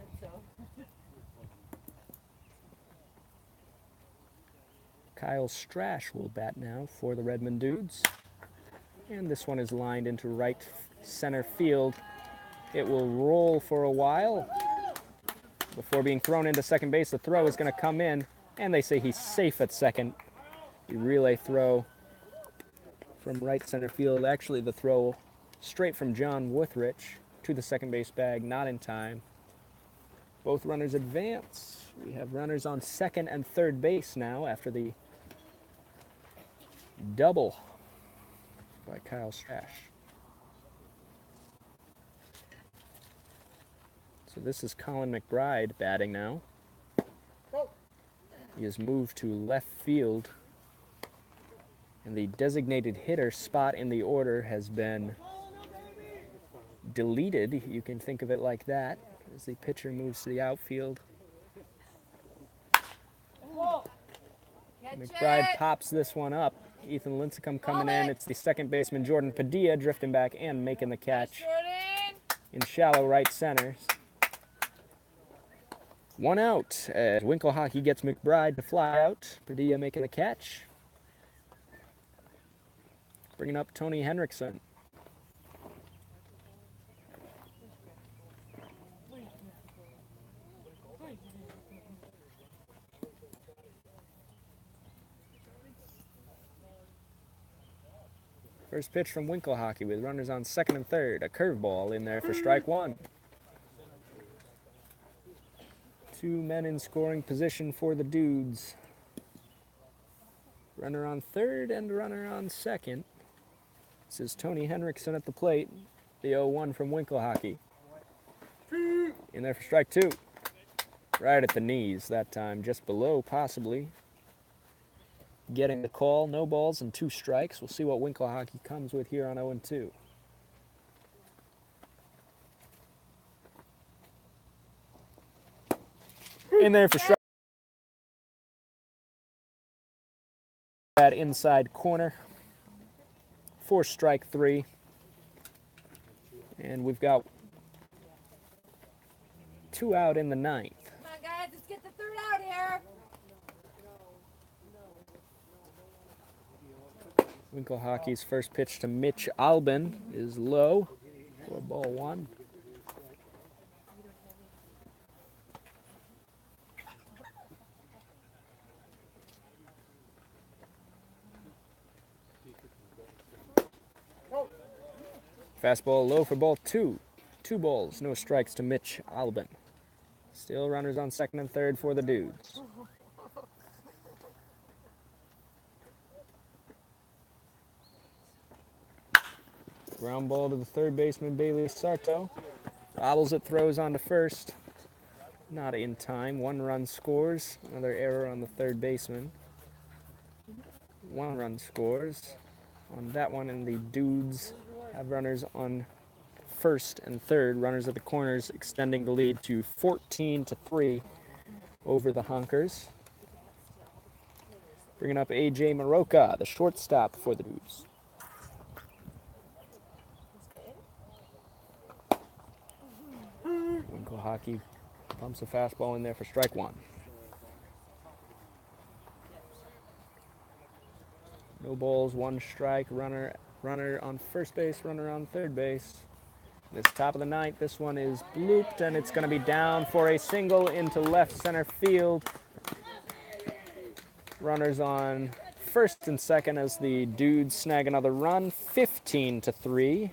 Kyle Strash will bat now for the Redmond Dudes. And this one is lined into right center field. It will roll for a while before being thrown into second base. The throw is going to come in, and they say he's safe at second. The relay throw from right center field. Actually, the throw straight from John Withrich to the second base bag, not in time. Both runners advance. We have runners on second and third base now after the double by Kyle Strash. So this is Colin McBride batting now. He has moved to left field, and the designated hitter spot in the order has been deleted. You can think of it like that, as the pitcher moves to the outfield. McBride pops this one up. Ethan Lincecum coming in. It's the second baseman Jordan Padilla drifting back and making the catch in shallow right center. One out as Winkle Hockey gets McBride to fly out. Padilla making the catch. Bringing up Tony Henriksen. First pitch from Winkle Hockey with runners on second and third. A curveball in there for strike one. Two men in scoring position for the Dudes. Runner on third and runner on second. This is Tony Henriksen at the plate. The 0-1 from Winkle Hockey. In there for strike two. Right at the knees that time, just below possibly. Getting the call, no balls and 2 strikes. We'll see what Winkle Hockey comes with here on 0-2. In there for strike. That inside corner. For strike 3. And we've got 2 out in the 9th. Come on, guys, let's get the third out here. Winkle Hockey's first pitch to Mitch Albin is low for ball 1. Fastball low for ball 2. 2 balls, no strikes to Mitch Albin. Still runners on second and third for the Dudes. Ground ball to the third baseman, Bailey Sarto. Bobbles it, throws on to first. Not in time. 1 run scores. Another error on the third baseman. 1 run scores on that one, and the Dudes have runners on first and third. Runners at the corners, extending the lead to 14-3 over the Honkers. Bringing up A.J. Maroka, the shortstop for the Dudes. Winkle Hockey pumps a fastball in there for strike 1. No balls, 1 strike. Runner on first base, runner on third base. This top of the 9th, this one is blooped, and it's going to be down for a single into left center field. Runners on first and second as the Dudes snag another run, 15-3.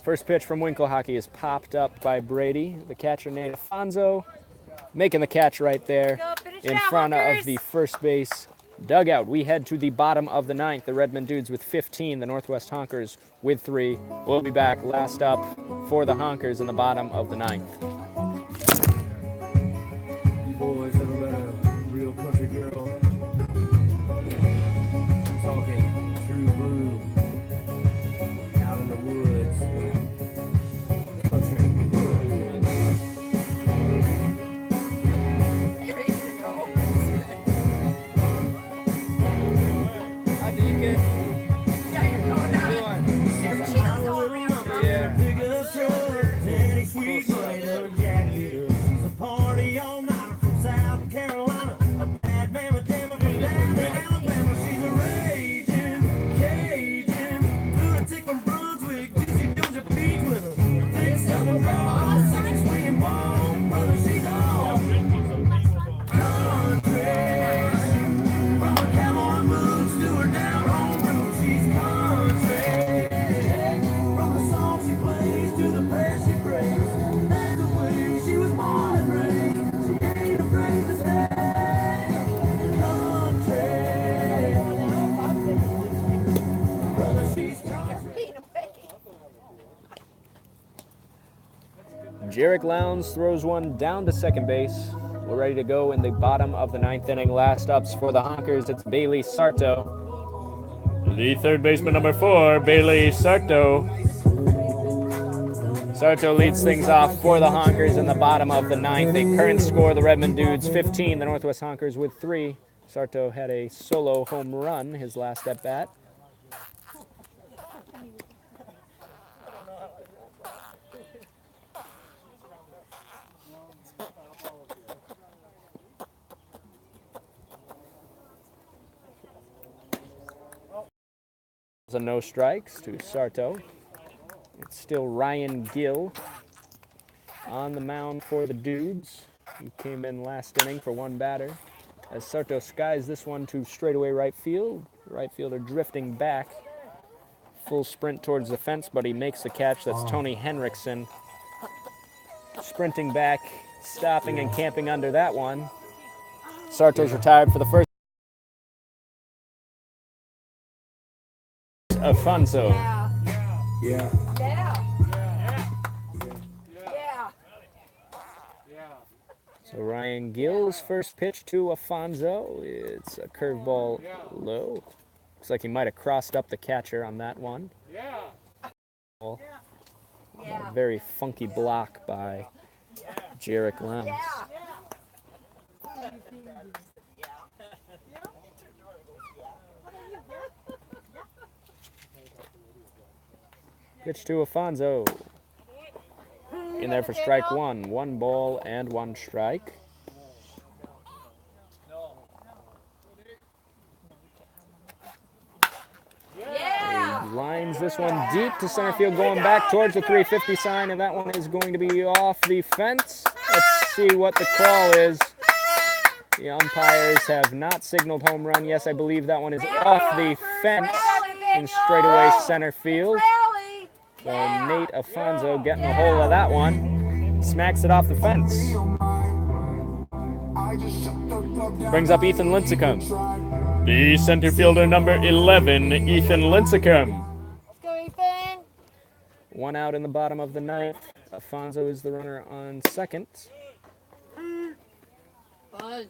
First pitch from Winkle Hockey is popped up by Brady. The catcher, Nate Afonso, making the catch right there in front of the first base dugout. We head to the bottom of the 9th. The Redmond Dudes with 15, the Northwest Honkers with 3. We'll be back last up for the Honkers in the bottom of the 9th. You boys ever met a real country girl? Talking true blue out in the Jarek Lowndes throws one down to second base. We're ready to go in the bottom of the ninth inning. Last ups for the Honkers, it's Bailey Sarto. The third baseman, number 4, Bailey Sarto. Sarto leads things off for the Honkers in the bottom of the ninth. A current score, the Redmond Dudes 15, the Northwest Honkers with 3. Sarto had a solo home run his last at bat. No strikes to Sarto. It's still Ryan Gill on the mound for the Dudes. He came in last inning for one batter. As Sarto skies this one to straightaway right field. Right fielder drifting back. Full sprint towards the fence, but he makes the catch. That's Tony Henriksen. Sprinting back, stopping and camping under that one. Sarto's retired for the first. Afonso. Yeah. So Ryan Gill's first pitch to Afonso. It's a curveball low. Looks like he might have crossed up the catcher on that one. A very funky block by Jarek Lowndes. Pitch to Afonso. In there for strike one. 1 ball and 1 strike. He lines this one deep to center field, going back towards the 350 sign, and that one is going to be off the fence. Let's see what the call is. The umpires have not signaled home run. Yes, I believe that one is off the fence in straightaway center field. So Nate Afonso getting a hold of that one. Smacks it off the fence. Brings up Ethan Lincecum. The center fielder, number 11, Ethan Lincecum. Let's go, Ethan. 1 out in the bottom of the ninth. Afonso is the runner on second. Bunt.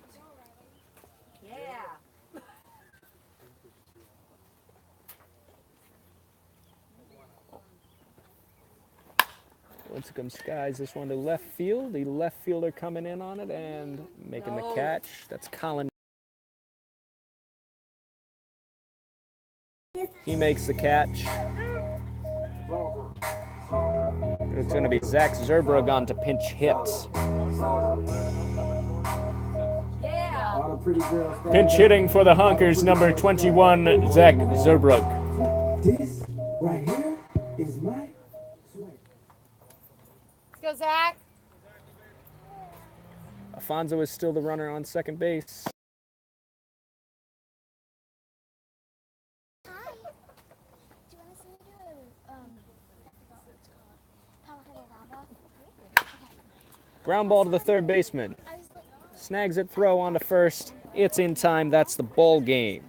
Lincecum skies this one to left field. The left fielder coming in on it and making the catch. That's Colin. He makes the catch. It's going to be Zach Zerbrug on to pinch hit. Pinch hitting for the Honkers, number 21, Zach Zerbrug. This right here is my sweat. Let's go, Zach. Afonso is still the runner on second base. Ground ball to the third baseman. Snags it, throw on to first. It's in time. That's the ball game.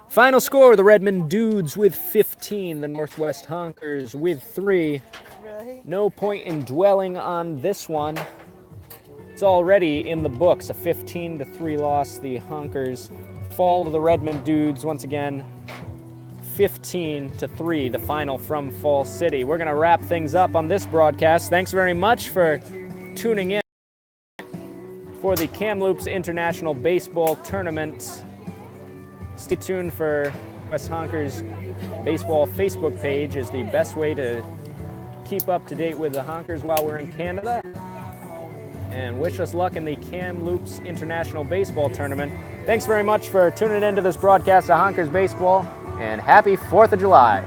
Final score, the Redmond Dudes with 15, the Northwest Honkers with 3. No point in dwelling on this one. It's already in the books, a 15-3 loss. The Honkers fall to the Redmond Dudes once again, 15-3, the final from Fall City. We're going to wrap things up on this broadcast. Thanks very much for tuning in for the Kamloops International Baseball Tournament. Stay tuned for West Honkers Baseball Facebook page is the best way to keep up to date with the Honkers while we're in Canada. And wish us luck in the Kamloops International Baseball Tournament. Thanks very much for tuning into this broadcast of Honkers Baseball, and happy 4th of July.